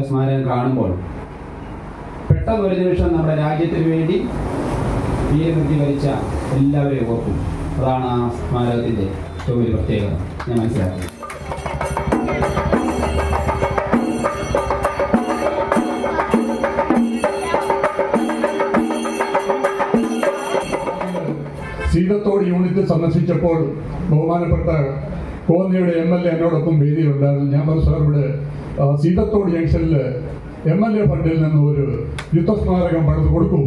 സ്മാരകം കാണുമ്പോൾ പെട്ടെന്ന് ഒരു നിമിഷം നമ്മുടെ രാജ്യത്തിന് വേണ്ടി വീരമൃത്യു വരിച്ച എല്ലാവരെയും ഓർക്കും. അതാണ് ആ സ്മാരകത്തിൻ്റെ ഏറ്റവും വലിയ പ്രത്യേകത ഞാൻ മനസ്സിലാക്കി. സീതത്തോട് യൂണിറ്റ് സന്ദർശിച്ചപ്പോൾ ബഹുമാനപ്പെട്ട കോന്നിയുടെ MLA എന്നോടൊപ്പം വേദിയിലുണ്ടായിരുന്നു. ഞാൻ പറഞ്ഞു, സാർ ഇവിടെ സീതത്തോട് ജംഗ്ഷനിൽ MLA ഫണ്ടിൽ നിന്ന് ഒരു യുദ്ധസ്മാരകം പണിത് കൊടുക്കൂ.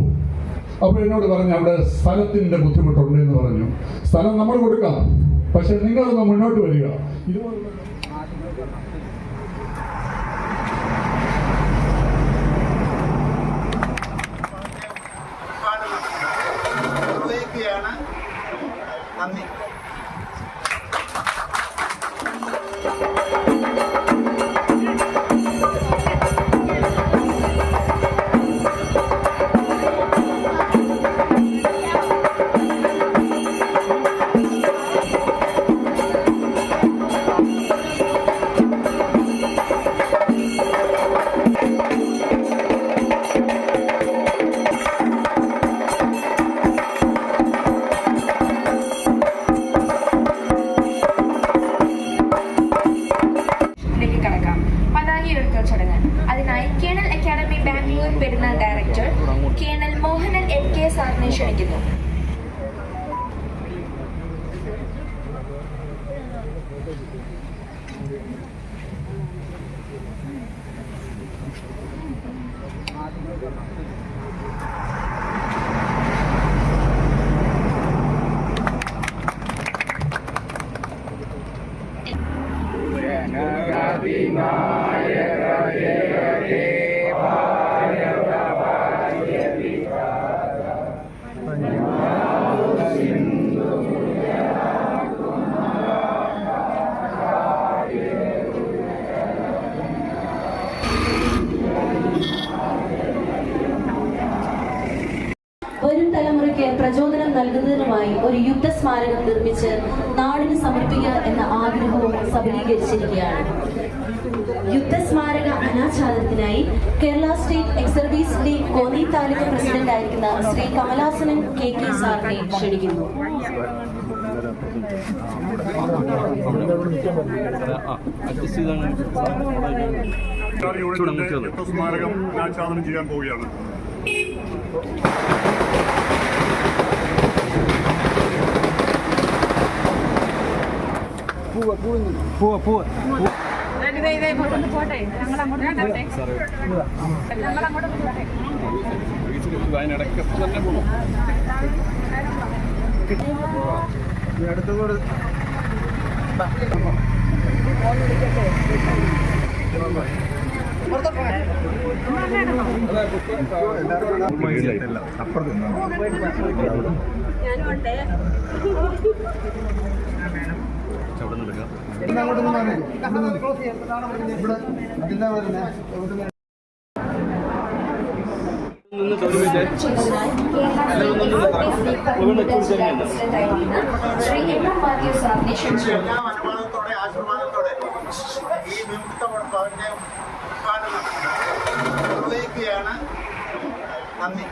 അപ്പോൾ എന്നോട് പറഞ്ഞു, അവിടെ സ്ഥലത്തിൻ്റെ ബുദ്ധിമുട്ടുണ്ട് എന്ന് പറഞ്ഞു. സ്ഥലം നമ്മൾ കൊടുക്കാം, പക്ഷെ നിങ്ങളൊന്ന് മുന്നോട്ട് വരിക. ഇതുപോലുള്ള നന്ദി. അതിനായി കേണൽ അക്കാദമി ബാംഗ്ലൂർ പെരുന്നാൾ ഡയറക്ടർ കേണൽ മോഹനൻ MK സാറിനെ ക്ഷണിക്കുന്നു. വരും തലമുറയ്ക്ക് പ്രചോദനം നൽകുന്നതിനുമായി ഒരു യുദ്ധസ്മാരകം നിർമ്മിച്ച് നാടിന് സമർപ്പിക്കുക എന്ന ആഗ്രഹവും സബലീകരിച്ചിരിക്കുകയാണ്. യുദ്ധസ്മാരക അനാച്ഛാദനത്തിനായി Kerala state ex service league Konni taluk president ആയിരിക്കുന്ന ശ്രീ കമലാസനൻ KK സാറിനെ ക്ഷണിക്കുന്നു. യുദ്ധസ്മാരകം അനാച്ഛാദനം ചെയ്യാൻ പോവുകയാണ്. അനുവാദത്തോടെ ആശീർവാദത്തോടെ ഈ വിമുക്ത ഭവന്റെ ഉദ്ഘാടനം നിർവഹിക്കുകയാണ്. നന്ദി.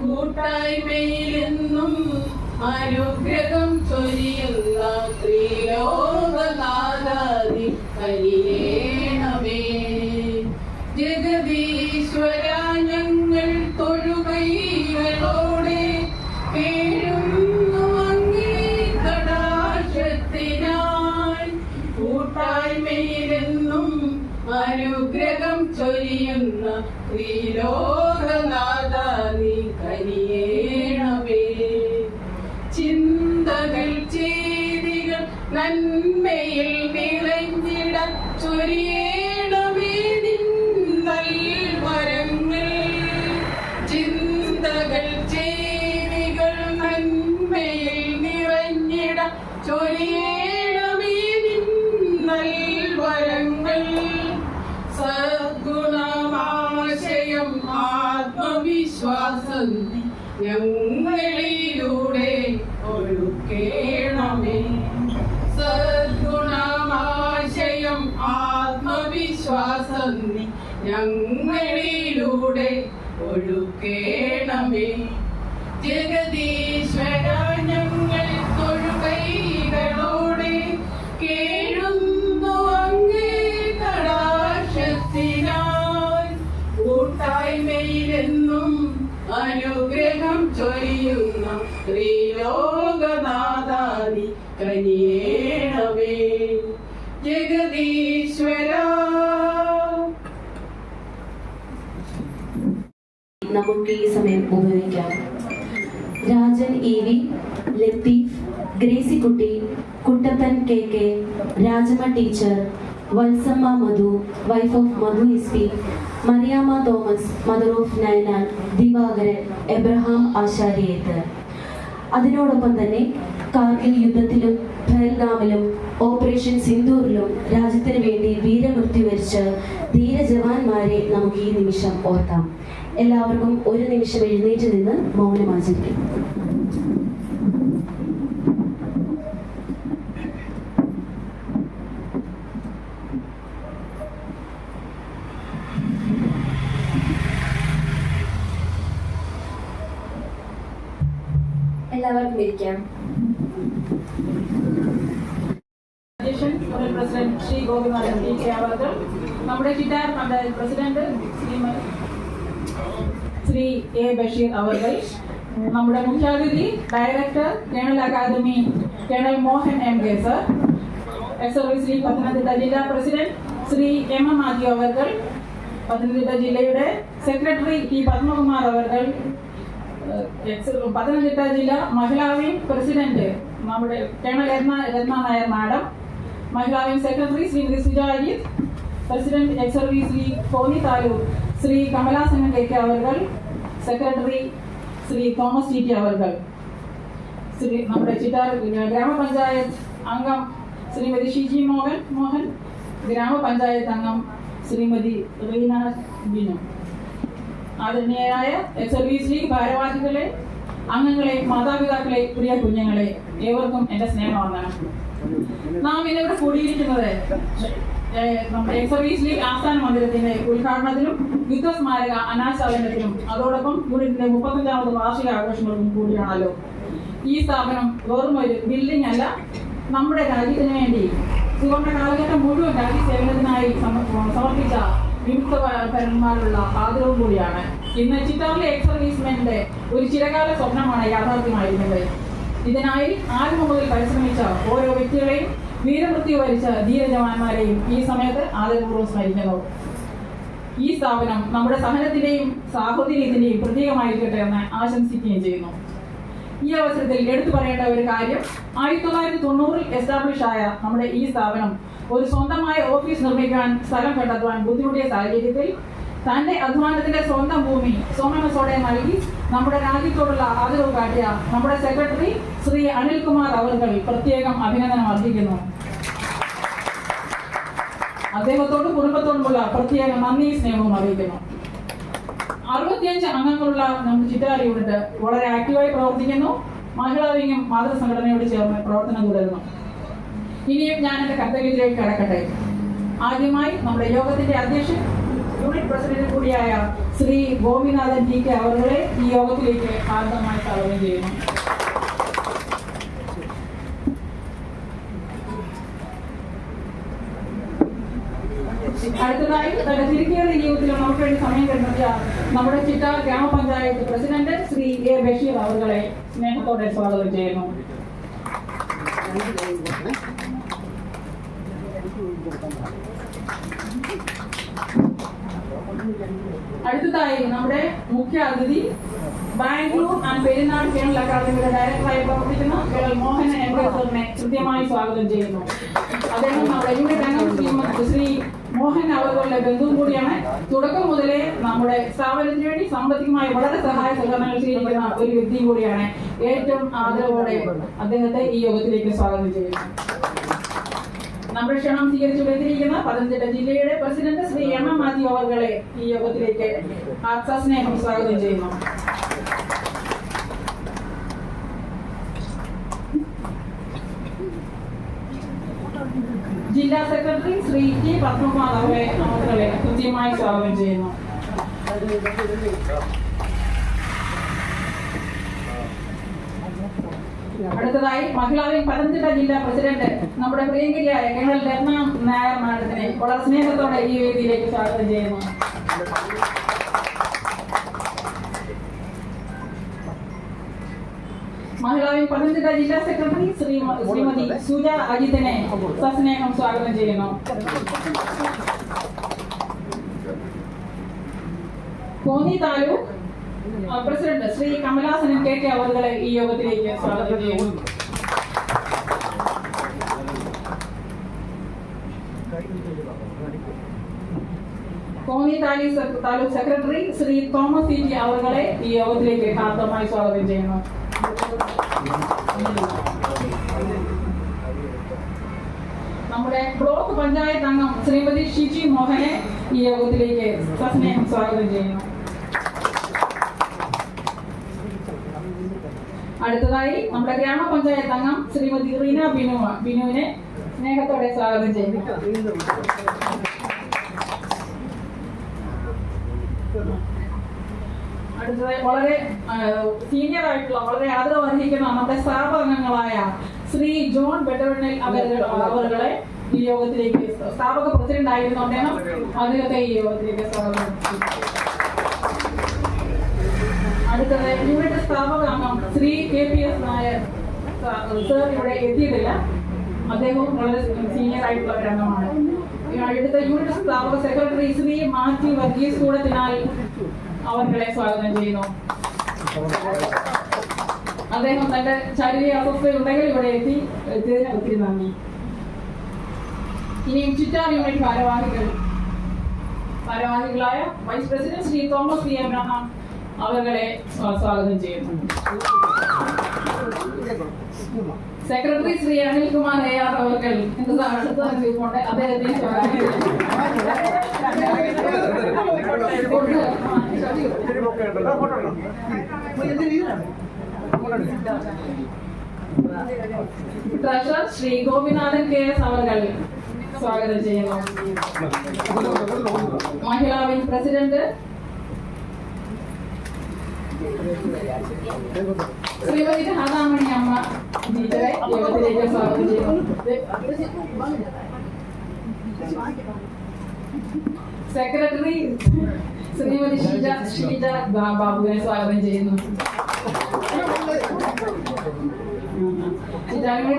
കൂട്ടായ്മയിലെന്നും അനുഗ്രഹം ചൊരിയുന്ന ത്രിലോകനാഥാദി കനിയേണമേ. ജഗദീശ്വര ഞങ്ങൾ തൊഴുകൈകളോടെ കേഴുന്നു അങ്ങേ കടാക്ഷത്തിനായി. കൂട്ടായ്മയിലെന്നും അനുഗ്രഹം ചൊരിയുന്ന ത്രിലോകനാഥാദി കനിയേണമേ. ചിന്തകൾ ചെയ്തികൾ നന്മയിൽ നിറഞ്ഞിട പകൽ ജീവികൾ നന്മയിൽ നിറഞ്ഞിട ചൊരിയേണമേ നൽവരങ്ങൾ സദ്ഗുണമാശയം ആത്മവിശ്വാസം ഞങ്ങളിലൂടെ ഒഴുക്കേണമേ സദ്ഗുണമാശയം ആത്മവിശ്വാസം ഞങ്ങളിലൂടെ ഒഴുക്കേണമേ ജഗദീശ്വര ഞങ്ങൾ തൊഴുകൈകളോടെ കേഴുന്നു അങ്ങേ കടാക്ഷത്തിനായി കൂട്ടായ്മയിലെന്നും അനുഗ്രഹം ചൊരിയുന്ന ത്രിലോകനാഥാനി കനിയേണമേ ജഗദീശ്വര. നമുക്ക് ഈ സമയം ഉപയോഗിക്കാം. Rajan E V, Latheef, Gracykutty, Kuttappan K K, Rajamma teacher, Valsamma Madhu, wife of Madhu S P, Mariyamma Thomas, mother of Nainan, Divakaran, Abraham Ashariyeth. അതിനോടൊപ്പം തന്നെ കാർഗിൽ യുദ്ധത്തിലും പഹൽഗാമിലും ഓപ്പറേഷൻ സിന്ദൂറിലും രാജ്യത്തിന് വേണ്ടി വീരമൃത്യു വരിച്ച ധീര ജവാന്മാരെ നമുക്ക് ഈ നിമിഷം ഓർക്കാം. എല്ലാവർക്കും ഒരു നിമിഷം എഴുന്നേറ്റ് നിന്ന് മൗനം ആചരിക്കും. എല്ലാവർക്കും ഇരിക്കാം. President Shri Gopinathan T K. അവർകൾ, നമ്മുടെ ചിറ്റാർ പഞ്ചായത്ത് പ്രസിഡന്റ് ശ്രീ എ. ബഷീർ അവർകൾ, നമ്മുടെ മുഖ്യാതിഥി director colonel academy colonel Mohan M K sir, ex Shri Pathanamthitta ജില്ലാ president Shri M M Mathew അവർകൾ, പത്തനംതിട്ട ജില്ലയുടെ സെക്രട്ടറി ടി പത്മകുമാർ അവർകൾ, പത്തനംതിട്ട ജില്ലാ മഹിളാ വിംഗ് പ്രസിഡന്റ് നമ്മുടെ colonel Ratna Nair madam, Mahila wing secretary Shrimati Sujajith, president ex service Shri Konni taluk Shri Kamalasanan K K അവർകൾ, secretary Shri Thomas T T അവർകൾ, ശ്രീ നമ്മുടെ ചിറ്റാർ ഗ്രാമപഞ്ചായത്ത് അംഗം ശ്രീമതി ഷിജി മോഹൻ, ഗ്രാമപഞ്ചായത്ത് അംഗം ശ്രീമതി റീന ബിനു, ആദരണീയരായ എക്സ് സർവീസ് ലീഗ് ഭാരവാഹികളെ, അംഗങ്ങളെ, മാതാപിതാക്കളെ, പ്രിയ കുഞ്ഞുങ്ങളെ, ഏവർക്കും എന്റെ സ്നേഹവന്ദനം. നാം ഇന്നിവിടെ കൂടിയിരിക്കുന്നത് നമ്മുടെ എക്സ് സർവീസ് ലീഗ് ആസ്ഥാന മന്ദിരത്തിന്റെ ഉദ്ഘാടനത്തിനും യുദ്ധസ്മാരക അനാച്ഛാദനത്തിനും അതോടൊപ്പം യൂണിറ്റിന്റെ 35ാമത് വാർഷിക ആഘോഷങ്ങൾക്കും കൂടിയാണല്ലോ. ഈ സ്ഥാപനം വെറും ഒരു ബിൽഡിംഗ് അല്ല, നമ്മുടെ രാജ്യത്തിന് വേണ്ടി സുവർണ കാലഘട്ടം മുഴുവൻ രാജ്യസേവനത്തിനായി സമർപ്പിച്ച വിമുക്തപരന്മാരുള്ള ആദരവും കൂടിയാണ്. ഇന്ന് ചിറ്റാറിലെ എക്സ് സർവീസ്മെന്റെ ഒരു ചിരകാല സ്വപ്നമാണ് യാഥാർത്ഥ്യമായിരുന്നത്. ഇതിനായി ആരംഭം മുതൽ പരിശ്രമിച്ച ഓരോ വ്യക്തികളെയും വീരമൃത്യു വരിച്ച ധീര ജവാന്മാരെയും ഈ സമയത്ത് ആദരപൂർവ്വം സ്മരിക്കുന്നു. ഈ സ്ഥാപനം നമ്മുടെ സഹനത്തിന്റെയും സാഹോദര്യത്തിന്റെയും പ്രതീകമായിരിക്കട്ടെ എന്ന് ആശംസിക്കുകയും ചെയ്യുന്നു. ഈ അവസരത്തിൽ എടുത്തു പറയേണ്ട ഒരു കാര്യം, 1990 എസ്റ്റാബ്ലിഷ് ആയ നമ്മുടെ ഈ സ്ഥാപനം ഒരു സ്വന്തമായ ഓഫീസ് നിർമ്മിക്കാൻ സ്ഥലം കണ്ടെത്തുവാൻ ബുദ്ധിമുട്ടിയ സാഹചര്യത്തിൽ തന്റെ അധ്വാനത്തിന്റെ സ്വന്തം ഭൂമി സോമനസോടെ നൽകി നമ്മുടെ രാജ്യത്തോടുള്ള ആദരവ് കാട്ടിയ നമ്മുടെ സെക്രട്ടറി ശ്രീ അനിൽകുമാർ അവർകൾ പ്രത്യേകം അഭിനന്ദനം അർഹിക്കുന്നു. അദ്ദേഹത്തോടും കുടുംബത്തോടുമുള്ള പ്രത്യേക നന്ദി സ്നേഹവും അറിയിക്കുന്നു. 65 അംഗങ്ങളുള്ള നമ്മുടെ ചിറ്റാർ യൂണിറ്റ് വളരെ ആക്റ്റീവായി പ്രവർത്തിക്കുന്നു. മഹിളാ വിംഗും മാതൃസംഘടനയോട് ചേർന്ന് പ്രവർത്തനം തുടരുന്നു. ഇനിയും ഞാൻ എന്റെ കർത്തവ്യത്തിലേക്ക് കടക്കട്ടെ. ആദ്യമായി നമ്മുടെ യോഗത്തിന്റെ അധ്യക്ഷൻ യൂണിറ്റ് പ്രസിഡന്റ് കൂടിയായ ശ്രീ ഗോപിനാഥൻ ടി.കെ. അവരുടെ ഈ യോഗത്തിലേക്ക് ആദ്യമായി സ്വാഗതം ചെയ്യുന്നു. അടുത്തതായി തന്റെ തിരിക്കേറിയ ജീവിതത്തിൽ നമുക്ക് വേണ്ടി സമയം കണ്ടെത്തിയ നമ്മുടെ ചിറ്റാർ ഗ്രാമപഞ്ചായത്ത് പ്രസിഡന്റ് ശ്രീ എ. ബഷീർ അവരുടെ സ്നേഹത്തോടെ സ്വാഗതം ചെയ്യുന്നു. അടുത്തതായി നമ്മുടെ മുഖ്യ അതിഥി ബാംഗ്ലൂർ ആൻഡ് പെരിനാട് കേണൽ അക്കാദമിയുടെ ഡയറക്ടറായി പ്രവർത്തിക്കുന്ന കേണൽ മോഹൻ എം കെ സാറിനെ കൃത്യമായി സ്വാഗതം ചെയ്യുന്നു. അദ്ദേഹം നമ്മുടെ യൂണിറ്റ് അംഗം ശ്രീ മോഹൻ അവരുടെ ബന്ധുവും കൂടിയാണ്. തുടക്കം മുതലേ നമ്മുടെ സ്ഥാപനത്തിന് വേണ്ടി സാമ്പത്തികമായി വളരെ സഹായ സഹകരണങ്ങൾ ചെയ്തിരിക്കുന്ന ഒരു വ്യക്തിയും കൂടിയാണ്. ഏറ്റവും ആദരവോടെ അദ്ദേഹത്തെ ഈ യോഗത്തിലേക്ക് സ്വാഗതം ചെയ്യുന്നു. നമ്മുടെ ക്ഷണം സ്വീകരിച്ചു എത്തിയിരിക്കുന്ന പത്തനംതിട്ട ജില്ലയുടെ president Shri M M Mathew അവർകളെ ഈ യോഗത്തിലേക്ക് ആത്മസ്നേഹം സ്വാഗതം ചെയ്യുന്നു. ജില്ലാ സെക്രട്ടറി ശ്രീ ടി പത്മകുമാർ അവരെ കൃത്യമായി സ്വാഗതം ചെയ്യുന്നു. അടുത്തതായി മഹിളാ വിംഗ് പത്തനംതിട്ട ജില്ലാ പ്രസിഡന്റ് നമ്മുടെ പ്രിയങ്കരിയായ കേണൽ രത്ന നായർ മാഡത്തിനെ വളരെ സ്നേഹത്തോടെ ഈ വേദിയിലേക്ക് സ്വാഗതം ചെയ്യുന്നു. മഹിളാ വിംഗ് പത്തനംതിട്ട ജില്ലാ സെക്രട്ടറി ശ്രീമതി സുജ അജിത്തിനെ സസ്നേഹം സ്വാഗതം ചെയ്യുന്നു. കോന്നി താലൂക്ക് പ്രസിഡന്റ് ശ്രീ കമലാസനൻ കെ അവരുടെ ഈ യോഗത്തിലേക്ക് സ്വാഗതം ചെയ്യുന്നു. Konni taluk secretary Shri Thomas T അവരുടെ ഈ യോഗത്തിലേക്ക് ഹാർദമായി സ്വാഗതം ചെയ്യുന്നു. നമ്മുടെ ബ്ലോക്ക് പഞ്ചായത്ത് അംഗം ശ്രീമതി ഷിജി മോഹനെ ഈ യോഗത്തിലേക്ക് സസ്നേഹം സ്വാഗതം ചെയ്യുന്നു. അടുത്തതായി നമ്മുടെ ഗ്രാമപഞ്ചായത്ത് അംഗം ശ്രീമതി റീന ബിനുവിനെ സ്നേഹത്തോടെ സ്വാഗതം ചെയ്യുന്നു. അടുത്തതായി വളരെ സീനിയർ ആയിട്ടുള്ള വളരെ ആദരവ് അർഹിക്കുന്ന നമ്മുടെ സ്ഥാപകങ്ങളായ ശ്രീ ജോൺ ബെറ്റവണ്ണൽ അവരുടെ ഈ യോഗത്തിലേക്ക് സ്ഥാപക പ്രസിഡന്റ് ആയിരുന്നു അദ്ദേഹം. അദ്ദേഹത്തെ ഈ യോഗത്തിലേക്ക് സ്വാഗതം. അടുത്തത് യൂണിറ്റ് സ്ഥാപക അംഗം ശ്രീ KPS നായർ സർ ഇവിടെ എത്തിയിട്ടില്ല. അദ്ദേഹവും വളരെ സീനിയർ ആയിട്ടുള്ള ഒരു അംഗമാണ്. അടുത്ത യൂണിറ്റ് സ്ഥാപക സെക്രട്ടറി ശ്രീ മാത്യു വർഗീസ് കൂടത്തിനാൽ അവരെ സ്വാഗതം ചെയ്യുന്നു. അദ്ദേഹം തന്റെ ശാരീരിക അസ്വസ്ഥതയുണ്ടെങ്കിൽ ഇവിടെ എത്തിയതിന് ഒത്തിരി നന്ദി. ഇനിയും ചിറ്റാർ യൂണിറ്റ് ഭാരവാഹികളായ vice president Shri Thomas P Abraham അവരെ സ്വാഗതം ചെയ്യുന്നു. സെക്രട്ടറി ശ്രീ അനിൽകുമാർ AR അവർ അടുത്തുകൊണ്ട് അദ്ദേഹത്തെ സ്വാഗതം ചെയ്യുന്നു. ട്രഷറർ ശ്രീ ഗോപിനാഥൻ KS അവർ സ്വാഗതം ചെയ്യുന്നു. മഹിളാ വിംഗ് പ്രസിഡന്റ് ശ്രീമതി രാധാമണി അമ്മ ടീച്ചറെ യോഗത്തിലേക്ക് സ്വാഗതം ചെയ്യുന്നു. സെക്രട്ടറി ശ്രീമതി ഷീജ ബാബുവിനെ സ്വാഗതം ചെയ്യുന്നു.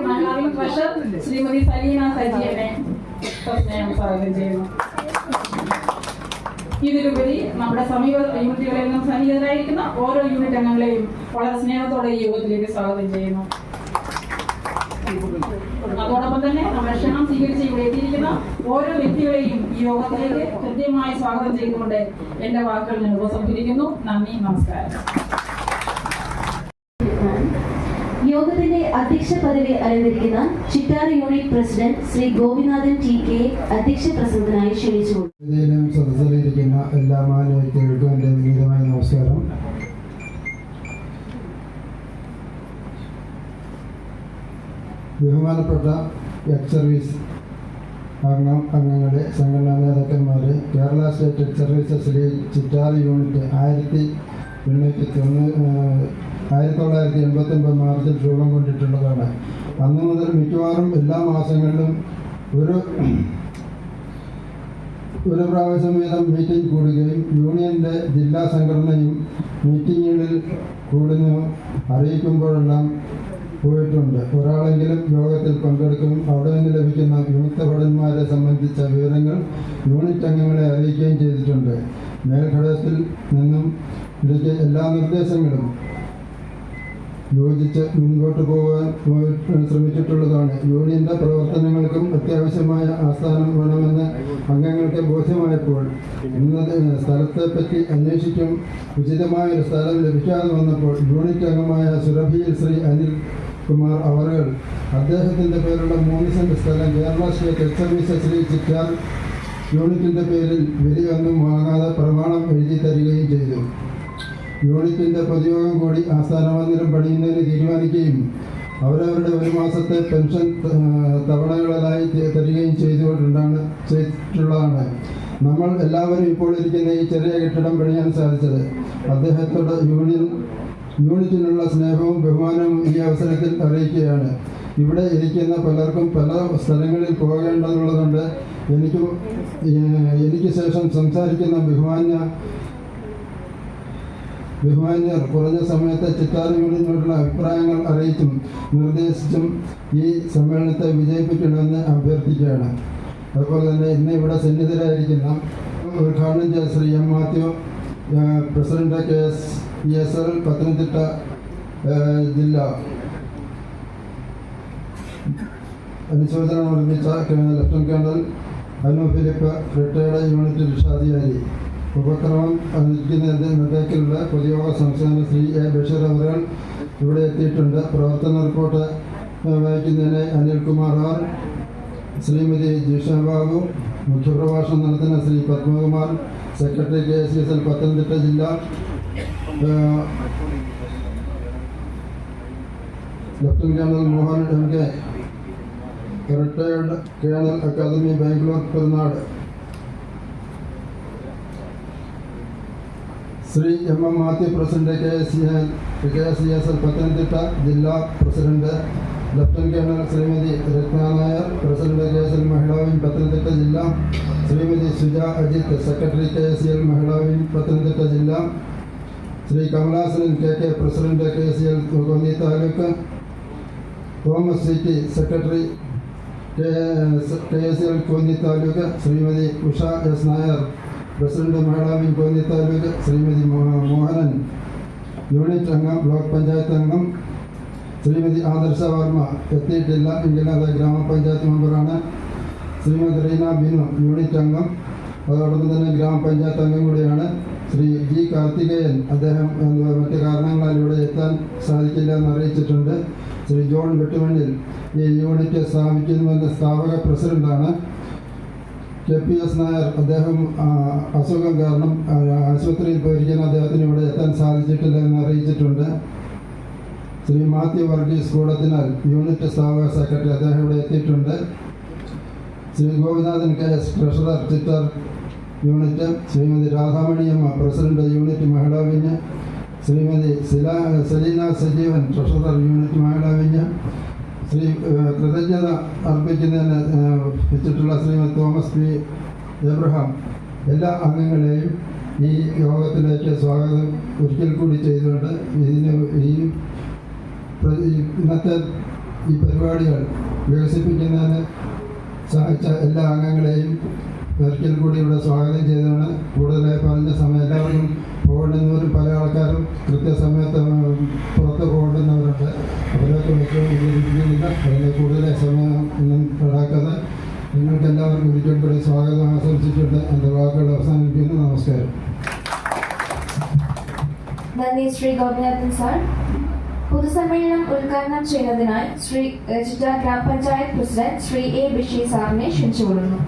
മഹിളാവിംഗ് ട്രഷറർ ശ്രീമതി സലീന സജിയെ സ്വാഗതം ചെയ്യുന്നു. ഇതിലുപരി നമ്മുടെ സമീപ യൂണിറ്റുകളിൽ നിന്നും സന്നിഹിതരായിരിക്കുന്ന ഓരോ യൂണിറ്റ് അംഗങ്ങളെയും വളരെ സ്നേഹത്തോടെ ഈ യോഗത്തിലേക്ക് സ്വാഗതം ചെയ്യുന്നു. അതോടൊപ്പം തന്നെ നമ്മുടെ ക്ഷണം സ്വീകരിച്ച് ഇവിടെ എത്തിയിരിക്കുന്ന ഓരോ വ്യക്തികളെയും ഈ യോഗത്തിലേക്ക് കൃത്യമായി സ്വാഗതം ചെയ്തുകൊണ്ട് എന്റെ വാക്കുകൾ ഞാൻ ഉപസംഹരിക്കുന്നു. നന്ദി, നമസ്കാരം. യോഗത്തിന്റെ അധ്യക്ഷ പദവി അലങ്കരിക്കുന്ന Chittar unit president Shri Gopinathan TK അധ്യക്ഷ പ്രസംഗത്തിനായി ക്ഷണിച്ചു. സദസ്സിലിരിക്കുന്ന എല്ലാ മാന്യ വ്യക്തികൾക്കും എൻ്റെ വിനീതമായ നമസ്കാരം. ബഹുമാനപ്പെട്ട എക്സ് സർവീസ് അംഗങ്ങളെ, സംഘടനാ നേതാക്കന്മാരെ, കേരള സ്റ്റേറ്റ് എക്സ് സർവീസസിലെ ചിറ്റാർ യൂണിറ്റ് 1989 മാർച്ചിൽ രൂപം കൊണ്ടിട്ടുള്ളതാണ്. അന്ന് മുതൽ മിക്കവാറും എല്ലാ മാസങ്ങളിലും ഒരു പ്രാവശ്യം വീതം മീറ്റിംഗ് കൂടുകയും യൂണിയൻ്റെ ജില്ലാ സംഘടനയും മീറ്റിങ്ങുകളിൽ കൂടുന്നു അറിയിക്കുമ്പോഴെല്ലാം പോയിട്ടുണ്ട്. ഒരാളെങ്കിലും യോഗത്തിൽ പങ്കെടുക്കുകയും അവിടെ നിന്ന് ലഭിക്കുന്ന വിമുക്ത ഭടന്മാരെ സംബന്ധിച്ച വിവരങ്ങൾ യൂണിറ്റ് അംഗങ്ങളെ അറിയിക്കുകയും ചെയ്തിട്ടുണ്ട്. മേൽഘടകത്തിൽ നിന്നും എല്ലാ നിർദ്ദേശങ്ങളും യോജിച്ച് മുൻപോട്ട് പോകാൻ ശ്രമിച്ചിട്ടുള്ളതാണ്. യൂണിയന്റെ പ്രവർത്തനങ്ങൾക്കും അത്യാവശ്യമായ ആസ്ഥാനം വേണമെന്ന് അംഗങ്ങൾക്ക് ബോധ്യമായപ്പോൾ ഇന്ന് സ്ഥലത്തെപ്പറ്റി അന്വേഷിക്കും ഉചിതമായ ഒരു സ്ഥലം ലഭിക്കാതെ വന്നപ്പോൾ യൂണിറ്റ് അംഗമായ സുരഭിയിൽ ശ്രീ അനിൽ കുമാർ അവറുകൾ അദ്ദേഹത്തിൻ്റെ പേരുള്ള 3 സെന്റ് സ്ഥലം Kerala state ex services Shri Chittar യൂണിറ്റിൻ്റെ പേരിൽ വിലയൊന്നും വാങ്ങാതെ പ്രമാണം എഴുതി തരികയും ചെയ്തു. യൂണിറ്റിൻ്റെ പൊതുയോഗം കൂടി ആസ്ഥാന മന്ദിരം പണിയുന്നതിന് തീരുമാനിക്കുകയും അവരവരുടെ 1 മാസത്തെ പെൻഷൻ തവണകളായി തരികയും ചെയ്തിട്ടുള്ളതാണ്. നമ്മൾ എല്ലാവരും ഇപ്പോൾ ഇരിക്കുന്ന ഈ ചെറിയ കെട്ടിടം പണിയാൻ സാധിച്ചത് അദ്ദേഹത്തോട് യൂണിറ്റിനുള്ള സ്നേഹവും ബഹുമാനവും ഈ അവസരത്തിൽ അറിയിക്കുകയാണ്. ഇവിടെ ഇരിക്കുന്ന പലർക്കും പല സ്ഥലങ്ങളിൽ പോകേണ്ടതുള്ളതുകൊണ്ട് എനിക്ക് ശേഷം സംസാരിക്കുന്ന ബഹുമാന്യർ കുറഞ്ഞ സമയത്ത് ചിറ്റാർ യൂണിറ്റിനോടുള്ള അഭിപ്രായങ്ങൾ അറിയിച്ചും നിർദ്ദേശിച്ചും ഈ സമ്മേളനത്തെ വിജയിപ്പിക്കണമെന്ന് അഭ്യർത്ഥിക്കുകയാണ്. അതുപോലെ തന്നെ ഇന്ന് ഇവിടെ സന്നിധരായിരിക്കുന്ന ഉദ്ഘാടനം ചെയ്ത Shri M Mathew, president KSESL Pathanamthitta ജില്ല, അനുശോചനം നിർമ്മിച്ച lieutenant colonel Anu Philip, retired unit രക്ഷാധികാരി, ഉപക്രമം നിർദ്ദേശിക്കുന്ന പൊതുയോഗ സംസ്ഥാന ശ്രീ A. ബഷീർ അവറുകൾ ഇവിടെ എത്തിയിട്ടുണ്ട്. പ്രവർത്തന റിപ്പോർട്ട് വായിക്കുന്നതിന് അനിൽകുമാർ R, ശ്രീമതി ജിഷ ബാബു, മുഖ്യപ്രഭാഷണം നടത്തുന്ന ശ്രീ പത്മകുമാർ, സെക്രട്ടറി KSESL പത്തനംതിട്ട ജില്ല, lieutenant colonel Mohan MK, retired colonel academy Bangalore Perunad, Shri M. Mathew, president KSESL Pathanamthitta ജില്ലാ president, lieutenant colonel Shrimati Ratna Nair, president KSL Mahila wing Pathanamthitta ജില്ല, Shrimati Suja Ajith, secretary KSEL Mahila wing Pathanamthitta ജില്ല, Shri Kamalasanan KK, president KSEL Konni taluk, Thomas CT, secretary KSEL Konni taluk, Shrimati Usha S. Nair, president മഹിളാ wing Konni taluk, Shrimati Mohanan, unit അംഗം, block panchayat അംഗം, ശ്രീമതി ആദർശ വർമ്മ എത്തിയിട്ടില്ല എങ്കിലും അത് ഗ്രാമപഞ്ചായത്ത് മെമ്പറാണ്, ശ്രീമതി റീന ബിനു, യൂണിറ്റ് അംഗം, അതോടൊപ്പം തന്നെ ഗ്രാമപഞ്ചായത്ത് അംഗം കൂടിയാണ്, ശ്രീ G. കാർത്തികേയൻ, അദ്ദേഹം മറ്റ് കാരണങ്ങളാൽ ഇവിടെ എത്താൻ സാധിക്കില്ല എന്ന് അറിയിച്ചിട്ടുണ്ട്, ശ്രീ ജോൺ വെട്ടുമണ്ണിൽ ഈ യൂണിറ്റ് സ്ഥാപിക്കുന്നതിൻ്റെ സ്ഥാപക പ്രസിഡന്റാണ്, KPS നായർ, അദ്ദേഹം അസുഖം കാരണം ആശുപത്രിയിൽ പോയിരിക്കുന്ന അദ്ദേഹത്തിന് ഇവിടെ എത്താൻ സാധിച്ചിട്ടില്ല എന്ന് അറിയിച്ചിട്ടുണ്ട്, ശ്രീ മാത്യു വർഗീസ് കൂടത്തിനാൽ, യൂണിറ്റ് സ്ഥാപക സെക്രട്ടറി, അദ്ദേഹം ഇവിടെ എത്തിയിട്ടുണ്ട്, Shri Gopinathan KS, treasurer Chittar unit, Shrimati Radhamaniyamma, president unit Mahila wing, Shrimati Seleena Sajeevan, treasurer unit Mahila wing, Shri കൃതജ്ഞത അർപ്പിക്കുന്നതിന് വെച്ചിട്ടുള്ള ശ്രീമതി തോമസ് P. എബ്രഹാം, എല്ലാ അംഗങ്ങളെയും ഈ യോഗത്തിലേക്ക് സ്വാഗതം ഒരിക്കൽ കൂടി ചെയ്തുകൊണ്ട് ഇന്നത്തെ ഈ പരിപാടികൾ വികസിപ്പിക്കുന്നതിന് സഹായിച്ച എല്ലാ അംഗങ്ങളെയും ഒരിക്കൽ കൂടി ഇവിടെ സ്വാഗതം ചെയ്തതാണ്. കൂടുതലായി പറഞ്ഞ സമയം എല്ലാവർക്കും പോകേണ്ടുന്നവരും പല ആൾക്കാരും കൃത്യസമയത്ത് പുറത്ത് പോകേണ്ടുന്നവരുണ്ട്. അവരൊക്കെ വെച്ചുകൊണ്ടിരിക്കുന്നില്ല. അതിന് കൂടുതലായി സമയം ഒന്നും ഉണ്ടാക്കാതെ നിങ്ങൾക്ക് എല്ലാവർക്കും ഒരിക്കൽ കൂടി സ്വാഗതം ആശംസിച്ചുകൊണ്ട് എൻ്റെ വാക്കുകൾ അവസാനിപ്പിക്കുന്നു. നമസ്കാരം. നന്ദി ശ്രീ ഗോപിനാഥൻ സാർ. പൊതുസമ്മേളനം ഉദ്ഘാടനം ചെയ്യുന്നതിനായി ശ്രീ ചിറ്റാർ ഗ്രാമപഞ്ചായത്ത് പ്രസിഡന്റ് ശ്രീ A. ബഷീർ സാറിനെ ക്ഷണിച്ചുകൊള്ളുന്നു.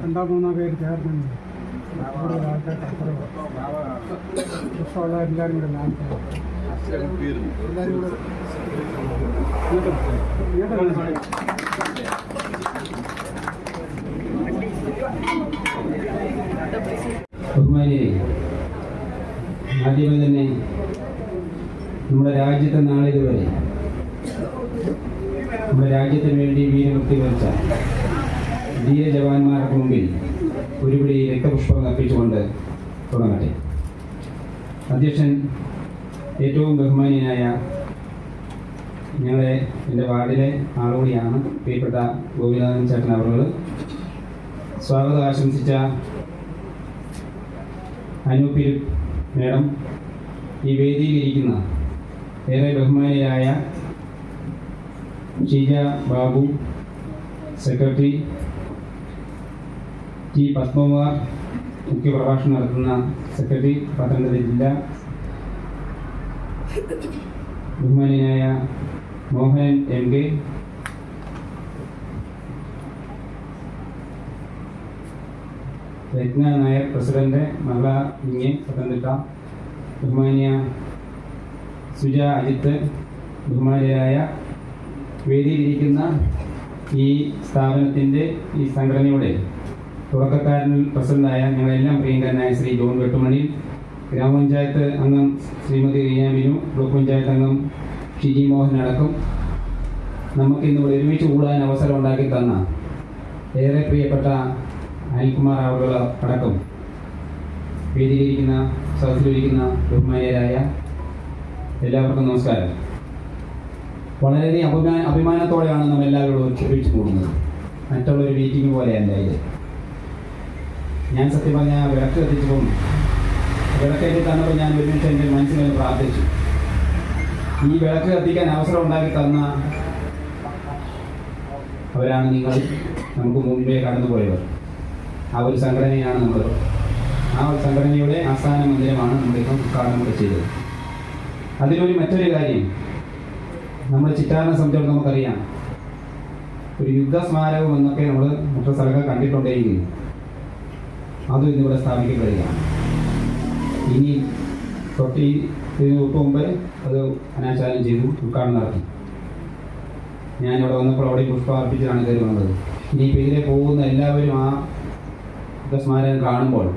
രണ്ടാം മൂന്നാം പേര് ചേർന്ന് ആൾക്കാർ ഇഷ്ടമുള്ള എല്ലാവരും കൂടെ എല്ലാവരും കൂടെ ബഹുമാനിയെ, ആദ്യമേ തന്നെ നമ്മുടെ രാജ്യത്തെ നാളിതുവരെ നമ്മുടെ രാജ്യത്തിന് വേണ്ടി വീരമൃത്യു വരിച്ച ധീര ജവാന്മാർക്ക് മുമ്പിൽ ഒരുപിടി രക്തപുഷ്പം അർപ്പിച്ചുകൊണ്ട് തുടങ്ങട്ടെ. അധ്യക്ഷൻ ഏറ്റവും ബഹുമാനിയനായ എൻ്റെ വാർഡിലെ ആളുകൂടിയാണ് പ്രിയപ്പെട്ട ഗോപിനാഥൻ ചേട്ടൻ അവർ, സ്വാഗതം ആശംസിച്ച അനൂപി മേഡം, ഈ വേദിയിലിരിക്കുന്ന ഏറെ ബഹുമാനിയായ ഷീജ ബാബു, സെക്രട്ടറി ടി പത്മകുമാർ, മുഖ്യപ്രഭാഷണം നടത്തുന്ന സെക്രട്ടറി പത്തനംതിട്ട ജില്ല, ബഹുമാനിയായ മോഹൻ എം കെ, രത്ന നായർ പ്രസിഡന്റ് മഹിള വിങ് പത്തനംതിട്ട, ബഹുമാനിയ സുജ അജിത്ത്, ബഹുമാനിയായ വേദിയിലിരിക്കുന്ന ഈ സ്ഥാപനത്തിൻ്റെ ഈ സംഘടനയുടെ തുടക്കക്കാരനിൽ പ്രസിഡന്റായ ഞങ്ങളെല്ലാം പ്രിയങ്കരനായ ശ്രീ ജോൺ വെട്ടുമണി, ഗ്രാമപഞ്ചായത്ത് അംഗം ശ്രീമതി റീന ബിനു, ബ്ലോക്ക് പഞ്ചായത്ത് അംഗം ഷിജി മോഹൻ അടക്കം നമുക്കിന്നിവിടെ ഒരുമിച്ച് കൂടാൻ അവസരം ഉണ്ടാക്കി തന്ന ഏറെ പ്രിയപ്പെട്ട അനിൽകുമാർ അവർ അടക്കം വേദിയിലിരിക്കുന്ന സദസ്സിലിരിക്കുന്ന ബഹുമാനിയരായ എല്ലാവർക്കും നമസ്കാരം. വളരെയധികം അഭിമാനത്തോടെയാണ് നമ്മൾ എല്ലാവരോടും ഒരുമിച്ച് കൂടുന്നത്. മറ്റുള്ളൊരു മീറ്റിംഗ് പോലെയല്ല ഇത്. ഞാൻ സത്യം പറഞ്ഞാൽ വിളക്ക് കത്തിച്ചപ്പോൾ വിളക്കേറ്റി തന്നപ്പോൾ ഞാൻ ഒരുമിച്ച് എൻ്റെ മനസ്സിൽ പ്രാർത്ഥിച്ചു. ഈ വിളക്ക് കത്തിക്കാൻ അവസരം ഉണ്ടാക്കി തന്ന അവരാണ് നിങ്ങൾ, നമുക്ക് മുമ്പേ കടന്നുപോയവർ. ആ ഒരു സംഘടനയാണ് നമ്മൾ. ആ ഒരു സംഘടനയുടെ ആസ്ഥാന മന്ദിരമാണ് നമ്മളിപ്പം ഉദ്ഘാടനം ചെയ്തത്. അതിലൊരു മറ്റൊരു കാര്യം, നമ്മുടെ ചിറ്റാറിനെ സംബന്ധിച്ചിടത്തോളം നമുക്കറിയാം, ഒരു യുദ്ധസ്മാരകം എന്നൊക്കെ നമ്മൾ മറ്റു സ്ഥലങ്ങൾ കണ്ടിട്ടുണ്ടെങ്കിൽ അതും ഇന്നിവിടെ സ്ഥാപിക്കപ്പെടുകയാണ്. ഇനി ഇതിന് മുമ്പ് അത് അനാച്ഛാദനം ചെയ്തു, ഉദ്ഘാടനം നടത്തി. ഞാനിവിടെ വന്നപ്പോൾ അവിടെ പുഷ്പം അർപ്പിച്ചാണ് കയറി വന്നത്. ഇനിയിപ്പോൾ ഇതിലെ പോകുന്ന എല്ലാവരും ആ യുദ്ധസ്മാരകം കാണുമ്പോൾ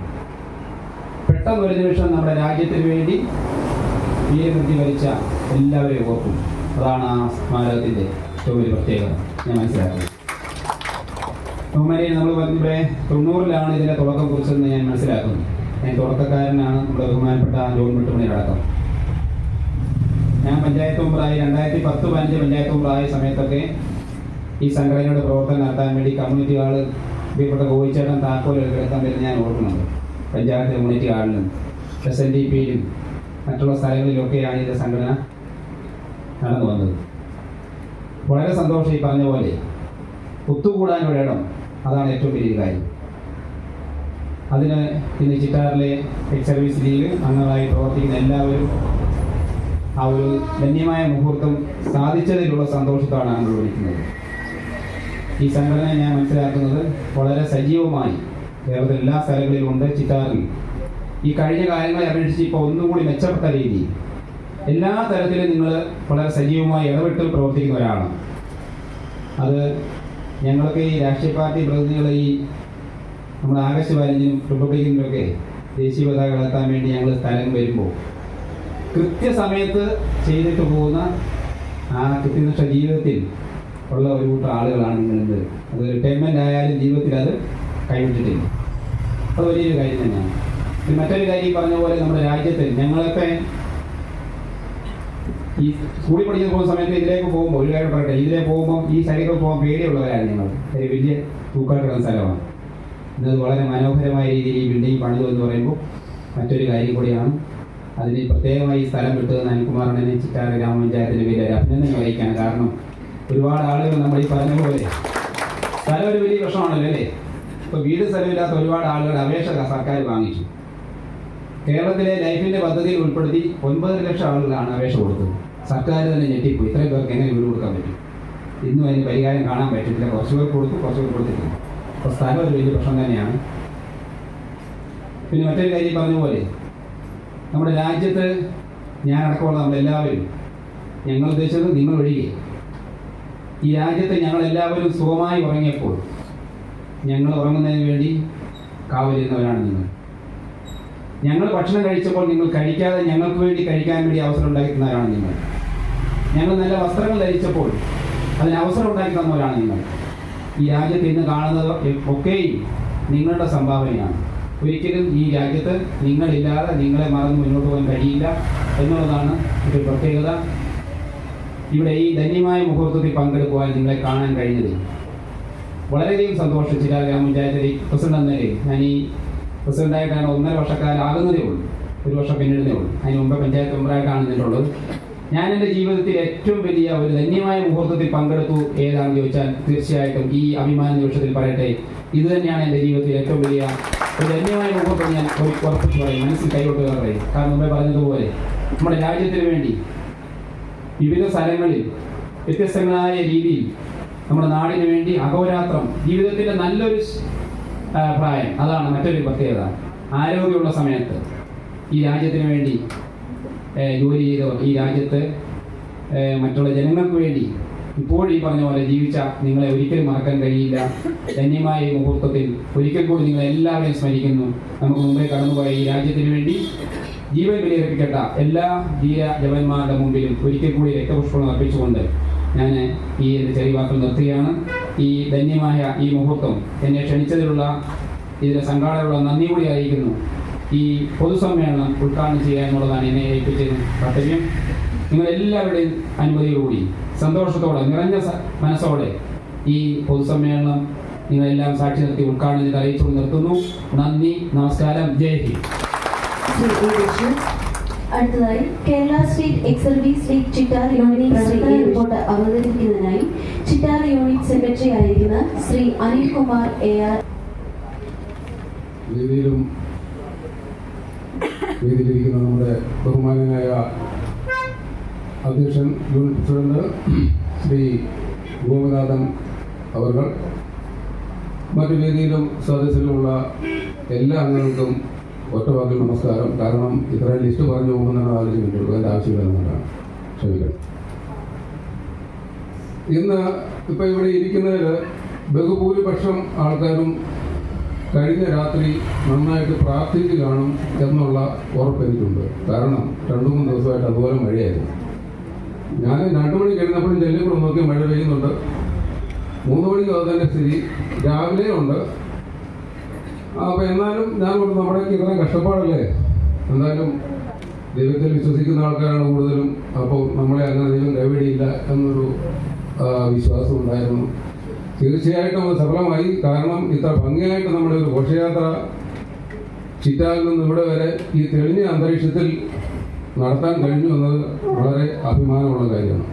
പെട്ടെന്ന് ഒരു നിമിഷം നമ്മുടെ രാജ്യത്തിന് വേണ്ടി വീരമൃത്യു വരിച്ച എല്ലാവരെയും ഓർക്കും. അതാണ് ആ സ്മാരകത്തിൻ്റെ ഏറ്റവും വലിയ പ്രത്യേകത ഞാൻ മനസ്സിലാക്കുന്നത്. ബഹുമാനിയെ, നമ്മൾ ഇവിടെ 90-ലാണ് ഇതിൻ്റെ തുടക്കം കുറിച്ചതെന്ന് ഞാൻ മനസ്സിലാക്കുന്നു. ഞാൻ തുടക്കക്കാരനാണ്, നമ്മുടെ ബഹുമാനപ്പെട്ട ജോൺ വെട്ടുമണി അടക്കം. ഞാൻ പഞ്ചായത്ത് മെമ്പറായി 2010-15 പഞ്ചായത്ത് മെമ്പറായ സമയത്തൊക്കെ ഈ സംഘടനയുടെ പ്രവർത്തനം നടത്താൻ വേണ്ടി കമ്മ്യൂണിറ്റി ഹാള് പ്രിയപ്പെട്ട കോഴിച്ചേട്ടൻ താക്കോൽ എടുക്കാൻ വരുന്ന ഞാൻ ഓർക്കുന്നുണ്ട്. പഞ്ചായത്ത് കമ്മ്യൂണിറ്റി ഹാളിലും SNDPയിലും മറ്റുള്ള സ്ഥലങ്ങളിലൊക്കെയാണ് ഇതിൻ്റെ സംഘടന നടന്നു വന്നത്. വളരെ സന്തോഷം. ഈ പറഞ്ഞ പോലെ ഒത്തുകൂടാനൊരിടം, അതാണ് ഏറ്റവും വലിയ കാര്യം. അതിന് ഇന്ന് ചിറ്റാറിലെ എക്സ് സർവീസ് ലീഗ് അംഗങ്ങളായി പ്രവർത്തിക്കുന്ന എല്ലാവരും ആ ഒരു ധന്യമായ മുഹൂർത്തം സാധിച്ചതിലുള്ള സന്തോഷത്തോടാണ് അനുഭവിക്കുന്നത്. ഈ സംഘടന ഞാൻ മനസ്സിലാക്കുന്നത് വളരെ സജീവമായി കേരളത്തിൽ എല്ലാ സ്ഥലങ്ങളിലും ഉണ്ട്. ചിറ്റാറിൽ ഈ കഴിഞ്ഞ കാലങ്ങളെ അപേക്ഷിച്ച് ഇപ്പോൾ ഒന്നുകൂടി മെച്ചപ്പെട്ട രീതിയിൽ എല്ലാ തരത്തിലും നിങ്ങൾ വളരെ സജീവമായി ഇടപെട്ട് പ്രവർത്തിക്കുന്ന ഒരാളാണ്. അത് ഞങ്ങളൊക്കെ ഈ രാഷ്ട്രീയ പാർട്ടി പ്രതിനിധികൾ ഈ നമ്മുടെ ആഗസ്റ്റ് 15-നും റിപ്പബ്ലിക്കിനുമൊക്കെ ദേശീയ പതാക കളത്താൻ വേണ്ടി ഞങ്ങൾ സ്ഥലം വരുമ്പോൾ കൃത്യസമയത്ത് ചെയ്തിട്ട് പോകുന്ന ആ കൃത്യനിഷ്ഠ ജീവിതത്തിൽ ഉള്ള ഒരു കൂട്ടം ആളുകളാണ് നിങ്ങളിത്. അത് റിട്ടയർമെൻ്റ് ആയാലും ജീവിതത്തിൽ അത് കൈവിട്ടിട്ടില്ല. അത് വലിയൊരു കാര്യം തന്നെയാണ്. മറ്റൊരു കാര്യം പറഞ്ഞ പോലെ നമ്മുടെ രാജ്യത്ത് ഞങ്ങളൊക്കെ ഈ സ്കൂളിൽ പഠിക്കുന്ന പോകുന്ന സമയത്ത് ഇതിലേക്ക് പോകുമ്പോൾ ഒരു കാര്യം പറയട്ടെ, ഇതിലേക്ക് പോകുമ്പോൾ ഈ സൈഡിൽ പോകാൻ പേടിയുള്ളവരാണ് ഞങ്ങൾ. ഒരു വലിയ തൂക്കാട്ട് കിടന്ന സ്ഥലമാണ്. ഇന്നത് വളരെ മനോഹരമായ രീതിയിൽ ഈ ബിൽഡിംഗ് പണിതു എന്ന് പറയുമ്പോൾ മറ്റൊരു കാര്യം കൂടിയാണ്. അതിന് പ്രത്യേകമായി ഈ സ്ഥലം വിട്ടതെന്ന് അനിൽകുമാറിനെ ചിറ്റാറ് ഗ്രാമപഞ്ചായത്തിൻ്റെ പേര് ഒരു അഭിനന്ദനം അറിയിക്കുകയാണ്. കാരണം ഒരുപാട് ആളുകൾ നമ്മൾ ഈ പറഞ്ഞ പോലെ സ്ഥലം ഒരു വലിയ പ്രശ്നമാണല്ലോ അല്ലേ. ഇപ്പോൾ വീട് സ്ഥലമില്ലാത്ത ഒരുപാട് ആളുകൾ അപേക്ഷ സർക്കാർ വാങ്ങിച്ചു. കേരളത്തിലെ ലൈഫിൻ്റെ പദ്ധതിയിൽ ഉൾപ്പെടുത്തി 9 ലക്ഷം ആളുകളാണ് അപേക്ഷ കൊടുത്തത്. സർക്കാർ തന്നെ ഞെട്ടിപ്പോയി, ഇത്രയും പേർക്ക് എങ്ങനെ വീട് കൊടുക്കാൻ പറ്റും. ഇന്നും അതിന് പരിഹാരം കാണാൻ പറ്റില്ല. കുറച്ച് പേർക്ക് കൊടുത്തു, കുറച്ച് പേർക്ക് കൊടുത്തിട്ടില്ല. അപ്പോൾ സ്ഥലം ഒരു വലിയ പ്രശ്നം തന്നെയാണ്. പിന്നെ മറ്റൊരു കാര്യം പറഞ്ഞ പോലെ നമ്മുടെ രാജ്യത്ത് ഞാൻ അടക്കമുള്ള നമ്മളെല്ലാവരും, ഞങ്ങൾ ഉദ്ദേശിച്ചത് നിങ്ങൾ ഒഴികെ ഈ രാജ്യത്ത് ഞങ്ങളെല്ലാവരും സുഖമായി ഉറങ്ങിയപ്പോൾ ഞങ്ങൾ ഉറങ്ങുന്നതിന് വേണ്ടി കാവലിരുന്നവരാണ് നിങ്ങൾ. ഞങ്ങൾ ഭക്ഷണം കഴിച്ചപ്പോൾ നിങ്ങൾ കഴിക്കാതെ ഞങ്ങൾക്ക് വേണ്ടി കഴിക്കാൻ വേണ്ടി അവസരം ഉണ്ടാക്കി തന്നവരാണ് നിങ്ങൾ. ഞങ്ങൾ നല്ല വസ്ത്രങ്ങൾ ധരിച്ചപ്പോൾ അതിന് അവസരം ഉണ്ടാക്കി തന്നവരാണ് നിങ്ങൾ. ഈ രാജ്യത്ത് ഇന്ന് കാണുന്നത് ഒക്കെയും നിങ്ങളുടെ സംഭാവനയാണ്. ഒരിക്കലും ഈ രാജ്യത്ത് നിങ്ങളില്ലാതെ നിങ്ങളെ മറന്ന് മുന്നോട്ട് പോകാൻ കഴിയില്ല എന്നുള്ളതാണ് ഒരു പ്രത്യേകത. ഇവിടെ ഈ ധന്യമായ മുഹൂർത്തത്തിൽ പങ്കെടുക്കുവാൻ നിങ്ങളെ കാണാൻ കഴിഞ്ഞത് വളരെയധികം സന്തോഷം. ചിരാർ ഗ്രാമപഞ്ചായത്തിലെ പ്രസിഡന്റ് എന്ന നിലയിൽ ഞാൻ ഈ പ്രസിഡന്റായിട്ടാണ് 1.5 വർഷക്കാലം ആകുന്നതേ ഉള്ളൂ, 1 വർഷം പിന്നിടുന്നേ ഉള്ളൂ. അതിന് മുമ്പ് പഞ്ചായത്ത് മെമ്പറായിട്ടാണ് നിന്നിട്ടുള്ളത്. ഞാൻ എൻ്റെ ജീവിതത്തിൽ ഏറ്റവും വലിയ ഒരു ധന്യമായ മുഹൂർത്തത്തിൽ പങ്കെടുത്തു ഏതാണെന്ന് ചോദിച്ചാൽ തീർച്ചയായിട്ടും ഈ അഭിമാന നിമിഷത്തിൽ പറയട്ടെ, ഇത് തന്നെയാണ് എൻ്റെ ജീവിതത്തിൽ ഏറ്റവും വലിയ ഒരു ധന്യമായ മുഹൂർത്തം. ഞാൻ ഉറപ്പിച്ചു പറയും, മനസ്സിൽ കൈകൊട്ട് പറയും. കാരണം മുമ്പേ പറഞ്ഞതുപോലെ നമ്മുടെ രാജ്യത്തിന് വേണ്ടി വിവിധ സ്ഥലങ്ങളിൽ വ്യത്യസ്തങ്ങളായ രീതിയിൽ നമ്മുടെ നാടിന് വേണ്ടി അഹോരാത്രം ജീവിതത്തിൻ്റെ നല്ലൊരു പ്രായം, അതാണ് മറ്റൊരു പ്രത്യേകത. ആരോഗ്യമുള്ള സമയത്ത് ഈ രാജ്യത്തിന് വേണ്ടി ജോലി ചെയ്തവർ, ഈ രാജ്യത്ത് മറ്റുള്ള ജനങ്ങൾക്ക് വേണ്ടി ഇപ്പോഴും ഈ പറഞ്ഞ പോലെ ജീവിച്ച നിങ്ങളെ ഒരിക്കലും മറക്കാൻ കഴിയില്ല. ധന്യമായ ഈ മുഹൂർത്തത്തിൽ ഒരിക്കൽ കൂടി നിങ്ങളെ എല്ലാവരെയും സ്മരിക്കുന്നു. നമുക്ക് മുമ്പേ കടന്നുപോയ ഈ രാജ്യത്തിന് വേണ്ടി ജീവൻ ബലിയർപ്പിക്കട്ട എല്ലാ ധീര ജവാന്മാരുടെ മുമ്പിലും ഒരിക്കൽ കൂടി രക്തപുഷ്പം അർപ്പിച്ചുകൊണ്ട് ഞാൻ ഈ എൻ്റെ ചെറിയ വാക്കുകൾ നിർത്തുകയാണ്. ഈ ധന്യമായ ഈ മുഹൂർത്തം എന്നെ ക്ഷണിച്ചതിലുള്ള ഇതിൻ്റെ സംഘാടകരുള്ള നന്ദി കൂടി അറിയിക്കുന്നു. ഈ പൊതുസമ്മേളനം ഉദ്ഘാടനം ചെയ്യുക എന്നുള്ളതാണ് എന്നെ ഏൽപ്പിച്ചത് കർത്തവ്യം. നിങ്ങളെല്ലാവരുടെയും അനുമതിയോടുകൂടി സന്തോഷത്തോടെ നിറഞ്ഞ മനസ്സോടെ ഈ പൊതുസമ്മേളനം നിങ്ങളെല്ലാം സാക്ഷി നിർത്തി ഉദ്ഘാടനം ചെയ്ത് അറിയിച്ചുകൊണ്ട് നിർത്തുന്നു. നന്ദി, നമസ്കാരം, ജയ് ഹിന്ദ്. അടുത്തതായി Kerala state X-service league Chittar unit പ്രവർത്തന റിപ്പോർട്ട് അവതരിപ്പിക്കുന്നതിനായി ചിറ്റാർ യൂണിറ്റ് സെക്രട്ടറി ആയിരിക്കുന്ന ശ്രീ അനിൽകുമാർ AR വേദിയിലിരിക്കുന്ന നമ്മുടെ ബഹുമാനനായ അധ്യക്ഷൻ യൂണിറ്റ് പ്രസിഡന്റ് ശ്രീ ഗോപിനാഥൻ അവർ, മറ്റു വേദിയിലും സദസ്സിലുമുള്ള എല്ലാ അംഗങ്ങൾക്കും ഒറ്റവാക്കിൽ നമസ്കാരം. കാരണം ഇത്രയും ലിസ്റ്റ് പറഞ്ഞു പോകുന്നതാണ് ആലോചിക്കുന്നുള്ളൂ, അതിൻ്റെ ആവശ്യമില്ലെന്നുകൊണ്ടാണ്, ക്ഷമിക്കണം. ഇന്ന് ഇപ്പം ഇവിടെ ഇരിക്കുന്നതിൽ ബഹുഭൂരിപക്ഷം ആൾക്കാരും കഴിഞ്ഞ രാത്രി നന്നായിട്ട് പ്രാർത്ഥിച്ച് കാണും എന്നുള്ള ഉറപ്പ് എനിക്കുണ്ട്. കാരണം 2-3 ദിവസമായിട്ട് അതുപോലെ മഴയായിരുന്നു. ഞാൻ 2 മണിക്ക് എഴുന്നപ്പോഴും ജല്ലിക്കുളം നോക്കി മഴ പെയ്യുന്നുണ്ട്. 3 മണിക്ക് അതിൻ്റെ സ്ഥിതി രാവിലെ ഉണ്ട്. അപ്പോൾ എന്നാലും ഞാൻ നമ്മുടെയൊക്കെ ഇത്രയും കഷ്ടപ്പാടല്ലേ, എന്തായാലും ദൈവത്തിൽ വിശ്വസിക്കുന്ന ആൾക്കാരാണ് കൂടുതലും. അപ്പോൾ നമ്മളെ അങ്ങനെ ദൈവം കൈവിടിയില്ല എന്നൊരു വിശ്വാസം ഉണ്ടായിരുന്നു. തീർച്ചയായിട്ടും അത് സഫലമായി. കാരണം ഇത്ര ഭംഗിയായിട്ട് നമ്മുടെ ഒരു ഘോഷയാത്ര ചിറ്റാറിൽ നിന്ന് ഇവിടെ വരെ ഈ തെളിഞ്ഞ അന്തരീക്ഷത്തിൽ നടത്താൻ കഴിഞ്ഞു എന്നത് വളരെ അഭിമാനമുള്ള കാര്യമാണ്.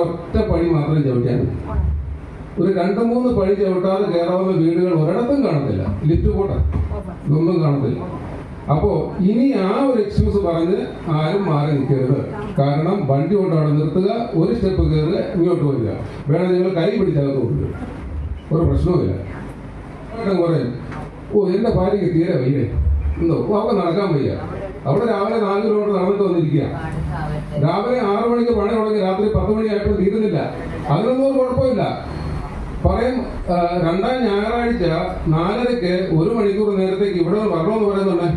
ഒറ്റ പണി മാത്രം ചവിട്ടാൻ, ഒരു 2-3 പണി ചവിട്ടാതെ കയറാവുന്ന വീടുകൾ ഒരിടത്തും കാണത്തില്ല. ലിഫ്റ്റ് പോട്ടെ, ഇതൊന്നും കാണത്തില്ല. അപ്പോൾ ഇനി ആ ഒരു എക്സ്ക്യൂസ് പറഞ്ഞ് ആരും മാറി നിൽക്കരുത്. കാരണം വണ്ടി കൊണ്ട് അവിടെ നിർത്തുക, ഒരു സ്റ്റെപ്പ് കയറുക, ഇങ്ങോട്ട് വരിക, വേണം നിങ്ങൾ കൈ പിടിച്ചകത്ത് കൊണ്ടുവരിക, ഒരു പ്രശ്നവുമില്ല. പറയും, എൻ്റെ ഭാര്യയ്ക്ക് തീരെ വയ്യേ എന്തോ, അവർക്ക് നടക്കാൻ വയ്യ. അവിടെ രാവിലെ 4 കിലോമീറ്റർ നടന്നിട്ട് വന്നിരിക്കുക. രാവിലെ 6 മണിക്ക് പണി തുടങ്ങി രാത്രി 10 മണിയായിട്ടും തീരുന്നില്ല. അതിനൊന്നും കുഴപ്പമില്ല. പറയും 2ാം ഞായറാഴ്ച 4:30 1 മണിക്കൂർ നേരത്തേക്ക് ഇവിടെ വരണമെന്ന് പറയുന്നുണ്ടേ.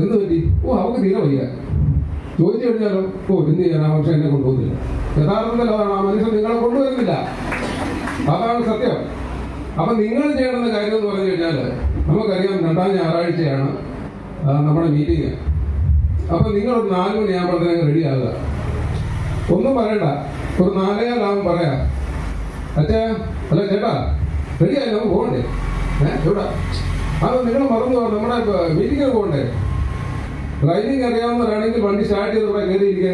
എന്ത് പറ്റി? അവർക്ക് തീരെ വയ്യ. ചോദിച്ചു കഴിഞ്ഞാലോ, എന്ത് ചെയ്യാൻ, ആ പക്ഷെ എന്നെ കൊണ്ടുപോകുന്നില്ല. യഥാർത്ഥത്തിൽ അതാണ്, ആ മനുഷ്യൻ നിങ്ങളെ കൊണ്ടുവരുന്നില്ല. അതാണ് സത്യം. അപ്പം നിങ്ങൾ ചെയ്യേണ്ടുന്ന കാര്യം എന്ന് പറഞ്ഞു കഴിഞ്ഞാൽ, നമുക്കറിയാം 2ാം ഞായറാഴ്ചയാണ് നമ്മുടെ മീറ്റിംഗ്. അപ്പം നിങ്ങൾ 4 മണിയാകുമ്പോഴത്തേക്ക് റെഡി ആകുക. ഒന്നും പറയണ്ട, ഒരു 4:15 പറയാം, അച്ഛാ അല്ല ചേട്ടാ റെഡിയായി, നമുക്ക് പോകണ്ടേ? എവിടെ? അത് നിങ്ങൾ മറന്നു പോകാം, നമ്മുടെ മീറ്റിങ്ങിന് പോകണ്ടേ? ഡ്രൈവിംഗ് അറിയാവുന്നവരാണെങ്കിൽ വണ്ടി സ്റ്റാർട്ട് ചെയ്ത് ഇവിടെ കയറിയിരിക്കുക,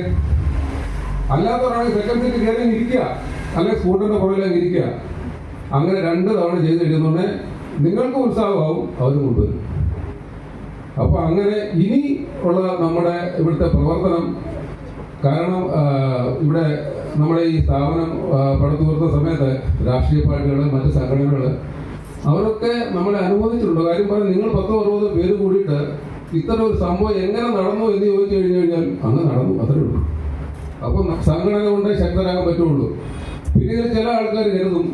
അല്ലാത്തവരാണെങ്കിൽ സെക്കൻഡ് സീറ്റ് കയറി ഇരിക്കുക, അല്ലെങ്കിൽ സ്കൂട്ടറിന്റെ പുറകിലേക്ക് ഇരിക്കുക. അങ്ങനെ 2 തവണ ചെയ്ത് കഴിയുന്നുണ്ടെങ്കിൽ നിങ്ങൾക്ക് ഉത്സാഹമാവും, അവരും കൊണ്ടുവരും. അപ്പോൾ അങ്ങനെ ഇനി ഉള്ള നമ്മുടെ ഇവിടുത്തെ പ്രവർത്തനം, കാരണം ഇവിടെ നമ്മുടെ ഈ സ്ഥാപനം പടുത്തുയർത്തുന്ന സമയത്ത് രാഷ്ട്രീയ പാർട്ടികൾ, മറ്റ് സംഘടനകൾ അവരൊക്കെ നമ്മളെ അനുമോദിച്ചിട്ടുണ്ട്. കാര്യം പറയാൻ, നിങ്ങൾ 10-60 പേര് കൂടിയിട്ട് ഇത്തരം ഒരു സംഭവം എങ്ങനെ നടന്നു എന്ന് ചോദിച്ചു കഴിഞ്ഞാൽ അങ്ങ് നടന്നു, അത്രേ ഉള്ളൂ. അപ്പം സംഘടന കൊണ്ടേ ശക്തരാകാൻ പറ്റുള്ളൂ. പിന്നെ ചില ആൾക്കാർ കരുതും,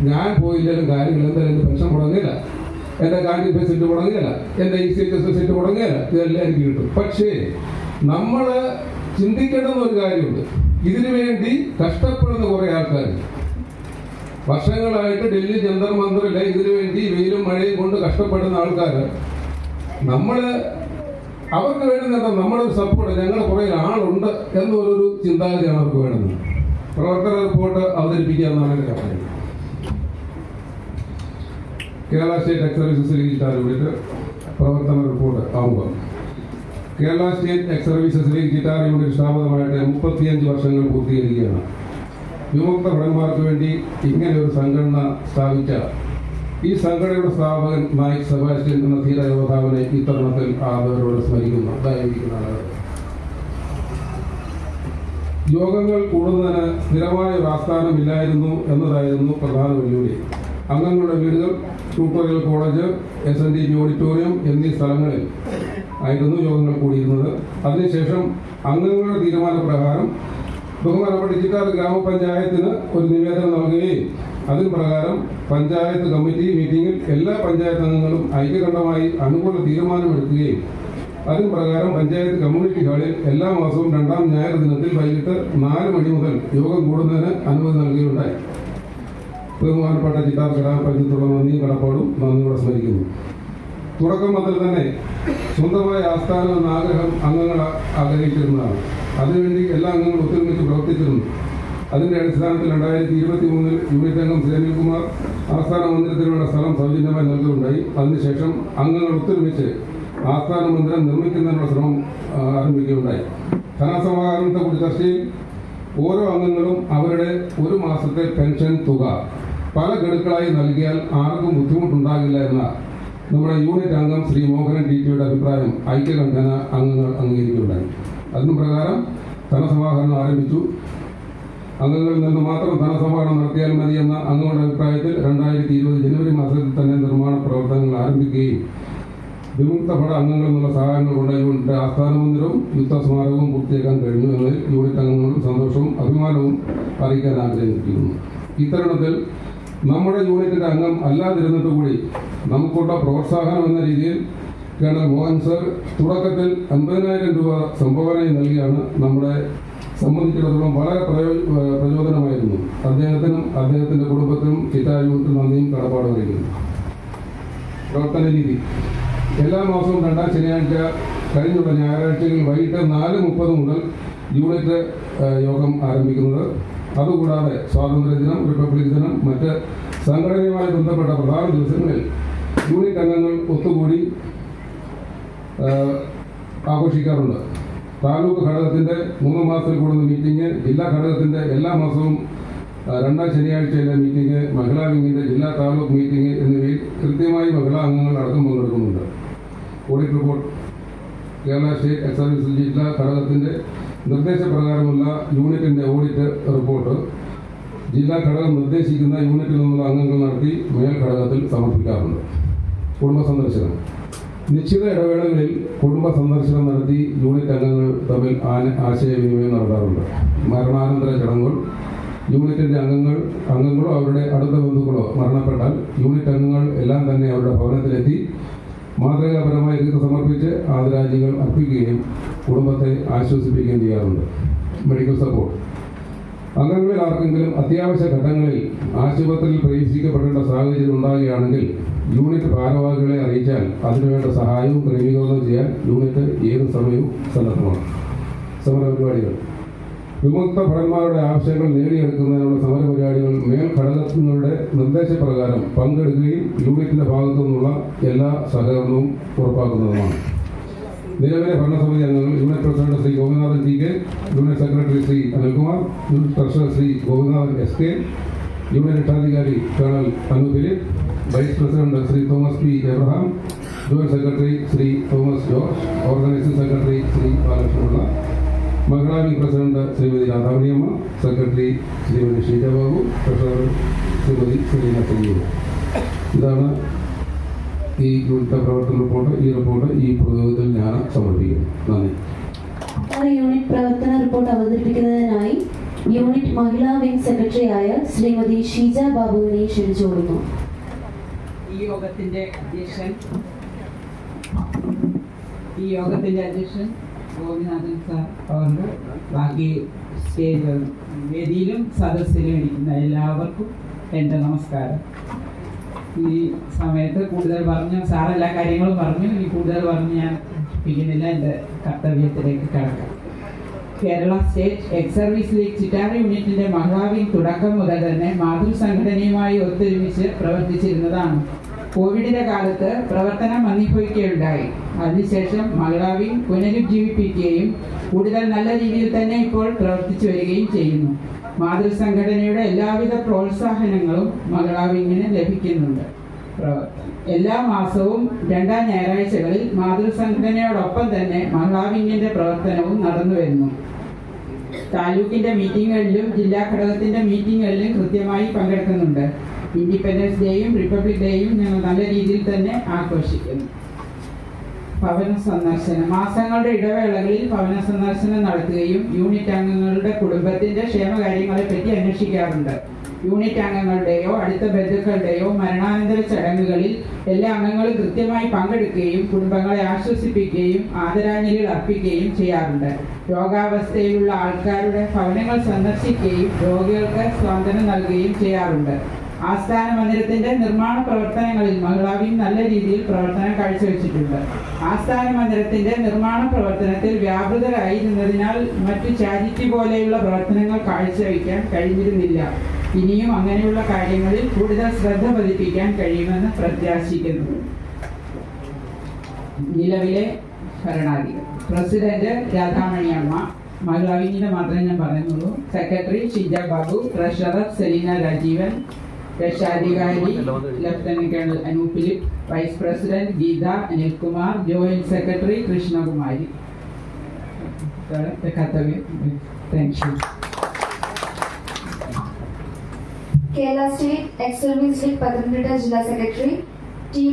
ഞാൻ പോയില്ലെങ്കിലും കാര്യങ്ങൾ എന്തായാലും പെൻഷൻ മുടങ്ങില്ല, എൻ്റെ കാൻറ്റീൻ ഫെസിലിറ്റി മുടങ്ങുകയില്ല, എൻ്റെ ECHS ഫെസിലിറ്റി മുടങ്ങുകയില്ല, ഇതെല്ലാം എനിക്ക് കിട്ടും. പക്ഷേ നമ്മൾ ചിന്തിക്കേണ്ടുന്ന ഒരു കാര്യമുണ്ട്. ഇതിനു വേണ്ടി കഷ്ടപ്പെടുന്ന കുറേ ആൾക്കാർ വർഷങ്ങളായിട്ട് ഡൽഹി ജന്തർ മന്ദിറിലെ ഇതിനു വേണ്ടി വെയിലും മഴയും കൊണ്ട് കഷ്ടപ്പെടുന്ന ആൾക്കാർ അവർക്ക് വേണ്ടുന്ന നമ്മുടെ സപ്പോർട്ട്, ഞങ്ങളുടെ പുറകിൽ ആളുണ്ട് എന്നൊരു ചിന്താഗതിയാണ് അവർക്ക് വേണ്ടുന്നത്. പ്രവർത്തന റിപ്പോർട്ട് അവതരിപ്പിക്കുക എന്നാണ് എൻ്റെ കാര്യം. Kerala state ex services league കൂടിയിട്ട് പ്രവർത്തന റിപ്പോർട്ട് ആവുക. Kerala state ex services league Chittar unit സ്ഥാപിതമായിട്ട് 35 വർഷങ്ങൾ പൂർത്തീകരിക്കുകയാണ്. വിമുക്ത ഭടന്മാർക്ക് വേണ്ടി ഇങ്ങനെ ഒരു സംഘടന സ്ഥാപിച്ച ഈ സംഘടനയുടെ സ്ഥാപകൻ നായിക് സെബാസ്റ്റ്യൻ എന്ന ധീര യോദ്ധാവിനെ ഇത്തരുണത്തിൽ ആദരവോടെ സ്മരിക്കുന്നു. യോഗങ്ങൾ കൂടുന്നതിന് സ്ഥിരമായ ഒരു ആസ്ഥാനമില്ലായിരുന്നു എന്നതായിരുന്നു പ്രധാന വെല്ലുവിളി. അംഗങ്ങളുടെ വീടുകൾ, ട്യൂട്ടോറിയൽ കോളേജ്, SNDP ഓഡിറ്റോറിയം എന്നീ സ്ഥലങ്ങളിൽ ആയിരുന്നു യോഗങ്ങൾ കൂടിയിരുന്നത്. അതിനുശേഷം അംഗങ്ങളുടെ തീരുമാനപ്രകാരം ബഹുമാനപ്പെട്ട ചിറ്റാർ ഗ്രാമപഞ്ചായത്തിന് ഒരു നിവേദനം നൽകുകയും അതിന് പ്രകാരം പഞ്ചായത്ത് കമ്മിറ്റി മീറ്റിംഗിൽ എല്ലാ പഞ്ചായത്ത് അംഗങ്ങളും ഐക്യകണ്ഠമായി അനുകൂല തീരുമാനമെടുക്കുകയും അതിന് പ്രകാരം പഞ്ചായത്ത് കമ്മ്യൂണിറ്റി ഹാളിൽ എല്ലാ മാസവും 2ാം ഞായർ ദിനത്തിൽ വൈകിട്ട് 4 മണി മുതൽ യോഗം കൂടുന്നതിന് അനുമതി നൽകുകയുണ്ടായി. ബഹുമാനപ്പെട്ട ചിറ്റാർ ഗ്രാമപഞ്ചായത്തുള്ള നന്ദിയും കടപ്പാടും നന്ദിയോടെ സ്മരിക്കുന്നു. തുടക്കം മുതൽ തന്നെ സ്വന്തമായ ആസ്ഥാനം എന്ന ആഗ്രഹം അംഗങ്ങൾ ആഗ്രഹിച്ചിരുന്നതാണ്. അതിനുവേണ്ടി എല്ലാ അംഗങ്ങളും ഒത്തൊരുമിച്ച് പ്രവർത്തിച്ചിരുന്നു. അതിന്റെ അടിസ്ഥാനത്തിൽ 2023 യൂണിറ്റ് അംഗം ശ്രീ അനിൽകുമാർ ആസ്ഥാന മന്ദിരത്തിനുള്ള സ്ഥലം സൗജന്യമായി നൽകുകയുണ്ടായി. അതിനുശേഷം അംഗങ്ങൾ ഒത്തൊരുമിച്ച് ആസ്ഥാന മന്ദിരം നിർമ്മിക്കുന്നതിനുള്ള ശ്രമം ആരംഭിക്കുകയുണ്ടായി. ധനസമാഹരണത്തെക്കുറിച്ച് ചർച്ചയിൽ ഓരോ അംഗങ്ങളും അവരുടെ ഒരു മാസത്തെ പെൻഷൻ തുക പല ഗഡുക്കളായി നൽകിയാൽ ആർക്കും ബുദ്ധിമുട്ടുണ്ടാകില്ല എന്ന നമ്മുടെ യൂണിറ്റ് അംഗം ശ്രീ മോഹനൻ DTയുടെ അഭിപ്രായം ഐക്യകണ്ഠേന അംഗങ്ങൾ അംഗീകരിക്കുകയുണ്ടായി. അതിന് പ്രകാരം ധനസമാഹരണം ആരംഭിച്ചു. അംഗങ്ങളിൽ നിന്ന് മാത്രം ധനസമാഹരണം നടത്തിയാൽ മതിയെന്ന അംഗങ്ങളുടെ അഭിപ്രായത്തിൽ 2020 ജനുവരി മാസത്തിൽ തന്നെ നിർമ്മാണ പ്രവർത്തനങ്ങൾ ആരംഭിക്കുകയും വിമുക്ത ഭട അംഗങ്ങളിൽ നിന്നുള്ള സഹായങ്ങൾ കൊണ്ട് യൂണിറ്റ് ആസ്ഥാന മന്ദിരവും യുദ്ധസ്മാരകവും പൂർത്തിയാക്കാൻ കഴിഞ്ഞു എന്നതിൽ യൂണിറ്റ് അംഗങ്ങളുടെ സന്തോഷവും അഭിമാനവും അറിയിക്കാൻ ആഗ്രഹിക്കുന്നു. ഇത്തരുണത്തിൽ നമ്മുടെ യൂണിറ്റിന്റെ അംഗം അല്ലാതിരുന്നിട്ട് കൂടി നമുക്കുള്ള പ്രോത്സാഹനം എന്ന രീതിയിൽ കേണൽ മോഹൻ സർ തുടക്കത്തിൽ 50,000 രൂപ സംഭാവനയായി നൽകിയാണ് നമ്മളെ സംബന്ധിച്ചിടത്തോളം വളരെ പ്രചോദനമായിരുന്നു. അദ്ദേഹത്തിനും അദ്ദേഹത്തിന്റെ കുടുംബത്തിനും ചിറ്റാർ യൂണിറ്റിനും നന്ദിയും കടപ്പാടും അറിയിക്കുന്നു. പ്രവർത്തന രീതി എല്ലാ മാസവും 2ാം ശനിയാഴ്ച കഴിഞ്ഞുള്ള ഞായറാഴ്ചകളിൽ വൈകിട്ട് 4:30 മുതൽ യൂണിറ്റ് യോഗം ആരംഭിക്കുന്നത്. അതുകൂടാതെ സ്വാതന്ത്ര്യദിനം, റിപ്പബ്ലിക് ദിനം, മറ്റ് സംഘടനയുമായി ബന്ധപ്പെട്ട പ്രധാന ദിവസങ്ങളിൽ യൂണിറ്റ് അംഗങ്ങൾ ഒത്തുകൂടി ആഘോഷിക്കാറുണ്ട്. താലൂക്ക് ഘടകത്തിന്റെ 3 മാസത്തിൽ കൂടുന്ന മീറ്റിംഗ്, ജില്ലാ ഘടകത്തിന്റെ എല്ലാ മാസവും 2ാം ശനിയാഴ്ചയിലെ മീറ്റിംഗ്, മഹിളാ വിങ്ങിന്റെ ജില്ലാ താലൂക്ക് മീറ്റിംഗ് എന്നിവയിൽ കൃത്യമായി മഹിളാ അംഗങ്ങൾ അടക്കം പങ്കെടുക്കുന്നുണ്ട്. Audit report Kerala state ex service ജില്ലാ ഘടകത്തിന്റെ നിർദ്ദേശപ്രകാരമുള്ള യൂണിറ്റിന്റെ ഓഡിറ്റ് റിപ്പോർട്ട് ജില്ലാ ഘടകം നിർദ്ദേശിക്കുന്ന യൂണിറ്റിൽ നിന്നുള്ള അംഗങ്ങൾ നടത്തി മേൽ ഘടകത്തിൽ സമർപ്പിക്കാറുണ്ട്. കുടുംബ സന്ദർശനം നിശ്ചിത ഇടവേളകളിൽ കുടുംബ സന്ദർശനം നടത്തി യൂണിറ്റ് അംഗങ്ങൾ തമ്മിൽ ആശയവിനിമയം നടത്താറുണ്ട്. മരണാനന്തര ചടങ്ങുകൾ യൂണിറ്റിന്റെ അംഗങ്ങളോ അവരുടെ അടുത്ത ബന്ധുക്കളോ മരണപ്പെട്ടാൽ യൂണിറ്റ് അംഗങ്ങൾ എല്ലാം തന്നെ അവരുടെ ഭവനത്തിലെത്തി മാതൃകാപരമായ രീതിയിൽ സമർപ്പിച്ച് ആദരാഞ്ജലികൾ അർപ്പിക്കുകയും കുടുംബത്തെ ആശ്വസിപ്പിക്കുകയും ചെയ്യാറുണ്ട്. മെഡിക്കൽ സപ്പോർട്ട് അംഗങ്ങളിൽ ആർക്കെങ്കിലും അത്യാവശ്യ ഘട്ടങ്ങളിൽ ആശുപത്രിയിൽ പ്രവേശിക്കപ്പെടേണ്ട സാഹചര്യം ഉണ്ടാകുകയാണെങ്കിൽ യൂണിറ്റ് ഭാരവാഹികളെ അറിയിച്ചാൽ അതിനുവേണ്ട സഹായവും ക്രമീകരണവും ചെയ്യാൻ യൂണിറ്റ് ഏത് സമയവും സന്നദ്ധമാണ്. സമരപരിപാടികൾ വിമുക്ത ഭടന്മാരുടെ ആവശ്യങ്ങൾ നേടിയെടുക്കുന്നതിനുള്ള സമരപരിപാടികൾ മേൽ ഘടകങ്ങളുടെ നിർദ്ദേശപ്രകാരം പങ്കെടുക്കുകയും യൂണിറ്റിന്റെ ഭാഗത്തു നിന്നുള്ള എല്ലാ സഹകരണവും ഉറപ്പാക്കുന്നതുമാണ്. നിലവിലെ ഭരണസമിതി അംഗങ്ങൾ unit president Shri Gopinathan TK, unit secretary Shri Anilkumar, unit treasurer Shri Gopinathan SK, unit രക്ഷാധികാരി colonel Anu Philip, vice president Shri Thomas P. Abraham, joint secretary Shri Thomas George, organising secretary Shri Balakrishnapillai, Mahila wing president Shrimati Radhamaniyamma, secretary Shrimati Sheejababu, treasurer Shrimati Seleena Sayyur. ഇതാണ് ഈ യൂണിറ്റ് പ്രവർത്തന റിപ്പോർട്ട്. ഈ റിപ്പോർട്ട് ഈ പൊതുയോഗത്തിൽ ഞാൻ സമർപ്പിക്കുന്നു. നന്ദി. യൂണിറ്റ് പ്രവർത്തന റിപ്പോർട്ട് അവതരിപ്പിക്കുന്നതിനായി യൂണിറ്റ് മഹിളാ വിംഗ് സെക്രട്ടറിയായ ശ്രീമതി ഷീജ ബാബുവിനെ ക്ഷണിച്ചുകൊള്ളുന്നു. ഈ യോഗത്തിന്റെ അധ്യക്ഷൻ ഗോപിനാഥൻ സാർ അവർക്ക് ബാക്കി സ്റ്റേജ് വേദിയിലും സദസ്സിലും ഇരിക്കുന്ന എല്ലാവർക്കും എൻ്റെ നമസ്കാരം. ഈ സമയത്ത് കൂടുതൽ പറഞ്ഞു, സാർ എല്ലാ കാര്യങ്ങളും പറഞ്ഞു, ഇനി കൂടുതൽ പറഞ്ഞ് ഞാൻ പിന്നില്ല, എൻ്റെ കർത്തവ്യത്തിലേക്ക് കടക്കാം. Kerala state ex service league Chittar യൂണിറ്റിന്റെ മഹിളാവിംഗ് തുടക്കം മുതൽ തന്നെ മാതൃസംഘടനയുമായി ഒത്തൊരുമിച്ച് പ്രവർത്തിച്ചിരുന്നതാണ്. കോവിഡിന്റെ കാലത്ത് പ്രവർത്തനം മന്ദിഭവിക്കുകയുണ്ടായി. അതിനുശേഷം മഹിളാവിംഗ് പുനരുജ്ജീവിപ്പിക്കുകയും കൂടുതൽ നല്ല രീതിയിൽ തന്നെ ഇപ്പോൾ പ്രവർത്തിച്ചു വരികയും ചെയ്യുന്നു. മാതൃസംഘടനയുടെ എല്ലാവിധ പ്രോത്സാഹനങ്ങളും മഹിളാവിംഗിന് ലഭിക്കുന്നുണ്ട്. എല്ലാ മാസവും 2ാം ഞായറാഴ്ചകളിൽ മാതൃസംഘടനയോടൊപ്പം തന്നെ മഹിളാവിംഗിന്റെ പ്രവർത്തനവും നടന്നു വരുന്നു. താലൂക്കിന്റെ മീറ്റിങ്ങുകളിലും ജില്ലാ ഘടകത്തിന്റെ മീറ്റിങ്ങുകളിലും കൃത്യമായി പങ്കെടുക്കുന്നുണ്ട്. ഇൻഡിപെൻഡൻസ് ഡേയും റിപ്പബ്ലിക് ഡേയും ഞങ്ങൾ നല്ല രീതിയിൽ തന്നെ ആഘോഷിക്കുന്നു. ഭവന സന്ദർശനം മാസങ്ങളുടെ ഇടവേളകളിൽ ഭവന സന്ദർശനം നടത്തുകയും യൂണിറ്റ് അംഗങ്ങളുടെ കുടുംബത്തിന്റെ ക്ഷേമകാര്യങ്ങളെ പറ്റി അന്വേഷിക്കാറുണ്ട്. യൂണിറ്റ് അംഗങ്ങളുടെയോ അടുത്ത ബന്ധുക്കളുടെയോ മരണാനന്തര ചടങ്ങുകളിൽ എല്ലാ അംഗങ്ങളും കൃത്യമായി പങ്കെടുക്കുകയും കുടുംബങ്ങളെ ആശ്വസിപ്പിക്കുകയും ആദരാഞ്ജലികൾ അർപ്പിക്കുകയും ചെയ്യാറുണ്ട്. രോഗാവസ്ഥയിലുള്ള ആൾക്കാരുടെ ഭവനങ്ങൾ സന്ദർശിക്കുകയും രോഗികൾക്ക് സ്വാതന്ത്ര്യം നൽകുകയും ചെയ്യാറുണ്ട്. ആസ്ഥാന മന്ദിരത്തിന്റെ നിർമ്മാണ പ്രവർത്തനങ്ങളിൽ മഹിളാവിംഗ് നല്ല രീതിയിൽ പ്രവർത്തനം കാഴ്ചവെച്ചിട്ടുണ്ട്. ആസ്ഥാന മന്ദിരത്തിന്റെ നിർമ്മാണ പ്രവർത്തനത്തിൽ വ്യാപൃതരായിരുന്നതിനാൽ മറ്റു ചാരിറ്റി പോലെയുള്ള പ്രവർത്തനങ്ങൾ കാഴ്ചവെക്കാൻ കഴിഞ്ഞിരുന്നില്ല. ഇനിയും അങ്ങനെയുള്ള കാര്യങ്ങളിൽ കൂടുതൽ ശ്രദ്ധ പതിപ്പിക്കാൻ കഴിയുമെന്ന് പ്രത്യാശിക്കുന്നു. നിലവിലെ ഭരണാധികാരി പ്രസിഡന്റ് രാധാമണി അമ്മ, മഹിളാവിംഗിന്റെ മാത്രമേ ഞാൻ പറയുന്നുള്ളൂ. സെക്രട്ടറി ഷിജ ബാബു, ട്രഷറർ സെലീന രാജീവൻ, രക്ഷാധികാരി lieutenant colonel Anu Philip, vice president Geetha Anilkumar, joint secretary Krishnakumari. കർത്തവ്യം. Thank you. Kerala state ex service league Pathanamthitta ജില്ലാ സെക്രട്ടറി ടി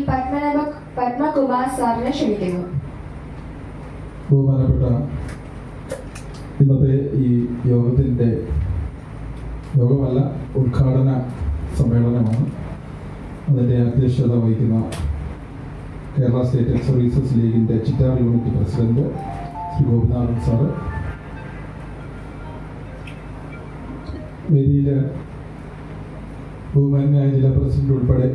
പത്മകുമാർ സാറിനെ ക്ഷണിക്കുന്നു. ബഹുമാനപ്പെട്ട ഇന്നത്തെ ഈ യോഗമല്ല, ഉദ്ഘാടന സമ്മേളനമാണ്. അതിൻ്റെ അധ്യക്ഷത വഹിക്കുന്ന കേരള സ്റ്റേറ്റ് എക്സ് സർവീസസ് ലീഗിൻ്റെ Chittar unit president Shri Gopinathan sir, വേദിയിൽ ബഹുമാന്യായ ജില്ലാ പ്രസിഡന്റ് ഉൾപ്പെടെ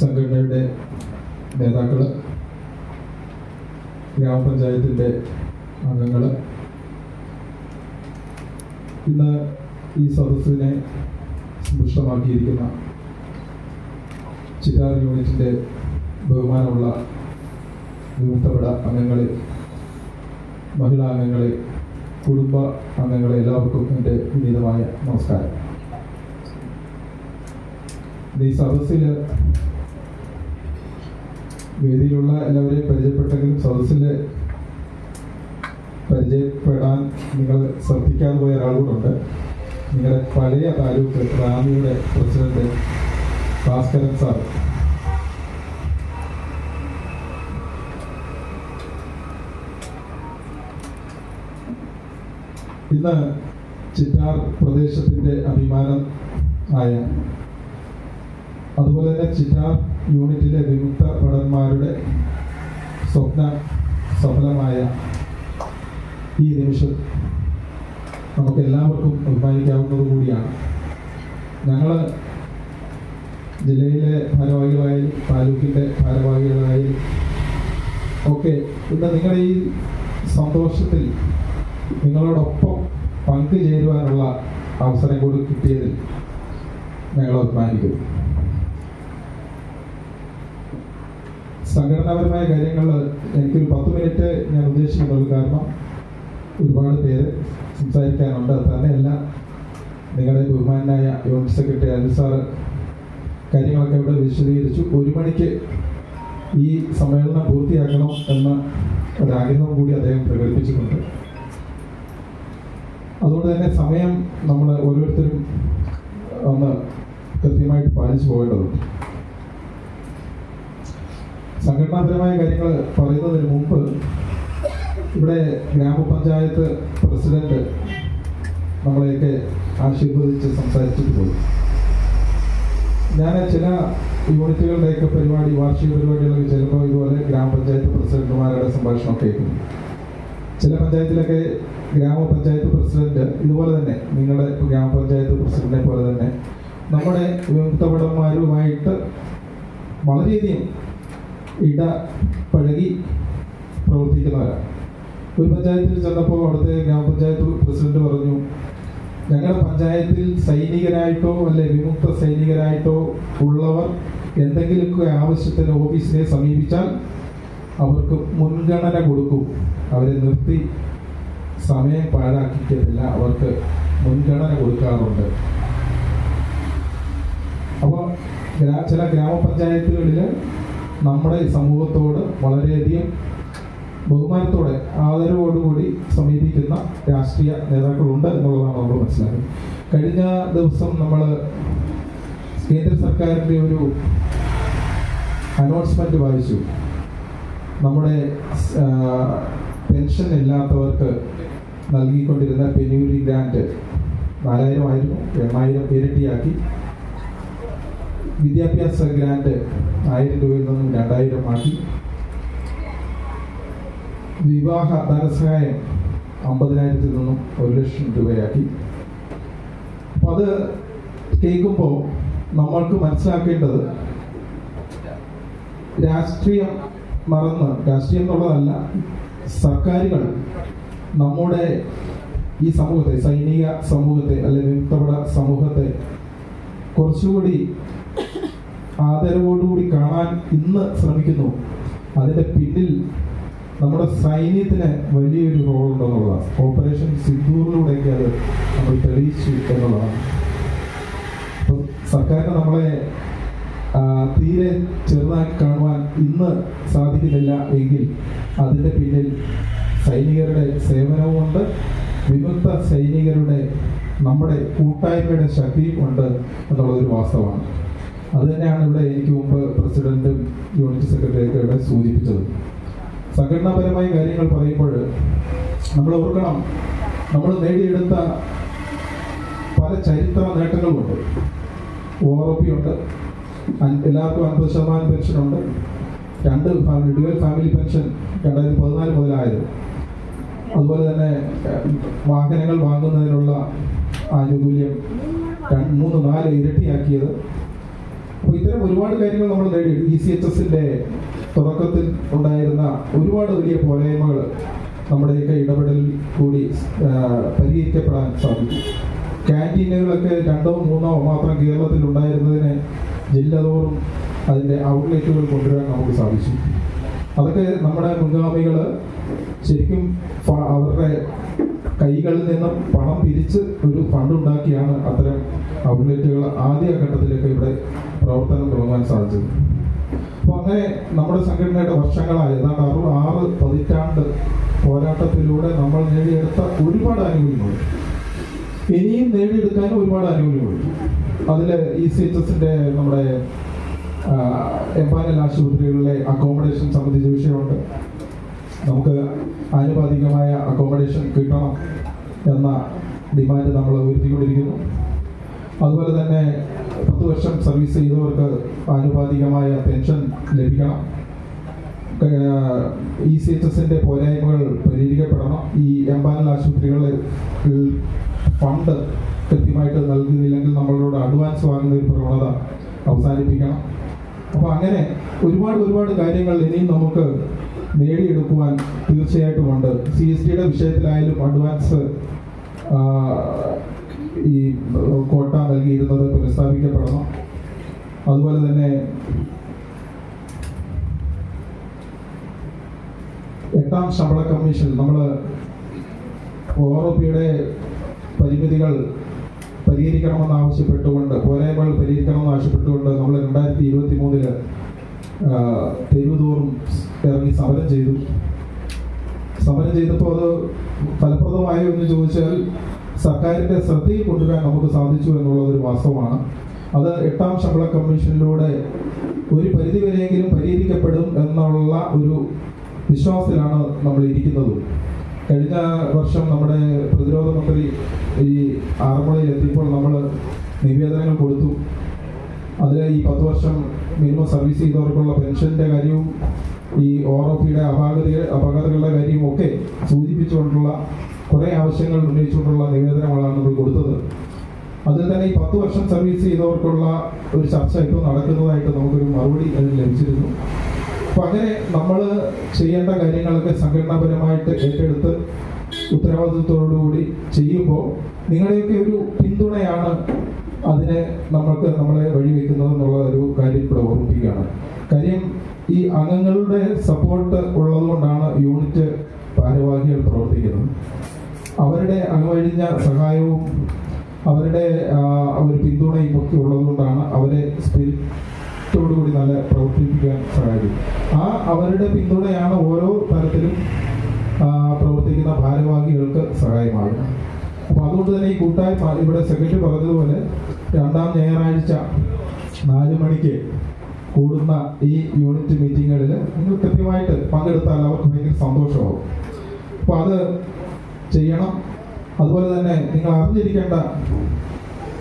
സംഘടനയുടെ നേതാക്കൾ, ഗ്രാമപഞ്ചായത്തിൻ്റെ അംഗങ്ങൾ, ഇന്ന് ഈ സദസ്സിനെ സമ്പുഷ്ടമാക്കിയിരിക്കുന്ന ചിറ്റാർ യൂണിറ്റിൻ്റെ ബഹുമാനമുള്ള വിമുക്തപെട അംഗങ്ങളെ, മഹിളാ അംഗങ്ങളെ, കുടുംബ അംഗങ്ങളെ, എല്ലാവർക്കും എൻ്റെ വിനീതമായ നമസ്കാരം. ഈ സദസ്സിൽ വേദിയിലുള്ള എല്ലാവരെയും പരിചയപ്പെട്ടെങ്കിലും സദസ്സിൽ പരിചയപ്പെടാൻ നിങ്ങൾ ശ്രദ്ധിക്കാതെ പോയ ഒരാൾ കൂടെ ഉണ്ട്. നിങ്ങളുടെ പഴയ താലൂക്ക് റാമിയുടെ പ്രസിഡന്റ് ഭാസ്കരൻ സാർ. ഇന്ന് ചിറ്റാർ പ്രദേശത്തിൻ്റെ അഭിമാനം ആയ, അതുപോലെ തന്നെ ചിറ്റാർ യൂണിറ്റിലെ വിമുക്ത ഭടന്മാരുടെ സ്വപ്ന സഫലമായ ഈ നിമിഷം നമുക്ക് എല്ലാവർക്കും അഭിമാനിക്കാവുന്നത് കൂടിയാണ്. ഞങ്ങൾ ജില്ലയിലെ ഭാരവാഹികളായാലും താലൂക്കിൻ്റെ ഭാരവാഹികളായാലും ഒക്കെ ഇന്ന് നിങ്ങളുടെ ഈ സന്തോഷത്തിൽ നിങ്ങളോടൊപ്പം പങ്കുചേരുവാനുള്ള അവസരം കൂടി കിട്ടിയതിൽ ഞങ്ങൾ അഭിമാനിക്കുന്നു. സംഘടനാപരമായ കാര്യങ്ങൾ എനിക്കൊരു 10 മിനിറ്റ് ഞാൻ ഉദ്ദേശിക്കുന്നുള്ളൂ. കാരണം ഒരുപാട് പേര് സംസാരിക്കാനുണ്ട്. അത് തന്നെയല്ല, നിങ്ങളുടെ ബഹുമാനായ യൂണിറ്റ് സെക്രട്ടറി അനിൽ സാറ് കാര്യങ്ങളൊക്കെ ഇവിടെ വിശദീകരിച്ചു. 1 മണിക്ക് ഈ സമ്മേളനം പൂർത്തിയാക്കണം എന്ന ഒരാഗ്രഹം കൂടി അദ്ദേഹം പ്രകടിപ്പിച്ചിട്ടുണ്ട്. അതുകൊണ്ട് തന്നെ സമയം നമ്മൾ ഓരോരുത്തരും ഒന്ന് കൃത്യമായിട്ട് പാലിച്ചു പോകേണ്ടതുണ്ട്. സംഘടനാപരമായ കാര്യങ്ങൾ പറയുന്നതിന് മുമ്പ് ഇവിടെ ഗ്രാമപഞ്ചായത്ത് പ്രസിഡന്റ് നമ്മളെയൊക്കെ ആശീർവദിച്ച് സംസാരിച്ചിട്ട് പോയി. ഞാൻ ചില യൂണിറ്റുകളുടെയൊക്കെ പരിപാടി, വാർഷിക പരിപാടികളൊക്കെ ചിലപ്പോൾ ഇതുപോലെ ഗ്രാമപഞ്ചായത്ത് പ്രസിഡന്റുമാരുടെ സംഭാഷണം കേൾക്കുന്നു. ചില പഞ്ചായത്തിലൊക്കെ ഗ്രാമപഞ്ചായത്ത് പ്രസിഡന്റ് ഇതുപോലെ തന്നെ, നിങ്ങളുടെ ഗ്രാമപഞ്ചായത്ത് പ്രസിഡന്റിനെ പോലെ തന്നെ നമ്മുടെ വിമുക്തഭടന്മാരുമായിട്ട് വളരെയധികം ഇടപഴകി പ്രവർത്തിക്കുന്നവരാണ്. ഒരു പഞ്ചായത്തിൽ ചെന്നപ്പോൾ അവിടുത്തെ ഗ്രാമപഞ്ചായത്ത് പ്രസിഡന്റ് പറഞ്ഞു, ഞങ്ങളുടെ പഞ്ചായത്തിൽ സൈനികരായിട്ടോ അല്ലെ വിമുക്ത സൈനികരായിട്ടോ ഉള്ളവർ എന്തെങ്കിലുമൊക്കെ ആവശ്യത്തിന് ഓഫീസിനെ സമീപിച്ചാൽ അവർക്ക് മുൻഗണന കൊടുക്കും. അവരെ നിർത്തി സമയം പാഴാക്കിയിട്ടില്ല, അവർക്ക് മുൻഗണന കൊടുക്കാറുണ്ട്. അപ്പോൾ ചില ഗ്രാമപഞ്ചായത്തുകളിൽ നമ്മുടെ സമൂഹത്തോട് വളരെയധികം ബഹുമാനത്തോടെ ആദരവോടുകൂടി സമീപിക്കുന്ന രാഷ്ട്രീയ നേതാക്കളുണ്ട് എന്നുള്ളതാണ് നമ്മൾ മനസ്സിലാക്കുന്നത്. കഴിഞ്ഞ ദിവസം നമ്മൾ കേന്ദ്ര സർക്കാരിൻ്റെ ഒരു അനൗൺസ്മെന്റ് വായിച്ചു. നമ്മുടെ പെൻഷൻ ഇല്ലാത്തവർക്ക് നൽകിക്കൊണ്ടിരുന്ന പെന്യൂരി ഗ്രാന്റ് 4000 ആയിരുന്നു, 8000 ഇരട്ടിയാക്കി. വിദ്യാഭ്യാസ ഗ്രാന്റ് 1000 രൂപയിൽ നിന്നും 2000 ആക്കി. വിവാഹ ധനസഹായം 50,000 നിന്നും 1,00,000 രൂപയാക്കി. അപ്പം അത് കേൾക്കുമ്പോൾ നമ്മൾക്ക് മനസ്സിലാക്കേണ്ടത്, രാഷ്ട്രീയം മറന്ന്, രാഷ്ട്രീയം എന്നുള്ളതല്ല, സർക്കാരുകൾ നമ്മുടെ ഈ സമൂഹത്തെ, സൈനിക സമൂഹത്തെ അല്ലെങ്കിൽ വിമുക്തഭട സമൂഹത്തെ കുറച്ചുകൂടി ആദരവോടുകൂടി കാണാൻ ഇന്ന് ശ്രമിക്കുന്നു. അതിൻ്റെ പിന്നിൽ നമ്മുടെ സൈന്യത്തിന് വലിയൊരു റോളുണ്ടെന്നുള്ളതാണ്. ഓപ്പറേഷൻ സിന്ദൂറിലൂടെയൊക്കെ അത് നമ്മൾ തെളിയിച്ചു എന്നുള്ളതാണ്. അപ്പം സർക്കാരിന് നമ്മളെ തീരെ ചെറുതാക്കി കാണുവാൻ ഇന്ന് സാധിക്കുന്നില്ല എങ്കിൽ അതിൻ്റെ പിന്നിൽ സൈനികരുടെ സേവനവുമുണ്ട്, വിമുക്ത സൈനികരുടെ നമ്മുടെ കൂട്ടായ്മയുടെ ശക്തിയും ഉണ്ട് എന്നുള്ളതൊരു വാസ്തവമാണ്. അതുതന്നെയാണ് ഇവിടെ എനിക്ക് മുമ്പ് പ്രസിഡന്റും യൂണിറ്റ് സെക്രട്ടറിയൊക്കെ ഇവിടെ സൂചിപ്പിച്ചത്. സംഘടനാപരമായ കാര്യങ്ങൾ പറയുമ്പോൾ നമ്മൾ ഓർക്കണം, നമ്മൾ നേടിയെടുത്ത പല ചരിത്ര നേട്ടങ്ങളുമുണ്ട്. ORP ഉണ്ട്, എല്ലാവർക്കും 50% പെൻഷനുണ്ട്, 2 ഡ്യുവൽ ഫാമിലി പെൻഷൻ 2014 മുതലായത്. അതുപോലെ തന്നെ വാഹനങ്ങൾ വാങ്ങുന്നതിനുള്ള ആനുകൂല്യം 3-4 ഇരട്ടിയാക്കിയത്. അപ്പോൾ ഇത്തരം ഒരുപാട് കാര്യങ്ങൾ നമ്മൾ നേടി. ECHSന്റെ തുടക്കത്തിൽ ഉണ്ടായിരുന്ന ഒരുപാട് വലിയ പോരായ്മകൾ നമ്മുടെയൊക്കെ ഇടപെടലിൽ കൂടി പരിഹരിക്കപ്പെടാൻ സാധിക്കും. ക്യാൻറ്റീനുകളൊക്കെ 2-3 മാത്രം കേരളത്തിൽ ഉണ്ടായിരുന്നതിനെ ജില്ലതോറും അതിൻ്റെ ഔട്ട്ലെറ്റുകൾ കൊണ്ടുവരാൻ നമുക്ക് സാധിച്ചു. അതൊക്കെ നമ്മുടെ മുൻഗാമികൾ ശരിക്കും അവരുടെ കൈകളിൽ നിന്നും പണം പിരിച്ച് ഒരു ഫണ്ട് ഉണ്ടാക്കിയാണ് അത്തരം ഔട്ട്ലെറ്റുകൾ ആദ്യഘട്ടത്തിലൊക്കെ ഇവിടെ പ്രവർത്തനം തുടങ്ങാൻ സാധിച്ചത്. അപ്പോൾ അങ്ങനെ നമ്മുടെ സംഘടനയുടെ വർഷങ്ങളായി, ഏതാണ്ട് 6 പതിറ്റാണ്ട് പോരാട്ടത്തിലൂടെ നമ്മൾ നേടിയെടുത്ത ഒരുപാട് ആനുകൂല്യങ്ങളുണ്ട്. ഇനിയും നേടിയെടുക്കാൻ ഒരുപാട് ആനുകൂല്യങ്ങളുണ്ട്. അതിൽ ECHSന്റെ നമ്മുടെ എംപാനൽ ആശുപത്രികളിലെ അക്കോമഡേഷൻ സംബന്ധിച്ച വിഷയമുണ്ട്. നമുക്ക് ആനുപാതികമായ അക്കോമഡേഷൻ കിട്ടണം എന്ന ഡിമാൻഡ് നമ്മൾ ഉയർത്തിക്കൊണ്ടിരിക്കുന്നു. അതുപോലെ തന്നെ 10 വർഷം സർവീസ് ചെയ്തവർക്ക് ആനുപാതികമായ പെൻഷൻ ലഭിക്കണം. ECHSന്റെ പോരായ്മകൾ പരിഹരിക്കപ്പെടണം. ഈ എംപാനൽ ആശുപത്രികളിൽ ഫണ്ട് കൃത്യമായിട്ട് നൽകുന്നില്ലെങ്കിൽ നമ്മളോട് അഡ്വാൻസ് വാങ്ങുന്ന ഒരു പ്രവണത അവസാനിപ്പിക്കണം. അപ്പോൾ അങ്ങനെ ഒരുപാട് കാര്യങ്ങൾ ഇനിയും നമുക്ക് നേടിയെടുക്കുവാൻ തീർച്ചയായിട്ടുമുണ്ട്. CSTയുടെ വിഷയത്തിലായാലും അഡ്വാൻസ് ഈ കോട്ട നൽകിയിരുന്നത് പുനഃസ്ഥാപിക്കപ്പെടണം. അതുപോലെ തന്നെ 8ാം ശമ്പള കമ്മീഷൻ നമ്മൾ ORPയുടെ പരിമിതികൾ പരിഹരിക്കണമെന്ന് ആവശ്യപ്പെട്ടുകൊണ്ട്, പോരായ്മകൾ പരിഹരിക്കണമെന്ന് ആവശ്യപ്പെട്ടുകൊണ്ട് നമ്മൾ 2023 തെരുവുതോറും ഇറങ്ങി സമരം ചെയ്തപ്പോൾ അത് ഫലപ്രദമായോ എന്ന് ചോദിച്ചാൽ സർക്കാരിൻ്റെ ശ്രദ്ധയിൽ കൊണ്ടുവരാൻ നമുക്ക് സാധിച്ചു എന്നുള്ളതൊരു വാസ്തവമാണ്. അത് 8ാം ശമ്പള കമ്മീഷനിലൂടെ ഒരു പരിധിവരെയെങ്കിലും പരിഹരിക്കപ്പെടും എന്നുള്ള ഒരു വിശ്വാസത്തിലാണ് നമ്മൾ ഇരിക്കുന്നത്. കഴിഞ്ഞ വർഷം നമ്മുടെ പ്രതിരോധ മന്ത്രി ഈ ആറന്മുളയിൽ എത്തിയപ്പോൾ നമ്മൾ നിവേദനങ്ങൾ കൊടുത്തു. അതിൽ ഈ 10 വർഷം മിനിമം സർവീസ് ചെയ്തവർക്കുള്ള പെൻഷൻ്റെ കാര്യവും ഈ OROP-യുടെ അപാകതകളുടെ കാര്യവും ഒക്കെ സൂചിപ്പിച്ചുകൊണ്ടുള്ള കുറേ ആവശ്യങ്ങൾ ഉന്നയിച്ചുകൊണ്ടുള്ള നിവേദനങ്ങളാണ് നമ്മൾ കൊടുത്തത്. അതിൽ തന്നെ ഈ 10 വർഷം സർവീസ് ചെയ്തവർക്കുള്ള ഒരു ചർച്ച ഇപ്പോൾ നടക്കുന്നതായിട്ട് നമുക്കൊരു മറുപടി അതിൽ ലഭിച്ചിരുന്നു. അപ്പം അങ്ങനെ നമ്മൾ ചെയ്യേണ്ട കാര്യങ്ങളൊക്കെ സംഘടനാപരമായിട്ട് ഏറ്റെടുത്ത് ഉത്തരവാദിത്വത്തോടുകൂടി ചെയ്യുമ്പോൾ നിങ്ങളുടെയൊക്കെ ഒരു പിന്തുണയാണ് അതിനെ നമ്മളെ വഴിവെക്കുന്നത് എന്നുള്ള ഒരു കാര്യം ഇവിടെ ഓർമ്മിപ്പിക്കുകയാണ്. കാര്യം ഈ അംഗങ്ങളുടെ സപ്പോർട്ട് ഉള്ളതുകൊണ്ടാണ് യൂണിറ്റ് ഭാരവാഹികൾ പ്രവർത്തിക്കുന്നത്. അവരുടെ അകമഴിഞ്ഞ സഹായവും അവരുടെ ഒരു പിന്തുണയും ഒക്കെ ഉള്ളതുകൊണ്ടാണ് അവരെ സ്പിരിറ്റോടുകൂടി നല്ല പ്രവർത്തിപ്പിക്കാൻ സഹായിക്കും. അവരുടെ പിന്തുണയാണ് ഓരോ തരത്തിലും പ്രവർത്തിക്കുന്ന ഭാരവാഹികൾക്ക് സഹായമാകും. അപ്പോൾ അതുകൊണ്ട് തന്നെ ഈ കൂട്ടായ്മ ഇവിടെ സെക്രട്ടറി പറഞ്ഞതുപോലെ 2ാം ഞായറാഴ്ച 4 മണിക്ക് കൂടുന്ന ഈ യൂണിറ്റ് മീറ്റിങ്ങുകളിൽ നിങ്ങൾ കൃത്യമായിട്ട് പങ്കെടുത്താൽ അവർക്ക് ഭയങ്കര സന്തോഷമാകും. അപ്പോൾ അത് ചെയ്യണം. അതുപോലെ തന്നെ നിങ്ങൾ അറിഞ്ഞിരിക്കേണ്ട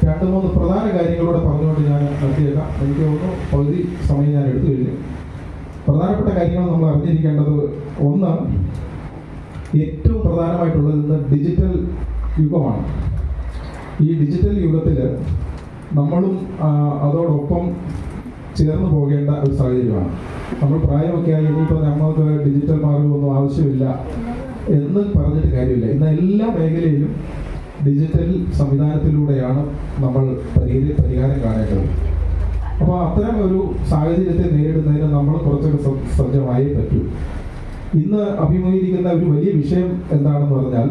2-3 പ്രധാന കാര്യങ്ങളൂടെ പറഞ്ഞുകൊണ്ട് ഞാൻ നിർത്തിയേക്കാം. എനിക്ക് തോന്നുന്നു പകുതി സമയം ഞാൻ എടുത്തു കഴിഞ്ഞു. പ്രധാനപ്പെട്ട കാര്യങ്ങൾ നമ്മൾ അറിഞ്ഞിരിക്കേണ്ടത്, ഒന്ന്, ഏറ്റവും പ്രധാനമായിട്ടുള്ളത് ഇന്ന് ഡിജിറ്റൽ യുഗമാണ്. ഈ ഡിജിറ്റൽ യുഗത്തിൽ നമ്മളും അതോടൊപ്പം ചേർന്ന് പോകേണ്ട ഒരു സാഹചര്യമാണ്. നമ്മൾ പ്രായമൊക്കെ ആയി ഇനിയിപ്പോൾ നമ്മൾക്ക് ഡിജിറ്റൽ മാർഗമൊന്നും ആവശ്യമില്ല എന്ന് പറഞ്ഞിട്ട് കാര്യമില്ല. ഇന്ന് എല്ലാ മേഖലയിലും ഡിജിറ്റൽ സംവിധാനത്തിലൂടെയാണ് നമ്മൾ പരിഹാരം കാണേണ്ടത്. അപ്പോൾ അത്തരം ഒരു സാഹചര്യത്തെ നേരിടുന്നതിന് നമ്മൾ കുറച്ചൊക്കെ സജ്ജമായേ പറ്റൂ. ഇന്ന് അഭിമുഖീകരിക്കുന്ന ഒരു വലിയ വിഷയം എന്താണെന്ന് പറഞ്ഞാൽ,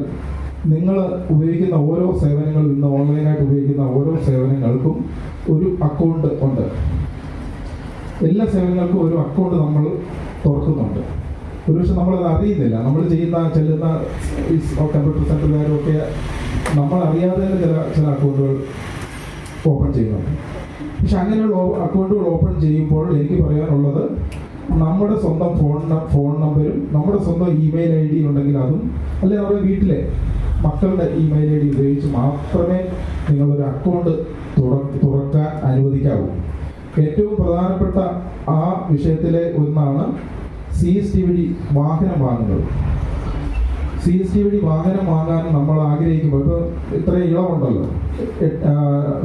നിങ്ങൾ ഉപയോഗിക്കുന്ന ഓരോ സേവനങ്ങളും, ഇന്ന് ഓൺലൈനായിട്ട് ഉപയോഗിക്കുന്ന ഓരോ സേവനങ്ങൾക്കും ഒരു അക്കൗണ്ട് ഉണ്ട്. എല്ലാ സേവനങ്ങൾക്കും ഒരു അക്കൗണ്ട് നമ്മൾ തുറക്കുന്നുണ്ട്. ഒരുപക്ഷെ നമ്മളത് അറിയുന്നില്ല. നമ്മൾ ചെല്ലുന്ന കമ്പ്യൂട്ടർ സെൻ്ററുകാരും ഒക്കെ നമ്മൾ അറിയാതെ തന്നെ ചില അക്കൗണ്ടുകൾ ഓപ്പൺ ചെയ്യുന്നുണ്ട്. പക്ഷെ അങ്ങനെയുള്ള അക്കൗണ്ടുകൾ ഓപ്പൺ ചെയ്യുമ്പോൾ എനിക്ക് പറയാനുള്ളത്, നമ്മുടെ സ്വന്തം ഫോൺ നമ്പരും നമ്മുടെ സ്വന്തം ഇമെയിൽ ID ഉണ്ടെങ്കിൽ അതും, അല്ലെങ്കിൽ നമ്മുടെ വീട്ടിലെ മക്കളുടെ ഇമെയിൽ ID ഉപയോഗിച്ച് മാത്രമേ നിങ്ങളൊരു അക്കൗണ്ട് തുറക്കാൻ അനുവദിക്കാവൂ. ഏറ്റവും പ്രധാനപ്പെട്ട ആ വിഷയത്തിലെ ഒന്നാണ് CST വഴി വാഹനം വാങ്ങുന്നത്. CST വഴി വാഹനം വാങ്ങാൻ നമ്മൾ ആഗ്രഹിക്കുമ്പോൾ, ഇപ്പോൾ ഇത്രയും ഇളവുണ്ടല്ലോ,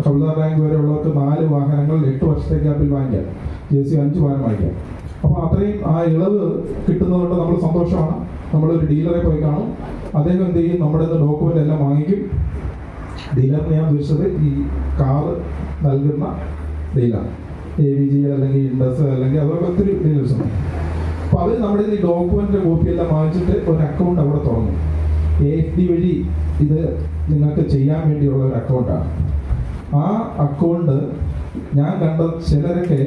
ഹവിൽദാർ റാങ്ക് വരെയുള്ളവർക്ക് 4 വാഹനങ്ങൾ 8 വർഷത്തെ ഗ്യാപ്പിൽ വാങ്ങിക്കാം. JC 5 വാഹനം വാങ്ങിക്കാം. അപ്പോൾ അത്രയും ആ ഇളവ് കിട്ടുന്നതുകൊണ്ട് നമ്മൾ സന്തോഷമാണ്. നമ്മളൊരു ഡീലറെ പോയി കാണും. അദ്ദേഹം എന്ത് ചെയ്യും, നമ്മുടെ ഡോക്യുമെൻ്റ് എല്ലാം വാങ്ങിക്കും. ഡീലറിന് ഞാൻ ഉദ്ദേശിച്ചത് ഈ കാറ് നൽകുന്ന ഡീലർ, AVG അല്ലെങ്കിൽ ഇൻഡസ് അല്ലെങ്കിൽ അതൊക്കെ ഒത്തിരി ഡീലേഴ്സ് ഉണ്ട്. അപ്പോൾ അവർ നമ്മുടെ ഈ ഡോക്യുമെൻ്റ് കോപ്പിയെല്ലാം വാങ്ങിച്ചിട്ട് ഒരു അക്കൗണ്ട് അവിടെ തുറന്നു. AFD വഴി ഇത് നിങ്ങൾക്ക് ചെയ്യാൻ വേണ്ടിയുള്ള ഒരു അക്കൗണ്ടാണ്. ആ അക്കൗണ്ട് ഞാൻ കണ്ട ചിലരൊക്കെ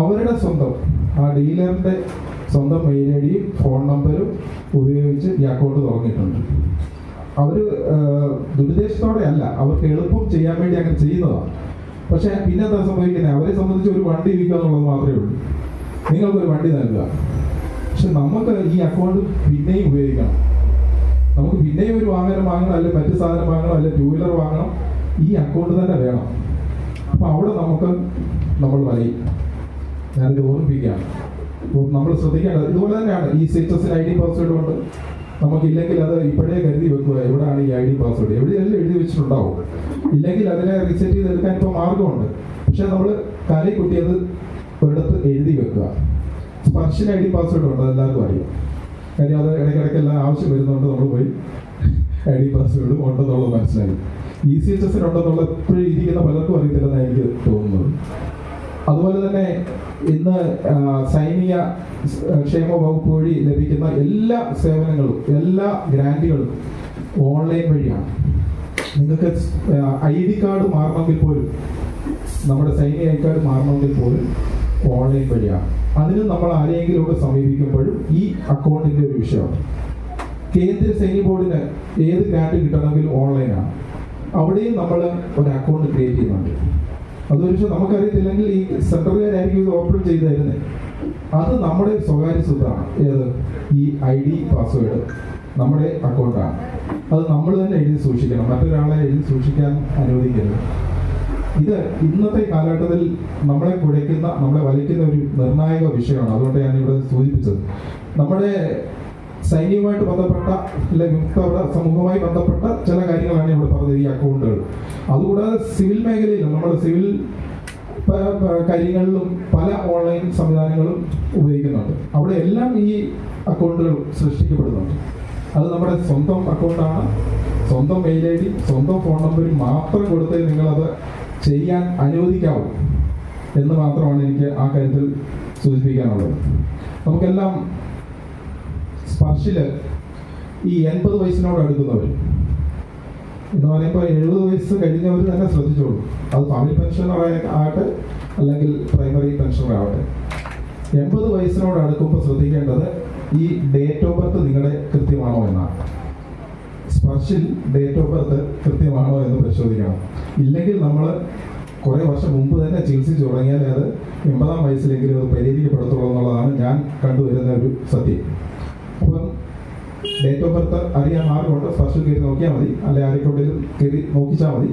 അവരുടെ സ്വന്തം, ആ ഡീലറിൻ്റെ സ്വന്തം മെയിൽ ഐഡിയും ഫോൺ നമ്പരും ഉപയോഗിച്ച് ഈ അക്കൗണ്ട് തുറന്നിട്ടുണ്ട്. അവർ ദുരുദ്ദേശത്തോടെ അല്ല, അവർക്ക് എളുപ്പം ചെയ്യാൻ വേണ്ടി അങ്ങനെ ചെയ്യുന്നതാണ്. പക്ഷേ പിന്നെ എന്താ സംഭവിക്കുന്നത്, അവരെ സംബന്ധിച്ച് ഒരു വണ്ടി വിൽക്കുക എന്നുള്ളത് മാത്രമേ ഉള്ളൂ. നിങ്ങൾക്കൊരു വണ്ടി നൽകുക. പക്ഷെ നമുക്ക് ഈ അക്കൗണ്ട് പിന്നെയും ഉപയോഗിക്കണം. നമുക്ക് പിന്നെയും ഒരു വാഹനം വാങ്ങണം, അല്ലെങ്കിൽ മറ്റു സാധനം വാങ്ങണം, അല്ലെങ്കിൽ 2 വീലർ വാങ്ങണം. ഈ അക്കൗണ്ട് തന്നെ വേണം. അപ്പോൾ അവിടെ നമ്മൾ വലയും. ഞാനിത് ഓർമ്മിപ്പിക്കുകയാണ്. അപ്പോൾ നമ്മൾ ശ്രദ്ധിക്കേണ്ടത് ഇതുപോലെ തന്നെയാണ്. ഈ CHSൽ ID പാസ്വേഡ് കൊണ്ട് നമുക്കില്ലെങ്കിൽ അത് ഇപ്പോഴേ കരുതി വെക്കുക. എവിടെയാണ് ഈ ID പാസ്വേഡ്, എവിടെയെല്ലാം എഴുതി വെച്ചിട്ടുണ്ടാവും. ഇല്ലെങ്കിൽ അതിനെ റീസെറ്റ് ചെയ്തെടുക്കാൻ ഇപ്പോൾ മാർഗമുണ്ട്. പക്ഷെ നമ്മൾ കാലി കുട്ടിയത് ഒരിടത്ത് എഴുതി വെക്കുക. സ്പർശിന് ID പാസ്വേഡ് ഉണ്ട്, അതെല്ലാവർക്കും അറിയാം. കാര്യം അത് ഇടയ്ക്കിടയ്ക്കെല്ലാം ആവശ്യം വരുന്നുണ്ട്. നമ്മൾ പോയി ID പാസ്വേഡും ഉണ്ടെന്നുള്ളത് മനസ്സിലായി. ECHSനുണ്ടെന്നുള്ള ഇപ്പോഴും ഇരിക്കുന്ന പലർക്കും അറിയത്തില്ലെന്നാണ് എനിക്ക് തോന്നുന്നത്. അതുപോലെ തന്നെ ഇന്ന് സൈനിക ക്ഷേമ വകുപ്പ് വഴി ലഭിക്കുന്ന എല്ലാ സേവനങ്ങളും, എല്ലാ ഗ്രാൻറ്റുകളും ഓൺലൈൻ വഴിയാണ്. നിങ്ങൾക്ക് ID കാർഡ് മാറണമെങ്കിൽ പോലും, നമ്മുടെ സൈനിക ID കാർഡ് മാറണമെങ്കിൽ പോലും ഓൺലൈൻ വഴിയാണ്. അതിന് നമ്മൾ ആരെങ്കിലും ഒക്കെ സമീപിക്കുമ്പോഴും ഈ അക്കൗണ്ടിൻ്റെ ഒരു വിഷയമാണ്. കേന്ദ്ര സൈനിക ബോർഡിന് ഏത് ഗ്രാൻറ്റ് കിട്ടണമെങ്കിലും ഓൺലൈനാണ്. അവിടെയും നമ്മൾ ഒരു അക്കൗണ്ട് ക്രിയേറ്റ് ചെയ്യുന്നുണ്ട്. അതൊരു പക്ഷേ നമുക്കറിയത്തില്ലെങ്കിൽ ഈ സെൻട്രലുകാരായിരിക്കും ഇത് ഓപ്പൺ ചെയ്ത് തരുന്നത്. അത് നമ്മുടെ സ്വകാര്യ സ്വത്താണ്. ഏത് ഈ ID പാസ്വേഡ് നമ്മുടെ അക്കൗണ്ടാണ്. അത് നമ്മൾ തന്നെ എഴുതി സൂക്ഷിക്കണം. മറ്റൊരാളെ എഴുതി സൂക്ഷിക്കാൻ അനുവദിക്കരുത്. ഇത് ഇന്നത്തെ കാലഘട്ടത്തിൽ നമ്മളെ കുഴയ്ക്കുന്ന, നമ്മളെ വലിക്കുന്ന ഒരു നിർണായക വിഷയമാണ്. അതുകൊണ്ട് ഞാൻ ഇവിടെ സൂചിപ്പിച്ചത് നമ്മുടെ സൈന്യവുമായിട്ട് ബന്ധപ്പെട്ട അല്ലെങ്കിൽ സമൂഹവുമായി ബന്ധപ്പെട്ട ചില കാര്യങ്ങളാണ് ഇവിടെ പറഞ്ഞത്, ഈ അക്കൗണ്ടുകൾ. അതുകൂടാതെ സിവിൽ മേഖലയിലും നമ്മുടെ സിവിൽ കാര്യങ്ങളിലും പല ഓൺലൈൻ സംവിധാനങ്ങളും ഉപയോഗിക്കുന്നുണ്ട്. അവിടെ എല്ലാം ഈ അക്കൗണ്ടുകൾ സൃഷ്ടിക്കപ്പെടുന്നുണ്ട്. അത് നമ്മുടെ സ്വന്തം അക്കൗണ്ടാണ്, സ്വന്തം മെയിൽ ഐ ഡി, സ്വന്തം ഫോൺ നമ്പരും മാത്രം കൊടുത്ത് നിങ്ങളത് ചെയ്യാൻ അനുവദിക്കാവൂ എന്ന് മാത്രമാണ് എനിക്ക് ആ കാര്യത്തിൽ സൂചിപ്പിക്കാനുള്ളത്. നമുക്കെല്ലാം സ്പർശില് ഈ 80 വയസ്സിനോട് അടുക്കുന്നവർ എന്ന് പറയുമ്പോൾ 70 വയസ്സ് കഴിഞ്ഞവർ തന്നെ ശ്രദ്ധിച്ചോളൂ. അത് ഫാമിലി പെൻഷനർ ആകട്ടെ അല്ലെങ്കിൽ പ്രൈമറി പെൻഷനർ ആവട്ടെ, 80 വയസ്സിനോട് അടുക്കുമ്പോൾ ശ്രദ്ധിക്കേണ്ടത് ഈ ഡേറ്റ് ഓഫ് ബർത്ത് നിങ്ങളുടെ കൃത്യമാണോ എന്നാണ്. സ്പർശിൽ ഡേറ്റ് ഓഫ് ബർത്ത് കൃത്യമാണോ എന്ന് പരിശോധിക്കണം. ഇല്ലെങ്കിൽ നമ്മൾ കുറേ വർഷം മുമ്പ് തന്നെ ചികിത്സിച്ച് തുടങ്ങിയാൽ അത് 80-ാം വയസ്സിലെങ്കിലും അത് പരിഹരിക്കപ്പെടത്തുള്ളൂ എന്നുള്ളതാണ് ഞാൻ കണ്ടുവരുന്ന ഒരു സത്യം. അപ്പം ഡേറ്റ് ഓഫ് ബർത്ത് അറിയാൻ മാർഗമുണ്ട്. സ്പർശിൽ കയറി നോക്കിയാൽ മതി, അല്ലെങ്കിൽ ആരെക്കൊണ്ടെങ്കിലും കയറി നോക്കിച്ചാൽ മതി.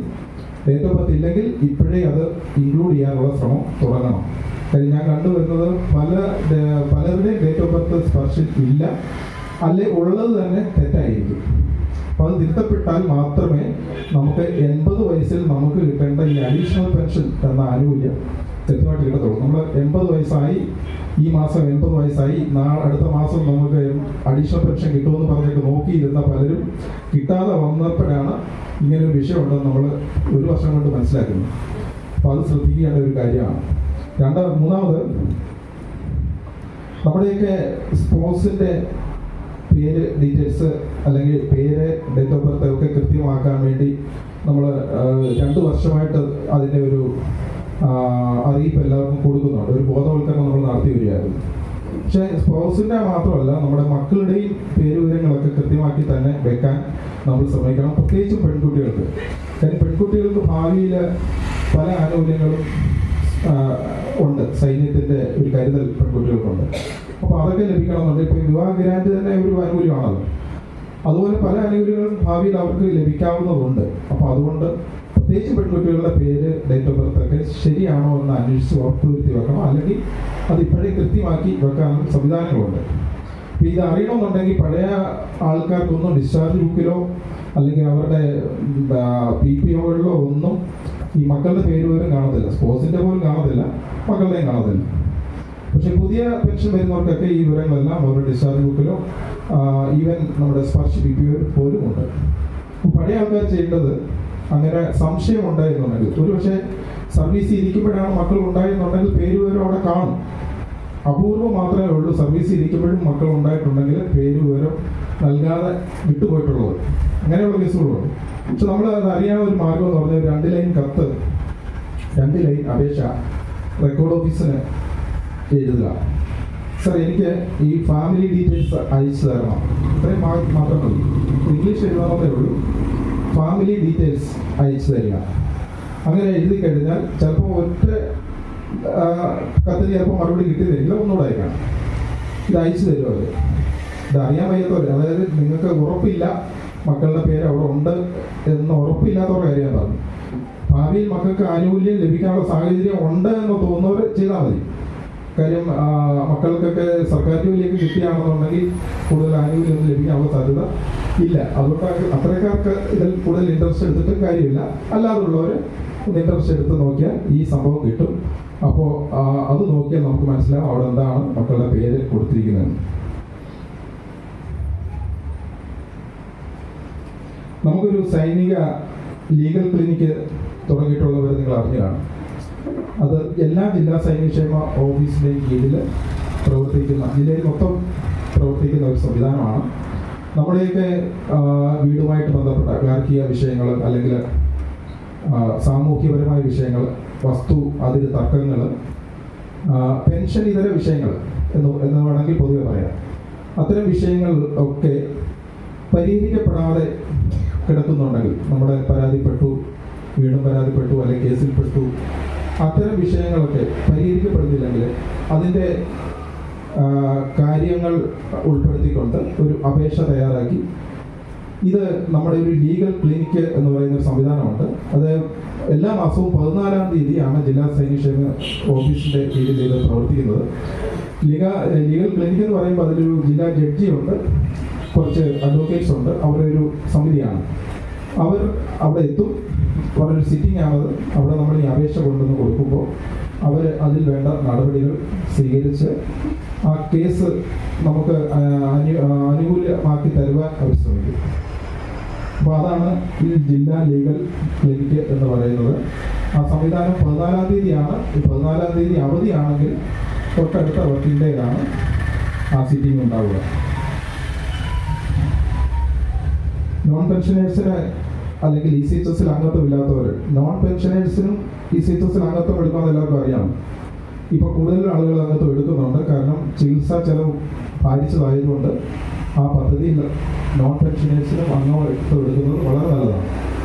ഡേറ്റ് ഓഫ് ബർത്ത് ഇല്ലെങ്കിൽ ഇപ്പോഴേ അത് ഇൻക്ലൂഡ് ചെയ്യാനുള്ള ശ്രമം തുടങ്ങണം. കാര്യം ഞാൻ കണ്ടുവരുന്നത് പലരുടെയും ഡേറ്റ് ഓഫ് ബർത്ത് സ്പർശിൽ ഇല്ല, അല്ലെ ഉള്ളത് തന്നെ തെറ്റായിരിക്കും. അപ്പോൾ അത് തിരുത്തപ്പെട്ടാൽ മാത്രമേ നമുക്ക് 80 വയസ്സിൽ നമുക്ക് കിട്ടേണ്ട ഈ അഡീഷണൽ പെൻഷൻ എന്ന ആനുകൂല്യം കൃത്യമായിട്ട് കിട്ടത്തുള്ളൂ. നമ്മൾ 80 വയസ്സായി, ഈ മാസം 80 വയസ്സായി, അടുത്ത മാസം നമുക്ക് അഡീഷണൽ പെൻഷൻ കിട്ടുമെന്ന് പറഞ്ഞിട്ട് നോക്കിയിരുന്ന പലരും കിട്ടാതെ വന്നപ്പോഴാണ് ഇങ്ങനെ ഒരു വിഷയമുണ്ടെന്ന് നമ്മൾ ഒരു വർഷം കൊണ്ട് മനസ്സിലാക്കുന്നത്. അപ്പോൾ അത് ശ്രദ്ധിക്കേണ്ട ഒരു കാര്യമാണ്. മൂന്നാമത്, നമ്മുടെയൊക്കെ സ്പോർട്സിൻ്റെ പേര് ഡീറ്റെയിൽസ് അല്ലെങ്കിൽ പേര് ഡേറ്റ് ഓഫ് ബർത്ത് ഒക്കെ കൃത്യമാക്കാൻ വേണ്ടി നമ്മൾ 2 വർഷമായിട്ട് അതിൻ്റെ ഒരു അറിയിപ്പ് എല്ലാവർക്കും കൊടുക്കുന്നുണ്ട്. ഒരു ബോധവൽക്കരണം നമ്മൾ നടത്തി വരികയായിരുന്നു. പക്ഷേ സ്പോർട്സിൻ്റെ മാത്രമല്ല, നമ്മുടെ മക്കളുടെയും പേര് വിവരങ്ങളൊക്കെ കൃത്യമാക്കി തന്നെ വെക്കാൻ നമ്മൾ ശ്രമിക്കണം, പ്രത്യേകിച്ചും പെൺകുട്ടികൾക്ക്. കാര്യം പെൺകുട്ടികൾക്ക് ഭാവിയിൽ പല ആനുകൂല്യങ്ങളും ഉണ്ട്. സൈന്യത്തിൻ്റെ ഒരു കരുതൽ പെൺകുട്ടികൾക്കുണ്ട്. അപ്പോൾ അതൊക്കെ ലഭിക്കണമെന്നുണ്ട്. ഇപ്പോൾ വിവാഹ ഗ്രാൻഡ് തന്നെ ഒരു ആനുകൂല്യമാണല്ലോ. അതുപോലെ പല ആനുകൂല്യങ്ങളും ഭാവിയിൽ അവർക്ക് ലഭിക്കാവുന്നതുണ്ട്. അപ്പോൾ അതുകൊണ്ട് പ്രത്യേകിച്ച് പെൺകുട്ടികളുടെ പേര് ഡേറ്റ് ഓഫ് ബർത്ത് ഒക്കെ ശരിയാണോ എന്ന് അന്വേഷിച്ച് ഉറപ്പുവരുത്തി വെക്കണം. അല്ലെങ്കിൽ അത് ഇപ്പോഴേ കൃത്യമാക്കി വെക്കാനുള്ള സംവിധാനങ്ങളുണ്ട്. അപ്പോൾ ഇത് അറിയണമെന്നുണ്ടെങ്കിൽ പഴയ ആൾക്കാർക്കൊന്നും ഡിസ്ചാർജ് ബുക്കിലോ അല്ലെങ്കിൽ അവരുടെ PPOകളിലോ ഒന്നും ഈ മക്കളുടെ പേര് പോലും കാണത്തില്ല. സ്പോർട്സിൻ്റെ പോലും കാണത്തില്ല, മക്കളുടെയും കാണത്തില്ല. പക്ഷെ പുതിയ പെൻഷൻ വരുന്നവർക്കൊക്കെ ഈ വിവരങ്ങളെല്ലാം അവരുടെ ഡിസ്ചാർജ് ബുക്കിലോ ഈവൻ നമ്മുടെ സ്പർശ് PPO പോലും ഉണ്ട്. പഴയ ആൾക്കാർ ചെയ്യേണ്ടത്, അങ്ങനെ സംശയം ഉണ്ടായിരുന്നുണ്ടെങ്കിൽ, ഒരു പക്ഷേ സർവീസിൽ ഇരിക്കുമ്പോഴാണ് മക്കൾ ഉണ്ടായിരുന്നുണ്ടെങ്കിൽ പേര് വിവരം അവിടെ കാണും. അപൂർവം മാത്രമേ ഉള്ളൂ സർവീസിൽ ഇരിക്കുമ്പോഴും മക്കൾ ഉണ്ടായിട്ടുണ്ടെങ്കിൽ പേര് വിവരം നൽകാതെ വിട്ടുപോയിട്ടുള്ളത്. അങ്ങനെയുള്ള കേസുകളുണ്ട്. പക്ഷെ നമ്മൾ അത് അറിയാവുന്ന ഒരു മാർഗം എന്ന് പറഞ്ഞാൽ 2 ലൈൻ കത്ത്, 2 ലൈൻ അപേക്ഷ റെക്കോർഡ് ഓഫീസിന് എഴുതുക. സാർ, എനിക്ക് ഈ ഫാമിലി ഡീറ്റെയിൽസ് അയച്ചു തരണം. ഇത്രയും മാത്രം മതി. ഇംഗ്ലീഷ് എഴുതാവുന്നതേ ഉള്ളൂ. ഫാമിലി ഡീറ്റെയിൽസ് അയച്ചു തരിക. അങ്ങനെ എഴുതി കഴിഞ്ഞാൽ ചിലപ്പോൾ ഒറ്റ കത്തിന് ചിലപ്പോൾ മറുപടി കിട്ടിയതില്ല, ഒന്നുകൂടെ അയക്കണം. ഇത് അയച്ചു തരും അവർ. ഇത് അറിയാൻ വയ്യാത്തവർ, അതായത് നിങ്ങൾക്ക് ഉറപ്പില്ല മക്കളുടെ പേര് അവിടെ ഉണ്ട് എന്ന് ഉറപ്പില്ലാത്തവരുടെ കാര്യം പറഞ്ഞു. ഭാവിയിൽ മക്കൾക്ക് ആനുകൂല്യം ലഭിക്കാനുള്ള സാഹചര്യം ഉണ്ട് എന്ന് തോന്നുന്നവർ ചെയ്താൽ മതി. കാര്യം മക്കൾക്കൊക്കെ സർക്കാർ ജോലിയൊക്കെ കിട്ടിയാണെന്നുണ്ടെങ്കിൽ കൂടുതൽ ആനുകൂല്യമൊന്നും ലഭിക്കാനുള്ള സാധ്യത ഇല്ല. അതുകൊണ്ട് അത്രക്കാർക്ക് ഇതിൽ കൂടുതൽ ഇൻട്രസ്റ്റ് എടുത്തിട്ടും കാര്യമില്ല. അല്ലാതുള്ളവർ ഇൻട്രസ്റ്റ് എടുത്ത് നോക്കിയാൽ ഈ സംഭവം കിട്ടും. അപ്പോൾ അത് നോക്കിയാൽ നമുക്ക് മനസ്സിലാവും അവിടെ എന്താണ് മക്കളുടെ പേര് കൊടുത്തിരിക്കുന്നത്. നമുക്കൊരു സൈനിക ലീഗൽ ക്ലിനിക്ക് തുടങ്ങിയിട്ടുള്ളവർ നിങ്ങൾ അറിഞ്ഞതാണ്. അത് എല്ലാ ജില്ലാ സൈനികക്ഷേമ ഓഫീസിൻ്റെയും കീഴിൽ പ്രവർത്തിക്കുന്ന, ജില്ലയിൽ മൊത്തം പ്രവർത്തിക്കുന്ന ഒരു സംവിധാനമാണ്. നമ്മുടെയൊക്കെ വീടുമായിട്ട് ബന്ധപ്പെട്ട ഗാർഹിക വിഷയങ്ങൾ അല്ലെങ്കിൽ സാമൂഹ്യപരമായ വിഷയങ്ങൾ, വസ്തു അതിര് തർക്കങ്ങൾ, പെൻഷൻ ഇതര വിഷയങ്ങൾ എന്ന് വേണമെങ്കിൽ പൊതുവെ പറയാം. അത്തരം വിഷയങ്ങൾ ഒക്കെ പരിഹരിക്കപ്പെടാതെ കിടക്കുന്നുണ്ടെങ്കിൽ, നമ്മുടെ പരാതിപ്പെട്ടു, വീണ്ടും പരാതിപ്പെട്ടു, അല്ലെങ്കിൽ കേസിൽപ്പെട്ടു, അത്തരം വിഷയങ്ങളൊക്കെ പരിഹരിക്കപ്പെടുന്നില്ലെങ്കിൽ അതിൻ്റെ കാര്യങ്ങൾ ഉൾപ്പെടുത്തിക്കൊണ്ട് ഒരു അപേക്ഷ തയ്യാറാക്കി ഇത് നമ്മുടെ ഒരു ലീഗൽ ക്ലിനിക്ക് എന്ന് പറയുന്ന ഒരു സംവിധാനമുണ്ട്. അത് എല്ലാ മാസവും 14-ാം തീയതിയാണ് ജില്ലാ സൈനികക്ഷേമ ഓഫീസിന്റെ കീഴിൽ ഇത് പ്രവർത്തിക്കുന്നത്. ലീഗൽ ക്ലിനിക്ക് എന്ന് പറയുമ്പോൾ അതിലൊരു ജില്ലാ ജഡ്ജിയുണ്ട്, കുറച്ച് അഡ്വക്കേറ്റ്സ് ഉണ്ട്, അവരൊരു സമിതിയാണ്. അവർ അവിടെ എത്തും, അവരൊരു സിറ്റിംഗ് ആണത്. അവിടെ നമ്മൾ ഈ അപേക്ഷ കൊണ്ടുവന്ന് കൊടുക്കുമ്പോൾ അവർ അതിൽ വേണ്ട നടപടികൾ സ്വീകരിച്ച് ആ കേസ് നമുക്ക് അനുകൂലമാക്കി തരുവാൻ അവർ ശ്രമിക്കും. അപ്പോൾ അതാണ് ഈ ജില്ലാ ലീഗൽ ക്ലിനിക്ക് എന്ന് പറയുന്നത്. ആ സംവിധാനം 14-ാം തീയതിയാണ്. ഈ 14-ാം തീയതി അവധിയാണെങ്കിൽ തൊട്ടടുത്ത വർക്കിംഗ് ഡേയിലാണ് ആ സിറ്റിംഗ് ഉണ്ടാവുക. നോൺ പെൻഷനേഴ്സിന് അല്ലെങ്കിൽ ECHS അംഗത്വമില്ലാത്തവർ, നോൺ പെൻഷനേഴ്സിനും ECHS അംഗത്വം എടുക്കാമെന്ന് എല്ലാവർക്കും അറിയാം. ഇപ്പോൾ കൂടുതൽ ആളുകൾ അംഗത്വം എടുക്കുന്നുണ്ട്. കാരണം ചികിത്സാ ചെലവ് ഭാരിച്ചതായതുകൊണ്ട് ആ പദ്ധതിയിൽ നോൺ പെൻഷനേഴ്സിനും അംഗത്വം എടുക്കുന്നത് വളരെ നല്ലതാണ്.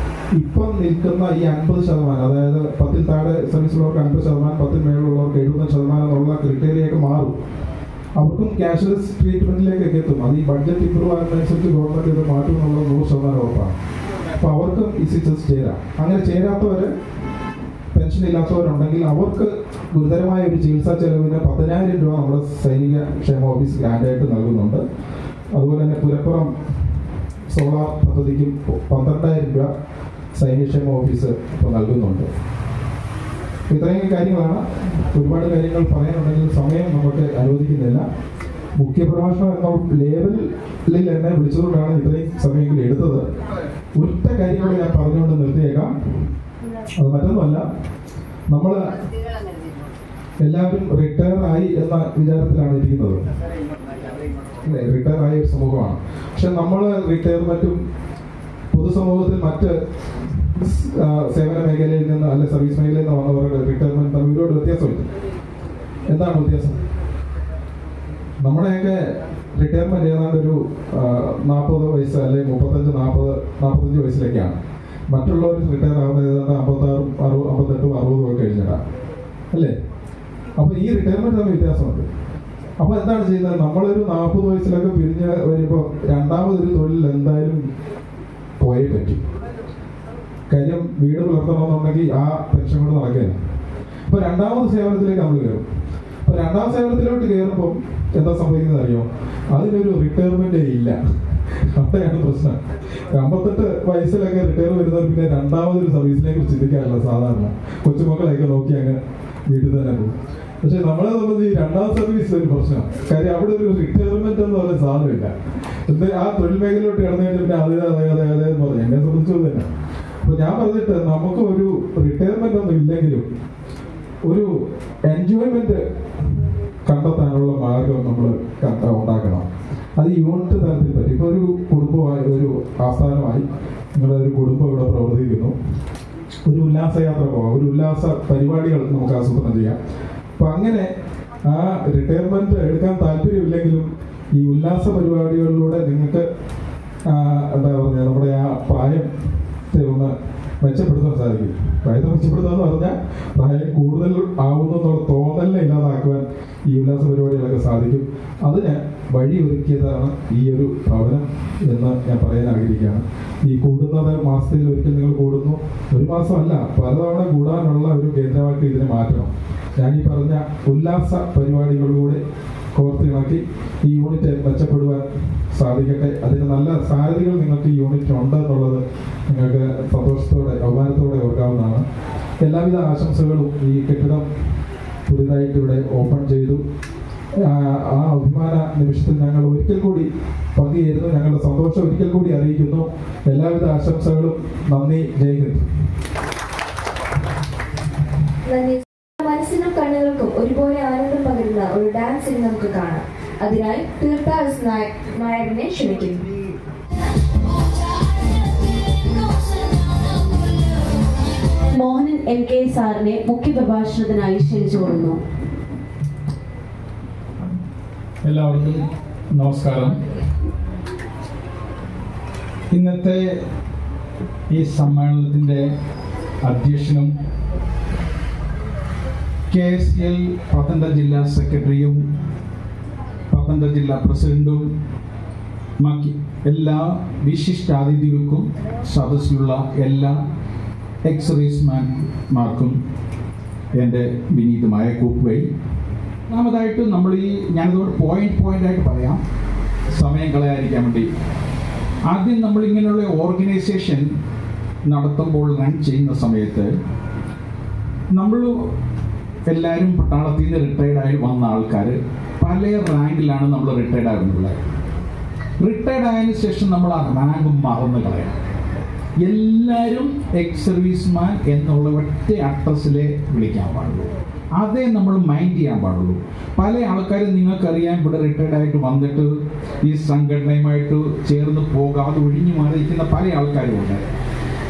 ഇപ്പം നിൽക്കുന്ന ഈ 50%, അതായത് 10-ൽ താഴെ സർവീസിലുള്ളവർക്ക് 50%, 10-ൽ മേലുള്ളവർക്ക് 70% എന്നുള്ള ക്രിറ്റേറിയൊക്കെ മാറും. അവർക്കും ക്യാഷ്ലെസ് ട്രീറ്റ്മെന്റിലേക്കൊക്കെ എത്തും. അത് ഈ ബഡ്ജറ്റ് ഇമ്പ്രൂവ് ആകുന്നതനുസരിച്ച് ഗവൺമെന്റ് ഇത് മാറ്റും എന്നുള്ളത് 100% ഉറപ്പാണ്. അപ്പോൾ അവർക്കും ECHS ചേരാം. അങ്ങനെ ചേരാത്തവർ, പെൻഷൻ ഇല്ലാത്തവരുണ്ടെങ്കിൽ അവർക്ക് ഗുരുതരമായ ഒരു ചികിത്സാ ചെലവിന് 10,000 രൂപ നമ്മുടെ സൈനിക ക്ഷേമ ഓഫീസ് ഗ്രാൻഡായിട്ട് നൽകുന്നുണ്ട്. അതുപോലെ തന്നെ പുരപ്പുറം സോളാർ പദ്ധതിക്കും 12,000 രൂപ സൈനികക്ഷേമ ഓഫീസ് ഇപ്പോൾ നൽകുന്നുണ്ട്. ഇത്രയും കാര്യങ്ങളാണ്. ഒരുപാട് കാര്യങ്ങൾ പറയാനുണ്ടെങ്കിൽ സമയം നമുക്ക് അനുവദിക്കുന്നില്ല. മുഖ്യപ്രഭാഷണം എന്ന ലേബലിൽ എന്നെ വിളിച്ചതുകൊണ്ടാണ് ഇത്രയും സമയമെങ്കിലും എടുത്തത്. ഒറ്റ കാര്യങ്ങൾ ഞാൻ പറഞ്ഞുകൊണ്ട് നിർത്തിയേക്കാം. അത് മറ്റൊന്നുമല്ല, നമ്മൾ എല്ലാവരും റിട്ടയർ ആയി എന്ന വിചാരത്തിലാണ് ഇരിക്കുന്നത്. റിട്ടയർ ആയ ഒരു സമൂഹമാണ്. പക്ഷെ നമ്മൾ റിട്ടയർമെന്റും പൊതുസമൂഹത്തിൽ മറ്റ് സേവന മേഖലയിൽ നിന്ന് അല്ലെ സർവീസ് മേഖലയിൽ നിന്ന് വന്നവരുടെ റിട്ടയർമെന്റ് തമ്മിൽ ഒരുപാട് വ്യത്യാസമുണ്ട്. എന്താണ് വ്യത്യാസം? നമ്മുടെയൊക്കെ റിട്ടയർമെന്റ് ഏതാണ്ട് ഒരു 40 വയസ്സ് അല്ലെങ്കിൽ 35-40-45 വയസ്സിലേക്കാണ്. മറ്റുള്ളവർ റിട്ടയർ ആവുന്നത് ഏതാണ്ട് 56, 58, 60 ഒക്കെ കഴിഞ്ഞിട്ടാണ്, അല്ലേ? അപ്പൊ ഈ റിട്ടയർമെന്റ് തമ്മിൽ വ്യത്യാസമുണ്ട്. അപ്പൊ എന്താണ് ചെയ്യുന്നത്? നമ്മളൊരു 40 വയസ്സിലൊക്കെ പിരിഞ്ഞ് വരുമ്പോൾ രണ്ടാമതൊരു തൊഴിൽ എന്തായാലും പോയേ പറ്റും. കാര്യം വീട് പുലർത്തണമെന്നുണ്ടെങ്കിൽ ആ പെൻഷൻ കൊണ്ട് നടക്കില്ല. അപ്പൊ രണ്ടാമത് സേവനത്തിലേക്ക് നമ്മൾ കയറും. അപ്പൊ രണ്ടാം സേവനത്തിലോട്ട് കയറുമ്പോൾ എന്താ സംഭവിക്കുന്നത് അറിയോ? അതിനൊരു റിട്ടയർമെന്റ് ഇല്ല. അവിടെയാണ് പ്രശ്നം. 58 വയസ്സിലൊക്കെ റിട്ടയർ വരുന്നവർ പിന്നെ രണ്ടാമതൊരു സർവീസിലേക്ക് ചിന്തിക്കാറില്ല സാധാരണ. കൊച്ചുമക്കളെയൊക്കെ നോക്കി അങ്ങ് വീട്ടിൽ തന്നെ പോകും. പക്ഷെ നമ്മളെ സംബന്ധിച്ച് ഈ രണ്ടാം സർവീസ് ഒരു പ്രശ്നം. കാര്യം അവിടെ ഒരു റിട്ടയർമെന്റ് എന്ന് പറയുന്ന സാധനമില്ല. ആ തൊഴിൽ മേഖലയിലോട്ട് കിടന്നു കഴിഞ്ഞാൽ പിന്നെ അതേ എന്ന് പറഞ്ഞു എന്നെ സംബന്ധിച്ചത് തന്നെ. അപ്പൊ ഞാൻ പറഞ്ഞിട്ട് നമുക്ക് ഒരു റിട്ടയർമെന്റ് ഒന്നും ഇല്ലെങ്കിലും ഒരു എൻജോയ്മെന്റ് കണ്ടെത്താനുള്ള മാർഗം നമ്മൾ ഉണ്ടാക്കണം. അത് യൂണിറ്റ് തലത്തിൽ പറ്റും. ഇപ്പൊ ഒരു കുടുംബമായി, ഒരു ആസ്ഥാനമായി നിങ്ങളുടെ ഒരു കുടുംബം ഇവിടെ പ്രവർത്തിക്കുന്നു. ഒരു ഉല്ലാസയാത്ര പോകാം, ഒരു ഉല്ലാസ പരിപാടികൾ നമുക്ക് ആസൂത്രണം ചെയ്യാം. അപ്പൊ അങ്ങനെ ആ റിട്ടയർമെന്റ് എടുക്കാൻ താല്പര്യമില്ലെങ്കിലും ഈ ഉല്ലാസ പരിപാടികളിലൂടെ നിങ്ങൾക്ക് എന്താ പറയുക, നമ്മുടെ ആ പ്രായത്തെ ഒന്ന് മെച്ചപ്പെടുത്താൻ സാധിക്കും. പ്രായത്തെ മെച്ചപ്പെടുത്തുക എന്ന് പറഞ്ഞാൽ പ്രായം കൂടുതൽ ആവുന്നുള്ള തോന്നലിനെ ഇല്ലാതാക്കുവാൻ ഈ ഉല്ലാസ പരിപാടികളൊക്കെ സാധിക്കും. അതിന് വഴിയൊരുക്കിയതാണ് ഈ ഒരു ഭവനം എന്ന് ഞാൻ പറയാൻ ആഗ്രഹിക്കുകയാണ്. ഈ കൂടുന്നത് മാസത്തിൽ ഒരിക്കൽ നിങ്ങൾ കൂടുന്നു, ഒരു മാസമല്ല പലതവണ കൂടാനുള്ള ഒരു കേന്ദ്രമാക്കി ഇതിനെ മാറ്റണം. ഞാൻ ഈ പറഞ്ഞ ഉല്ലാസ പരിപാടികളിലൂടെ കോർത്തിണക്കി ഈ യൂണിറ്റ് മെച്ചപ്പെടുവാൻ സാധിക്കട്ടെ. അതിന് നല്ല സാധ്യതകൾ നിങ്ങൾക്ക് ഈ യൂണിറ്റ് ഉണ്ട് എന്നുള്ളത് നിങ്ങൾക്ക് സന്തോഷത്തോടെ അഭിമാനത്തോടെ ഓർക്കാവുന്നതാണ്. എല്ലാവിധ ആശംസകളും. ഈ കെട്ടിടം പുതിയതായിട്ട് ഇവിടെ ഓപ്പൺ ചെയ്തു. ആ അഭിമാന നിമിഷത്തിൽ ഞങ്ങൾ ഒരിക്കൽ കൂടി പങ്കുചേരുന്നു. ഞങ്ങളുടെ സന്തോഷം ഒരിക്കൽ കൂടി അറിയിക്കുന്നു. എല്ലാവിധ ആശംസകളും. നന്ദി. ജയ് ഹിന്ദ്. മനസ്സിനും കണ്ണുകൾക്കും ഒരുപോലെ ആനന്ദം പകരുന്ന ഒരു ഡാൻസ് ഇന്ന് നമുക്ക് കാണാം. അതിനായി തീർത്ഥാടന നായകനെ ക്ഷണിക്കുന്നു. മോഹനൻ MK സാറിനെ മുഖ്യപ്രഭാഷണത്തിനായി ക്ഷണിച്ചുകൊള്ളുന്നു. എല്ലാവർക്കും നമസ്കാരം. ഇന്നത്തെ ഈ സമ്മേളനത്തിൻ്റെ അധ്യക്ഷനും KSL പത്തനംതിട്ട ജില്ലാ സെക്രട്ടറിയും പത്തനംതിട്ട ജില്ലാ പ്രസിഡന്റും എല്ലാ വിശിഷ്ടാതിഥികൾക്കും സദസ്സിലുള്ള എല്ലാ എക്സർവീസ്മാൻമാർക്കും എൻ്റെ വിനീതമായ കൂപ്പുകൈ. ഒന്നാമതായിട്ട് ഞാനതോട് പോയിൻ്റായിട്ട് പറയാം, സമയം കളയാതിരിക്കാൻ വേണ്ടി. ആദ്യം നമ്മളിങ്ങനെയുള്ള ഓർഗനൈസേഷൻ നടത്തുമ്പോൾ, റൺ ചെയ്യുന്ന സമയത്ത് നമ്മൾ എല്ലാവരും പട്ടാളത്തിൽ നിന്ന് റിട്ടയർഡായി വന്ന ആൾക്കാർ പല റാങ്കിലാണ് നമ്മൾ റിട്ടയർഡ് ആകുന്നത്. റിട്ടയർഡ് ആയതിനു ശേഷം നമ്മൾ ആ റാങ്ക് മറന്നു കളയാം. എല്ലാവരും എക്സ് സർവീസ്മാൻ എന്നുള്ള ഒറ്റ അഡ്രസ്സിലെ വിളിക്കാൻ പാടുള്ളൂ. അതേ നമ്മൾ മൈൻഡ് ചെയ്യാൻ പാടുള്ളൂ. പല ആൾക്കാരും നിങ്ങൾക്കറിയാം, ഇവിടെ റിട്ടയർഡ് ആയിട്ട് വന്നിട്ട് ഈ സംഘടനയുമായിട്ട് ചേർന്ന് പോകാതെ ഒഴിഞ്ഞു മാറിയിരിക്കുന്ന പല ആൾക്കാരുമുണ്ട്.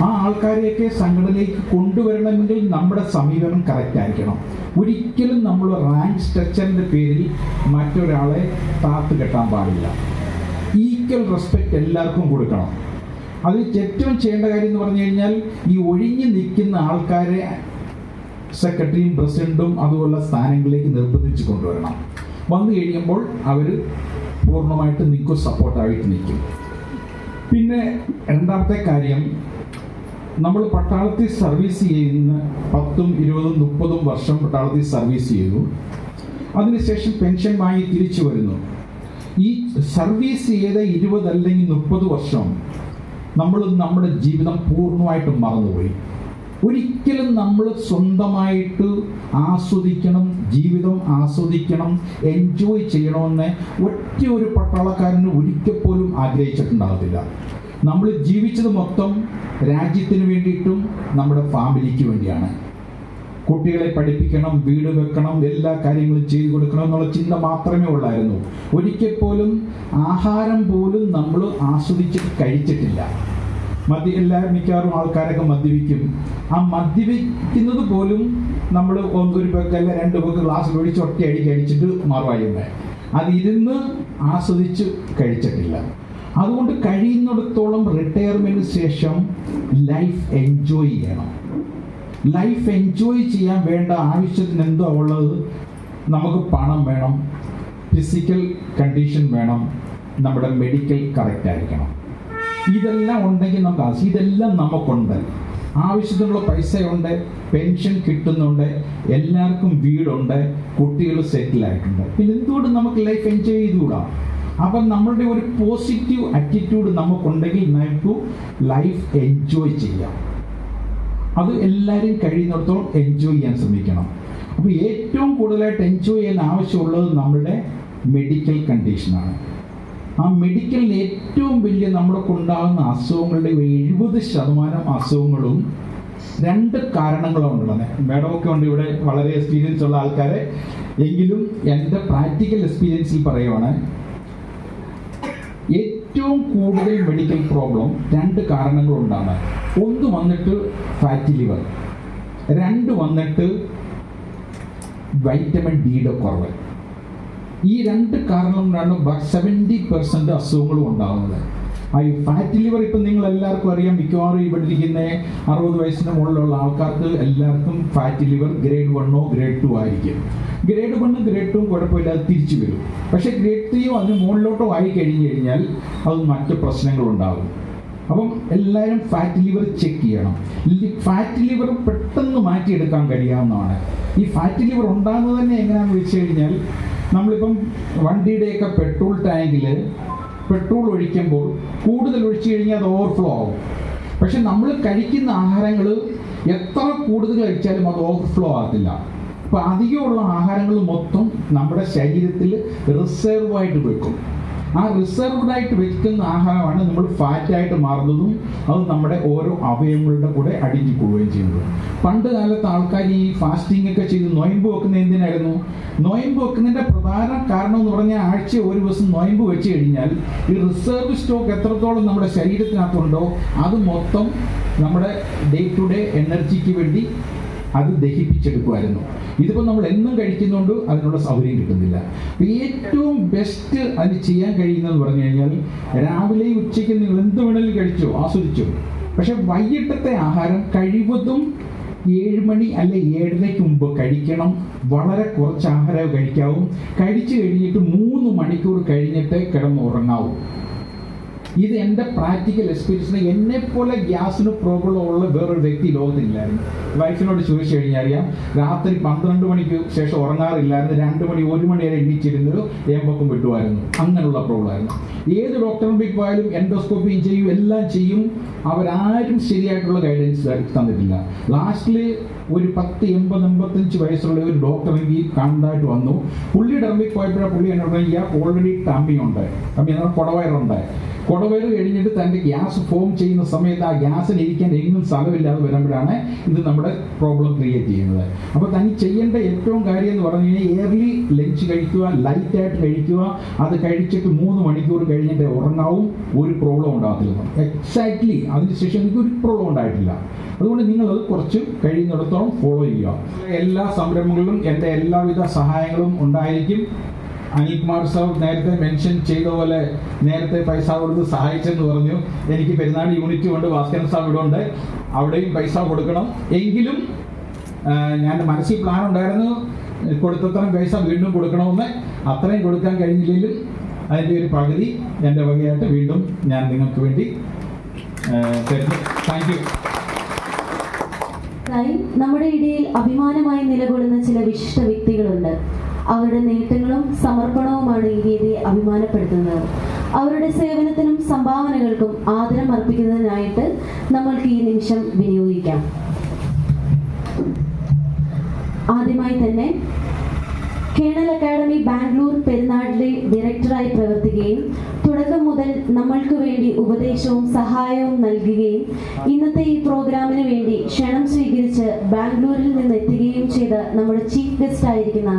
ആ ആൾക്കാരെയൊക്കെ സംഘടനയിലേക്ക് കൊണ്ടുവരണമെങ്കിൽ നമ്മുടെ സമീപനം കറക്റ്റ് ആയിരിക്കണം. ഒരിക്കലും നമ്മൾ റാങ്ക് സ്ട്രക്ചറിൻ്റെ പേരിൽ മറ്റൊരാളെ താത്ത് കെട്ടാൻ പാടില്ല. ഈക്വൽ റെസ്പെക്റ്റ് എല്ലാവർക്കും കൊടുക്കണം. അതിൽ ഏറ്റവും ചെയ്യേണ്ട കാര്യം എന്ന് പറഞ്ഞു കഴിഞ്ഞാൽ, ഈ ഒഴിഞ്ഞു നിൽക്കുന്ന ആൾക്കാരെ സെക്രട്ടറിയും പ്രസിഡന്റും അതുപോലുള്ള സ്ഥാനങ്ങളിലേക്ക് നിർബന്ധിച്ച് കൊണ്ടുവരണം. വന്നു കഴിയുമ്പോൾ അവർ പൂർണ്ണമായിട്ട് നിൽക്കും, സപ്പോർട്ടായിട്ട് നിൽക്കും. പിന്നെ രണ്ടാമത്തെ കാര്യം, നമ്മൾ പട്ടാളത്തിൽ സർവീസ് ചെയ്യുന്ന 10, 20, 30 വർഷം പട്ടാളത്തിൽ സർവീസ് ചെയ്തു. അതിനുശേഷം പെൻഷൻ വാങ്ങി തിരിച്ചു വരുന്നു. ഈ സർവീസ് ചെയ്ത 20 അല്ലെങ്കിൽ 30 വർഷം നമ്മൾ നമ്മുടെ ജീവിതം പൂർണ്ണമായിട്ടും മറന്നുപോയി. ഒരിക്കലും നമ്മൾ സ്വന്തമായിട്ട് ആസ്വദിക്കണം, ജീവിതം ആസ്വദിക്കണം, എൻജോയ് ചെയ്യണമെന്ന് ഒറ്റ ഒരു പട്ടാളക്കാരന് ഒരിക്കൽ പോലും ആഗ്രഹിച്ചിട്ടുണ്ടാകത്തില്ല. നമ്മൾ ജീവിച്ചത് മൊത്തം രാജ്യത്തിന് വേണ്ടിയിട്ടും നമ്മുടെ ഫാമിലിക്ക് വേണ്ടിയാണ്. കുട്ടികളെ പഠിപ്പിക്കണം, വീട് വെക്കണം, എല്ലാ കാര്യങ്ങളും ചെയ്തു കൊടുക്കണം എന്നുള്ള ചിന്ത മാത്രമേ ഉള്ളായിരുന്നു. ഒരിക്കൽ പോലും ആഹാരം പോലും നമ്മൾ ആസ്വദിച്ചിട്ട് കഴിച്ചിട്ടില്ല. മിക്കവാറും ആൾക്കാരൊക്കെ മദ്യപിക്കും. ആ മദ്യപിക്കുന്നത് പോലും നമ്മൾ ഒരു പെഗ് അല്ല 2 പെഗ് ഗ്ലാസ് ഒഴിച്ച് ഒറ്റയടിക്ക് അടിച്ചിട്ട് മാറുവായിരുന്നു. അതിരുന്ന് ആസ്വദിച്ച് കഴിച്ചിട്ടില്ല. അതുകൊണ്ട് കഴിയുന്നിടത്തോളം റിട്ടയർമെന്റിന് ശേഷം ലൈഫ് എൻജോയ് ചെയ്യണം. ലൈഫ് എൻജോയ് ചെയ്യാൻ വേണ്ട ആവശ്യത്തിന് എന്തോ ഉള്ളത്, നമുക്ക് പണം വേണം, ഫിസിക്കൽ കണ്ടീഷൻ വേണം, നമ്മുടെ മെഡിക്കൽ കറക്റ്റ് ആയിരിക്കണം. ഇതെല്ലാം ഉണ്ടെങ്കിൽ ഇതെല്ലാം നമുക്കുണ്ട്. ആവശ്യത്തിനുള്ള പൈസയുണ്ട്, പെൻഷൻ കിട്ടുന്നുണ്ട്, എല്ലാവർക്കും വീടുണ്ട്, കുട്ടികൾ സെറ്റിൽ ആയിട്ടുണ്ട്. പിന്നെ എന്തുകൊണ്ട് നമുക്ക് ലൈഫ് എൻജോയ് ചെയ്തുകൂടാ? അപ്പം നമ്മളുടെ ഒരു പോസിറ്റീവ് ആറ്റിറ്റ്യൂഡ് നമുക്കുണ്ടെങ്കിൽ നമുക്ക് ലൈഫ് എൻജോയ് ചെയ്യാം. അത് എല്ലാവരും കഴിയുന്നിടത്തോളം എൻജോയ് ചെയ്യാൻ ശ്രമിക്കണം. അപ്പോൾ ഏറ്റവും കൂടുതലായിട്ട് എൻജോയ് ചെയ്യാൻ ആവശ്യമുള്ളത് നമ്മുടെ മെഡിക്കൽ കണ്ടീഷനാണ്. ആ മെഡിക്കലിന് ഏറ്റവും വലിയ നമ്മൾക്കുണ്ടാകുന്ന അസുഖങ്ങളുടെ 70% അസുഖങ്ങളും 2 കാരണങ്ങളുള്ളത്. മേഡമൊക്കെ ഉണ്ട് ഇവിടെ, വളരെ എക്സ്പീരിയൻസ് ഉള്ള ആൾക്കാരെ. എങ്കിലും എൻ്റെ പ്രാക്ടിക്കൽ എക്സ്പീരിയൻസിൽ പറയുവാണ്, ഏറ്റവും കൂടുതൽ മെഡിക്കൽ പ്രോബ്ലം 2 കാരണങ്ങളുണ്ടാണ്. ഒന്ന് വന്നിട്ട് ഫാറ്റി ലിവർ, 2 വന്നിട്ട് വൈറ്റമിൻ ഡിയുടെ കുറവ്. ഈ 2 കാരണം കൊണ്ടാണ് 70% അസുഖങ്ങളും ഉണ്ടാകുന്നത്. ഈ ഫാറ്റി ലിവർ ഇപ്പം നിങ്ങൾ എല്ലാവർക്കും അറിയാം. മിക്കവാറും ഇവിടെ ഇരിക്കുന്ന 60 വയസ്സിന് മുകളിലുള്ള ആൾക്കാർക്ക് എല്ലാവർക്കും ഫാറ്റി ലിവർ ഗ്രേഡ് 1 ഗ്രേഡ് 2 ആയിരിക്കും. ഗ്രേഡ് 1 ഗ്രേഡ് 2 കുഴപ്പമില്ലാതെ തിരിച്ചു വരും. പക്ഷേ ഗ്രേഡ് 3 അതിന് മുകളിലോട്ടോ ആയി കഴിഞ്ഞു കഴിഞ്ഞാൽ അത് മറ്റ് പ്രശ്നങ്ങളുണ്ടാകും. അപ്പം എല്ലാവരും ഫാറ്റി ലിവർ ചെക്ക് ചെയ്യണം. ഫാറ്റി ലിവർ പെട്ടെന്ന് മാറ്റിയെടുക്കാൻ കഴിയാവുന്നതാണ്. ഈ ഫാറ്റി ലിവർ ഉണ്ടാകുന്നത് തന്നെ എങ്ങനെയാണെന്ന് വെച്ച് കഴിഞ്ഞാൽ, നമ്മളിപ്പം വണ്ടിയുടെയൊക്കെ പെട്രോൾ ടാങ്കിൽ പെട്രോൾ ഒഴിക്കുമ്പോൾ കൂടുതൽ ഒഴിച്ചു കഴിഞ്ഞാൽ അത് ഓവർഫ്ലോ ആവും. പക്ഷെ നമ്മൾ കഴിക്കുന്ന ആഹാരങ്ങൾ എത്ര കൂടുതൽ കഴിച്ചാലും അത് ഓവർഫ്ലോ ആകത്തില്ല. അപ്പോൾ അധികമുള്ള ആഹാരങ്ങൾ മൊത്തം നമ്മുടെ ശരീരത്തിൽ റിസർവായിട്ട് വെക്കും. ആ റിസർവ്ഡായിട്ട് വെക്കുന്ന ആഹാരമാണ് നമ്മൾ ഫാറ്റായിട്ട് മാറുന്നതും അത് നമ്മുടെ ഓരോ അവയവങ്ങളുടെ കൂടെ അടിഞ്ഞു പോവുകയും ചെയ്യുന്നത്. പണ്ട് കാലത്ത് ആൾക്കാർ ഈ ഫാസ്റ്റിംഗ് ഒക്കെ ചെയ്ത് നൊയമ്പ് വെക്കുന്നത് എന്തിനായിരുന്നു? നൊയമ്പ് വെക്കുന്നതിൻ്റെ പ്രധാന കാരണം എന്ന് പറഞ്ഞാൽ, ആഴ്ച ഒരു ദിവസം നൊയമ്പ് വെച്ച് കഴിഞ്ഞാൽ ഈ റിസർവ് സ്റ്റോക്ക് എത്രത്തോളം നമ്മുടെ ശരീരത്തിനകത്തുണ്ടോ അത് മൊത്തം നമ്മുടെ ഡേ ടു ഡേ എനർജിക്ക് വേണ്ടി അത് ദഹിപ്പിച്ചെടുക്കുമായിരുന്നു. ഇതിപ്പോൾ നമ്മൾ എന്നും കഴിക്കുന്നുണ്ട്, അതിനുള്ള സൗകര്യം കിട്ടുന്നില്ല. ഏറ്റവും ബെസ്റ്റ് അത് ചെയ്യാൻ കഴിയുന്നതെന്ന് പറഞ്ഞു കഴിഞ്ഞാൽ, രാവിലെയും ഉച്ചയ്ക്ക് നിങ്ങൾ എന്ത് വേണമെങ്കിലും കഴിച്ചോ, ആസ്വദിച്ചോ. പക്ഷെ വൈകിട്ടത്തെ ആഹാരം കഴിവതും 7 മണി അല്ലെ 7:30 മുമ്പ് കഴിക്കണം. വളരെ കുറച്ച് ആഹാരം കഴിക്കാവും. കഴിച്ചു കഴിഞ്ഞിട്ട് 3 മണിക്കൂർ കഴിഞ്ഞിട്ട് കിടന്നുറങ്ങാവും. ഇത് എൻ്റെ പ്രാക്ടിക്കൽ എക്സ്പീരിയൻസിന് എന്നെപ്പോലെ ഗ്യാസിന് പ്രോബ്ലം ഉള്ള വേറൊരു വ്യക്തി ലോകത്തിലില്ലായിരുന്നു. വൈഫിനോട് ചോദിച്ചു കഴിഞ്ഞാൽ അറിയാം, രാത്രി 12 മണിക്ക് ശേഷം ഉറങ്ങാറില്ലായിരുന്നു, 2 മണി 1 മണി വരെ എണ്ണിച്ചിരുന്നൊരു ഏമ്പക്കം വിട്ടുമായിരുന്നു. അങ്ങനെയുള്ള പ്രോബ്ലം ആയിരുന്നു. ഏത് ഡോക്ടറും പോയാലും എൻഡോസ്കോപ്പിയും ചെയ്യും, എല്ലാം ചെയ്യും, അവരാരും ശരിയായിട്ടുള്ള ഗൈഡൻസ് തന്നിട്ടില്ല. ലാസ്റ്റിൽ ഒരു 85 വയസ്സുള്ള ഒരു ഡോക്ടർ എനിക്ക് കണ്ടായിട്ട് വന്നു. പുള്ളി ഡെർമിക് പോയപ്പോഴാണ് പുള്ളി എന്നോട് ഇയാൾക്ക് ഓൾറെഡി ടമ്മി ഉണ്ട്, ടമ്മി എന്നാൽ കുടവയറുണ്ട്. കുടവയർ കഴിഞ്ഞിട്ട് തൻ്റെ ഗ്യാസ് ഫോം ചെയ്യുന്ന സമയത്ത് ആ ഗ്യാസിന് ഇരിക്കാൻ എങ്ങും സ്ഥലമില്ലാതെ വരുമ്പോഴാണ് ഇത് നമ്മുടെ പ്രോബ്ലം ക്രിയേറ്റ് ചെയ്യുന്നത്. അപ്പോൾ തനിക്ക് ചെയ്യേണ്ട ഏറ്റവും കാര്യം എന്ന് പറഞ്ഞു കഴിഞ്ഞാൽ എയർലി ലഞ്ച് കഴിക്കുക, ലൈറ്റായിട്ട് കഴിക്കുക. അത് കഴിച്ചിട്ട് 3 മണിക്കൂർ കഴിഞ്ഞിട്ട് ഉറങ്ങാവും, ഒരു പ്രോബ്ലം ഉണ്ടാകത്തില്ല. എക്സാക്ട്ലി അതിനുശേഷം എനിക്ക് ഒരു പ്രോബ്ലം ഉണ്ടായിട്ടില്ല. അതുകൊണ്ട് നിങ്ങളത് കുറച്ച് കഴിയുന്നിടത്തോളം ഫോളോ ചെയ്യുക. എല്ലാ സംരംഭങ്ങളിലും എൻ്റെ എല്ലാവിധ സഹായങ്ങളും ഉണ്ടായിരിക്കും. അനിൽകുമാർ സാർ നേരത്തെ മെൻഷൻ ചെയ്ത പോലെ നേരത്തെ പൈസ കൊടുത്ത് സഹായിച്ചെന്ന് പറഞ്ഞു. എനിക്ക് പെരുന്നാട് യൂണിറ്റ് കൊണ്ട് ഭാസ്കരൻ സാർ ഇവിടെ ഉണ്ട്, അവിടെയും പൈസ കൊടുക്കണം. എങ്കിലും ഞാൻ മനസ്സിൽ പ്ലാൻ ഉണ്ടായിരുന്നു കൊടുത്തത്രയും പൈസ വീണ്ടും കൊടുക്കണമെന്ന്. അത്രയും കൊടുക്കാൻ കഴിഞ്ഞില്ലെങ്കിലും അതിൻ്റെ ഒരു പകുതി എൻ്റെ വകയായിട്ട് വീണ്ടും ഞാൻ നിങ്ങൾക്ക് വേണ്ടി തരുന്നു. Thank you. നമ്മുടെ ഇടയിൽ അഭിമാനമായി നിലകൊള്ളുന്ന ചില വിശിഷ്ട വ്യക്തികളുണ്ട്. അവരുടെ നേട്ടങ്ങളും സമർപ്പണവുമാണ് ഈ വേദിയെ അഭിമാനപ്പെടുത്തുന്നത്. അവരുടെ സേവനത്തിനും സംഭാവനകൾക്കും ആദരം അർപ്പിക്കുന്നതിനായിട്ട് നമ്മൾക്ക് ഈ നിമിഷം വിനിയോഗിക്കാം. ആദ്യമായി തന്നെ കേണൽ അക്കാദമി ബാംഗ്ലൂർ പെരുന്നാടിലെ ഡയറക്ടറായി പ്രവർത്തിക്കുകയും തുടക്കം മുതൽ നമ്മൾക്ക് വേണ്ടി ഉപദേശവും സഹായവും നൽകുകയും ഇന്നത്തെ ഈ പ്രോഗ്രാമിന് വേണ്ടി ക്ഷണം സ്വീകരിച്ച് ബാംഗ്ലൂരിൽ നിന്ന് എത്തുകയും ചെയ്ത നമ്മുടെ ചീഫ് ഗസ്റ്റ് ആയിരിക്കുന്ന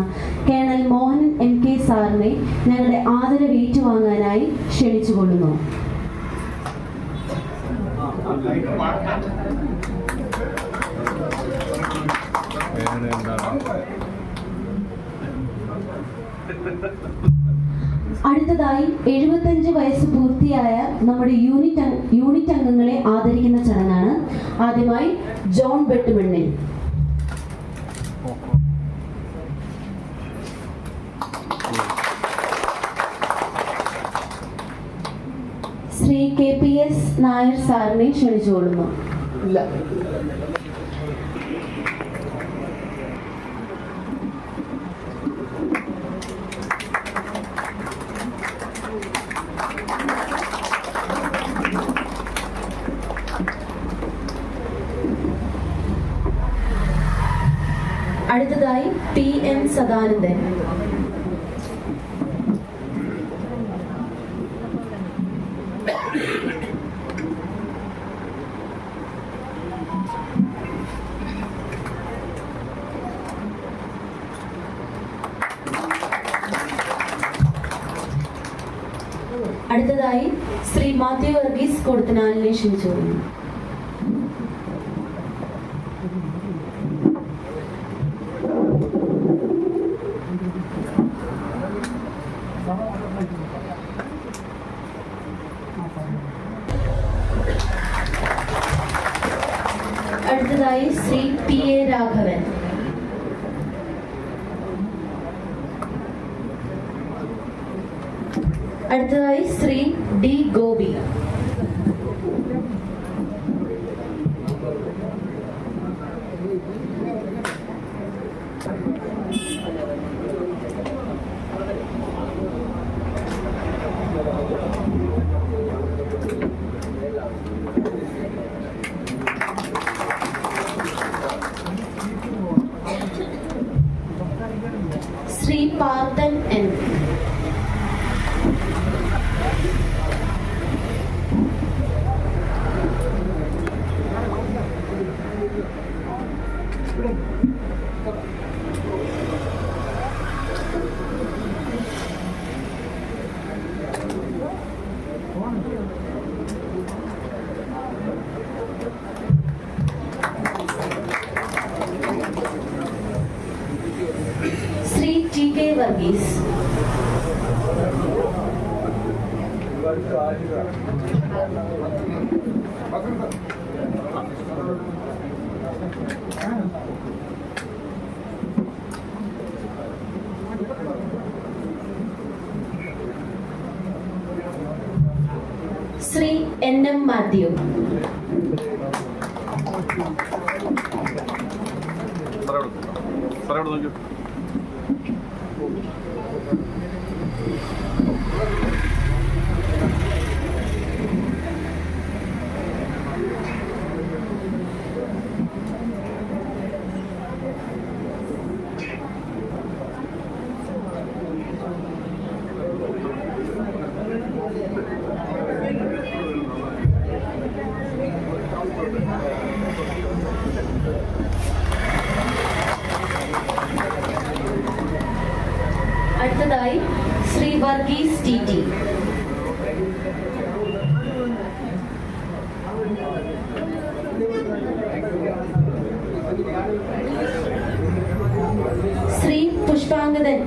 കേണൽ മോഹൻ MK സാറിനെ ഞങ്ങളുടെ ആദരവ് ഏറ്റുവാങ്ങാനായി ക്ഷണിച്ചുകൊള്ളുന്നു. അടുത്തതായി 75 വയസ്സ് പൂർത്തിയായ നമ്മുടെ യൂണിറ്റ് അംഗങ്ങളെ ആദരിക്കുന്ന ചടങ്ങാണ്. ആദ്യമായി ജോൺ വെട്ടുമണ്ണിൽ. ശ്രീ KPS നായർ സാറിനെ ക്ഷണിച്ചുകൊള്ളുന്നു. അടുത്തതായി PM സദാനന്ദൻ. അടുത്തതായി ശ്രീ മാത്യു വർഗീസ് കൊടുത്തനാലിനെ ക്ഷണിച്ചുകൊള്ളുന്നു. അടുത്തതായി ശ്രീ PA രാഘവൻ. അടുത്തതായി Shri D Gopi. Shri Parthan N. Shri TK Varghese. Shri NM Mathew. അടുത്തതായി Shri Varghese TT. Shri Pushpangadan.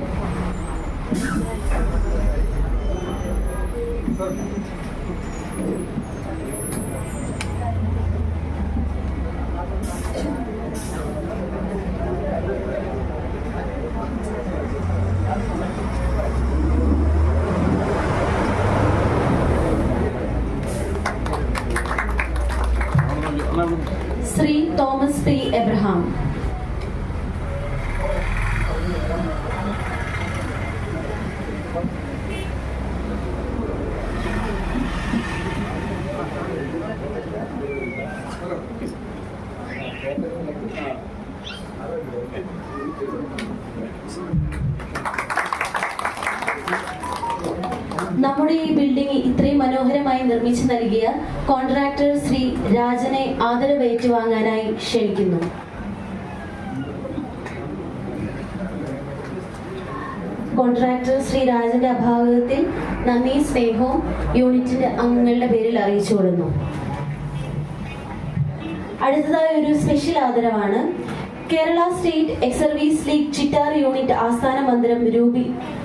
Shri Thomas P. Abraham. നമ്മുടെ ഈ ബിൽഡിംഗ് ഇത്രയും മനോഹരമായി നിർമ്മിച്ചു നൽകിയ കോൺട്രാക്ടർ ശ്രീ രാജനെ ആദരവ് ഏറ്റുവാങ്ങാനായി ക്ഷണിക്കുന്നു. കോൺട്രാക്ടർ ശ്രീ രാജന്റെ അഭാവത്തിൽ നന്ദി സ്നേഹവും യൂണിറ്റിന്റെ അംഗങ്ങളുടെ പേരിൽ അറിയിച്ചുകൊള്ളുന്നു. അടുത്തതായി ഒരു സ്പെഷ്യൽ ആദരവാണ്. Kerala state ex service league Chittar unit ആസ്ഥാന മന്ദിരം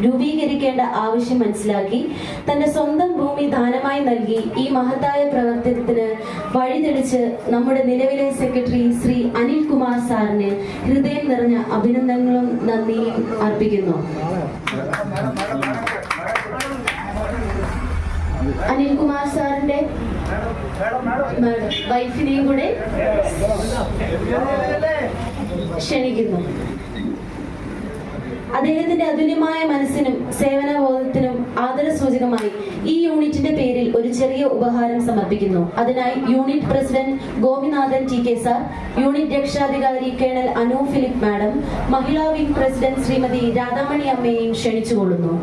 രൂപീകരിക്കേണ്ട ആവശ്യം മനസ്സിലാക്കി തന്റെ സ്വന്തം ഭൂമി ദാനമായി നൽകി ഈ മഹത്തായ പ്രവർത്തനത്തിന് വഴിതെളിച്ച് നമ്മുടെ നിലവിലെ സെക്രട്ടറി ശ്രീ അനിൽകുമാർ സാറിന് ഹൃദയം നിറഞ്ഞ അഭിനന്ദനങ്ങളും നന്ദിയും അർപ്പിക്കുന്നു. അനിൽകുമാർ സാറിന്റെ വൈഫിനെയും കൂടെ ക്ഷണിക്കുന്നു. അദ്ദേഹത്തിന്റെ അതുല്യമായ മനസ്സിനും സേവനബോധത്തിനും ആദരസൂചകമായി ഈ യൂണിറ്റിന്റെ പേരിൽ ഒരു ചെറിയ ഉപഹാരം സമർപ്പിക്കുന്നു. അതിനായി unit president Gopinathan TK sir, unit രക്ഷാധികാരി colonel Anu Philip madam, Mahila wing president Shrimati Radhamani അമ്മയെയും ക്ഷണിച്ചുകൊള്ളുന്നു.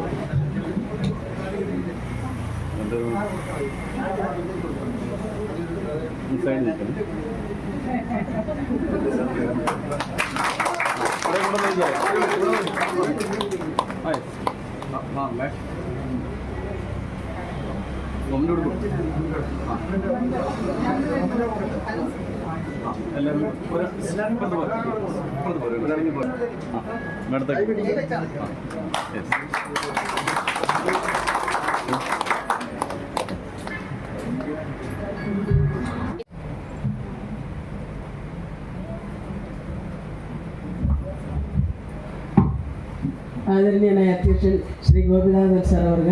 ആദരണീയനായ അധ്യക്ഷൻ ശ്രീ ഗോപിനാഥൻ സാർ അവർ,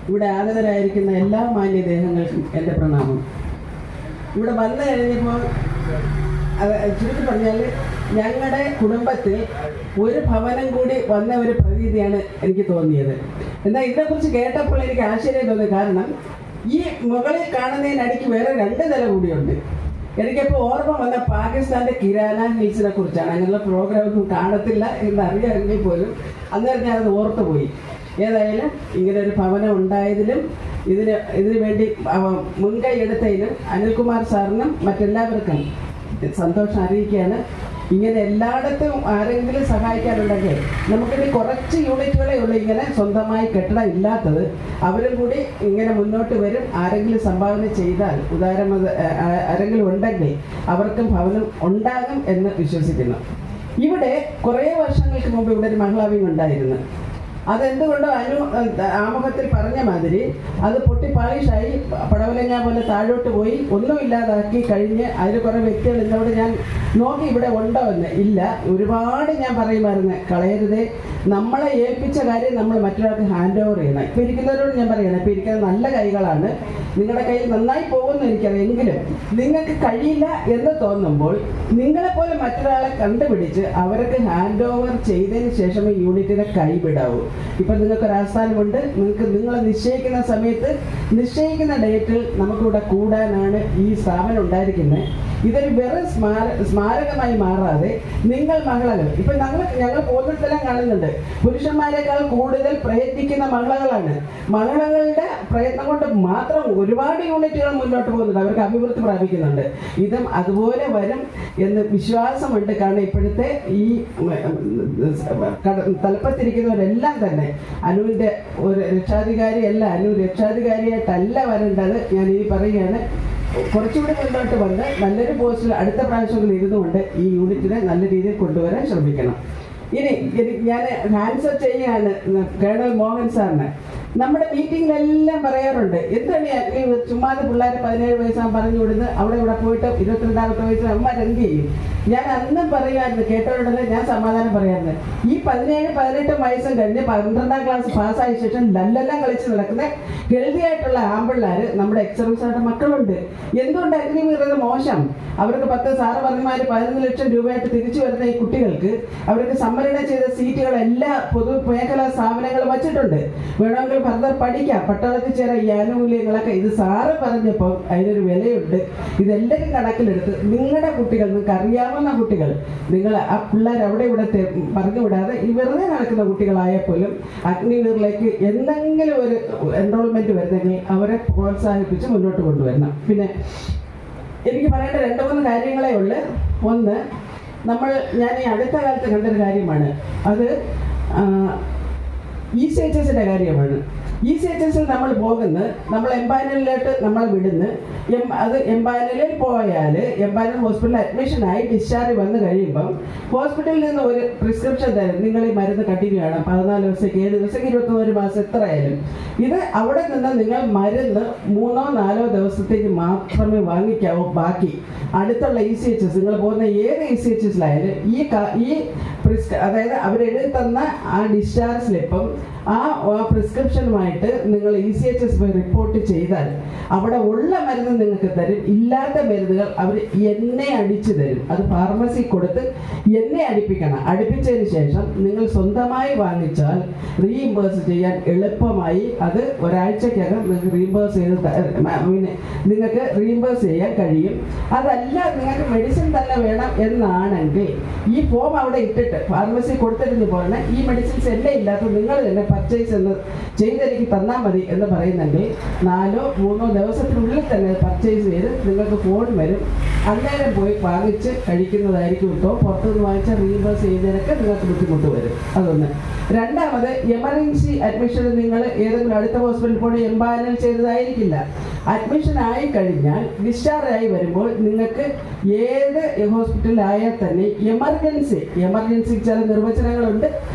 ഇവിടെ ആഗതരായിരിക്കുന്ന എല്ലാ മാന്യദേഹങ്ങൾക്കും എൻ്റെ പ്രണാമം. ഇവിടെ വന്നു കഴിഞ്ഞപ്പോൾ ചുരുക്കി പറഞ്ഞാൽ ഞങ്ങളുടെ കുടുംബത്തിൽ ഒരു ഭവനം കൂടി വന്ന ഒരു പ്രതീതിയാണ് എനിക്ക് തോന്നിയത്. എന്നാൽ ഇതിനെക്കുറിച്ച് കേട്ടപ്പോൾ എനിക്ക് ആശ്ചര്യം തോന്നി. കാരണം ഈ മുകളിൽ കാണുന്നതിനടിക്ക് വേറെ 2 നില കൂടിയുണ്ട്. എനിക്കിപ്പോൾ ഓർമ്മ വന്ന പാകിസ്ഥാന്റെ കിരാന ഹിൽസിനെ കുറിച്ചാണ്. അങ്ങനെയുള്ള പ്രോഗ്രാമൊന്നും കാണത്തില്ല എന്നറിയാമെങ്കിൽ പോലും അന്നേരം ഞാനത് ഓർത്തുപോയി. ഏതായാലും ഇങ്ങനെ ഒരു ഭവനം ഉണ്ടായതിലും ഇതിനു വേണ്ടി മുൻകൈ എടുത്തതിനും അനിൽകുമാർ സാറിനും മറ്റെല്ലാവർക്കും സന്തോഷം അറിയിക്കുകയാണ്. ഇങ്ങനെ എല്ലായിടത്തും ആരെങ്കിലും സഹായിക്കാനുണ്ടെങ്കിൽ നമുക്കിനി കുറച്ച് യൂണിറ്റുകളേ ഉള്ളൂ ഇങ്ങനെ സ്വന്തമായി കെട്ടിടം ഇല്ലാത്തത്. അവരും കൂടി ഇങ്ങനെ മുന്നോട്ട് വരും. ആരെങ്കിലും സംഭാവന ചെയ്താൽ ആരെങ്കിലും ഉണ്ടെങ്കിൽ അവർക്കും ഭവനം ഉണ്ടാകും എന്ന് വിശ്വസിക്കുന്നു. ഇവിടെ കുറേ വർഷങ്ങൾക്ക് മുമ്പ് ഇവിടെ ഒരു മഹിളാ വിംഗ് ഉണ്ടായിരുന്നു. അതെന്തുകൊണ്ടോ ആമുഖത്തിൽ പറഞ്ഞ മാതിരി അത് പൊട്ടി പാളിഷായി പടവലങ്ങ പോലെ താഴോട്ട് പോയി ഒന്നുമില്ലാതാക്കി കഴിഞ്ഞ് അതിൽ കുറേ വ്യക്തികൾ ഇന്നോട് ഞാൻ നോക്കി ഇവിടെ ഉണ്ടോ എന്ന്. ഇല്ല, ഒരുപാട് ഞാൻ പറയുമായിരുന്നു കളയരുതേ, നമ്മളെ ഏൽപ്പിച്ച കാര്യം നമ്മൾ മറ്റൊരാൾക്ക് ഹാൻഡ് ഓവർ ചെയ്യണം. ഇപ്പം ഇരിക്കുന്നവരോട് ഞാൻ പറയണം, ഇപ്പം ഇരിക്കുന്ന നല്ല കൈകളാണ്, നിങ്ങളുടെ കയ്യിൽ നന്നായി പോകുന്നു എനിക്കറിയാം, എങ്കിലും നിങ്ങൾക്ക് കഴിയില്ല എന്ന് തോന്നുമ്പോൾ നിങ്ങളെപ്പോലെ മറ്റൊരാളെ കണ്ടുപിടിച്ച് അവർക്ക് ഹാൻഡ് ഓവർ ചെയ്തതിന് ശേഷമേ യൂണിറ്റിനെ കൈവിടാവൂ. ഇപ്പം നിങ്ങൾക്കൊരു ആസ്ഥാനമുണ്ട്, നിങ്ങൾ നിശ്ചയിക്കുന്ന സമയത്ത് നിശ്ചയിക്കുന്ന ഡേറ്റിൽ നമുക്കിവിടെ കൂടാനാണ് ഈ സ്ഥാപനം ഉണ്ടായിരിക്കുന്നത്. ഇതൊരു വെറും സ്മാരകമായി മാറാതെ നിങ്ങൾ മഹിളകൾ, ഇപ്പം ഞങ്ങൾ പോകുന്നിടത്തെല്ലാം കാണുന്നുണ്ട്, പുരുഷന്മാരെക്കാൾ കൂടുതൽ പ്രയത്നിക്കുന്ന മഹിളകളാണ്. മഹിളകളുടെ പ്രയത്നം കൊണ്ട് മാത്രം ഒരുപാട് യൂണിറ്റുകൾ മുന്നോട്ട് പോകുന്നുണ്ട്, അവർക്ക് അഭിവൃദ്ധി പ്രാപിക്കുന്നുണ്ട്. ഇതും അതുപോലെ വരും എന്ന് വിശ്വാസമുണ്ട്. കാരണം ഇപ്പോഴത്തെ ഈ തലപ്പത്തിരിക്കുന്നവരെല്ലാം തന്നെ അനുവിൻ്റെ ഒരു രക്ഷാധികാരിയല്ല, അനു രക്ഷാധികാരിയായിട്ടല്ല വരേണ്ടത്. ഞാൻ ഈ പറയുകയാണ്, കുറച്ചുകൂടി മുന്നോട്ട് വന്ന് നല്ലൊരു പോസ്റ്റിൽ അടുത്ത പ്രാവശ്യങ്ങളിൽ ഇരുന്നുകൊണ്ട് ഈ യൂണിറ്റിനെ നല്ല രീതിയിൽ കൊണ്ടുവരാൻ ശ്രമിക്കണം. ഇനി ഞാൻ ആൻസർ ചെയ്യുകയാണ് കേണൽ മോഹൻ സാറിന്. നമ്മുടെ മീറ്റിങ്ങിലെല്ലാം പറയാറുണ്ട്, എന്താണ് ഈ ചുമ്മാതെ പിള്ളേർ 17 വയസ്സാകുമ്പോൾ പറഞ്ഞു വിടുന്നത്, അവിടെ ഇവിടെ പോയിട്ട് 22ാമത്തെ വയസ്സിൽ അമ്മ എന്ത് ചെയ്യും? ഞാൻ അന്നും പറയുമായിരുന്നു, കേട്ടവരോടല്ലേ ഞാൻ സമാധാനം പറയാറുണ്ട്, ഈ 17-18 വയസ്സും കഴിഞ്ഞ് 12ാം ക്ലാസ് പാസ്സായ ശേഷം ലല്ലെല്ലാം കളിച്ച് നടക്കുന്ന ഹെൽത്തിയായിട്ടുള്ള ആമ്പിള്ളേർ നമ്മുടെ എക്സർവീസായിട്ട് മക്കളുണ്ട്. എന്തുകൊണ്ട് അഗ്നി വീറുന്നത് മോശം? അവർക്ക് 10 സാറ് പറഞ്ഞമാര് 11 ലക്ഷം രൂപയായിട്ട് തിരിച്ചു വരുന്ന ഈ കുട്ടികൾക്ക് അവർക്ക് സംവരണം ചെയ്ത സീറ്റുകൾ എല്ലാ പൊതുമേഖലാ സ്ഥാപനങ്ങളും വച്ചിട്ടുണ്ട്. വേണമെങ്കിൽ ഫർദർ പഠിക്കാം, പട്ടാളത്തിൽ ചേരാൻ ഈ ആനുകൂല്യങ്ങളൊക്കെ. ഇത് സാറ് പറഞ്ഞപ്പോൾ അതിനൊരു വിലയുണ്ട്. ഇതെല്ലാവരും കണക്കിലെടുത്ത് നിങ്ങളുടെ കുട്ടികൾ, നിങ്ങൾക്ക് അറിയാവുന്ന കുട്ടികൾ, നിങ്ങൾ ആ പിള്ളേർ അവിടെ ഇവിടെ പറഞ്ഞു വിടാതെ ഈ വെറുതെ നടക്കുന്ന കുട്ടികളായാൽ പോലും അഗ്നിവീറിലേക്ക് എന്തെങ്കിലും ഒരു എൻറോൾമെന്റ് വരുന്നെങ്കിൽ അവരെ പ്രോത്സാഹിപ്പിച്ച് മുന്നോട്ട് കൊണ്ടുവരണം. പിന്നെ എനിക്ക് പറയേണ്ട 2-3 കാര്യങ്ങളേ ഉള്ളൂ. ഒന്ന്, ഞാൻ ഈ അടുത്ത കാലത്ത് കണ്ടൊരു കാര്യമാണ്, അത് ECHSന്റെ കാര്യമാണ്. ECHSൽ നമ്മൾ പോകുന്നത്, നമ്മൾ എംപാനലിലോട്ട് നമ്മൾ വിടുന്നു. അത് എംപാനലിൽ പോയാൽ എംപാനൽ ഹോസ്പിറ്റലിൽ അഡ്മിഷനായി ഡിസ്ചാർജ് വന്നു കഴിയുമ്പം ഹോസ്പിറ്റലിൽ നിന്ന് ഒരു പ്രിസ്ക്രിപ്ഷൻ തരും, നിങ്ങൾ ഈ മരുന്ന് കണ്ടിന്യൂ ചെയ്യണം 14 ദിവസത്തേക്ക്, 7 ദിവസത്തേക്ക്, 21 മാസം, എത്രയായാലും. ഇത് അവിടെ നിന്ന് നിങ്ങൾ മരുന്ന് 3-4 ദിവസത്തേക്ക് മാത്രമേ വാങ്ങിക്കാവൂ. ബാക്കി അടുത്തുള്ള ECHS, നിങ്ങൾ പോകുന്ന ഏത് ECHSലായാലും ഈ അതായത് അവരെഴുതി തന്ന ആ ഡിസ്ചാർജ് സ്ലിപ്പും ആ പ്രിസ്ക്രിപ്ഷനുമായിട്ട് നിങ്ങൾ ECHS പോയി റിപ്പോർട്ട് ചെയ്താൽ അവിടെ ഉള്ള മരുന്ന് നിങ്ങൾക്ക് തരും. ഇല്ലാത്ത മരുന്നുകൾ അവർ എണ്ണ അടിച്ചു തരും. അത് ഫാർമസി കൊടുത്ത് എണ്ണ അടിപ്പിക്കണം. അടിപ്പിച്ചതിന് ശേഷം നിങ്ങൾ സ്വന്തമായി വാങ്ങിച്ചാൽ റീഇംബേഴ്സ് ചെയ്യാൻ എളുപ്പമായി അത് ഒരാഴ്ചക്കകം നിങ്ങൾക്ക് നിങ്ങൾക്ക് റീഇംബേഴ്സ് ചെയ്യാൻ കഴിയും. അതല്ല നിങ്ങൾക്ക് മെഡിസിൻ തന്നെ വേണം എന്നാണെങ്കിൽ ഈ ഫോം അവിടെ ഇട്ടിട്ട് ഫാർമസി കൊടുത്തിരുന്നു പോലെ ഈ മെഡിസിൻസ് എല്ലാം ഇല്ലാത്ത നിങ്ങൾ തന്നെ പർച്ചേസ് എന്ന് ചെയ്തെനിക്ക് തന്നാൽ മതി എന്ന് പറയുന്നെങ്കിൽ 4-3 ദിവസത്തിനുള്ളിൽ തന്നെ പർച്ചേസ് ചെയ്ത് നിങ്ങൾക്ക് ഫോൺ വരും. അന്നേരം പോയി വാങ്ങിച്ച് കഴിക്കുന്നതായിരിക്കും കേട്ടോ. പുറത്തുനിന്ന് വാങ്ങിച്ചാൽ റീഇംബേഴ്സ് ചെയ്യുന്നതിനൊക്കെ നിങ്ങൾക്ക് ബുദ്ധിമുട്ട് വരും. അതൊന്ന്. രണ്ടാമത്, എമർജൻസി അഡ്മിഷൻ നിങ്ങൾ ഏതെങ്കിലും അടുത്ത ഹോസ്പിറ്റലിൽ പോയി എംപാനൽ ചെയ്തതായിരിക്കില്ല. അഡ്മിഷൻ ആയി കഴിഞ്ഞാൽ ഡിസ്ചാർജ് ആയി വരുമ്പോൾ നിങ്ങൾക്ക് ഏത് ഹോസ്പിറ്റലിലായാൽ തന്നെ എമർജൻസി ചില നിർവചനങ്ങളുണ്ട്.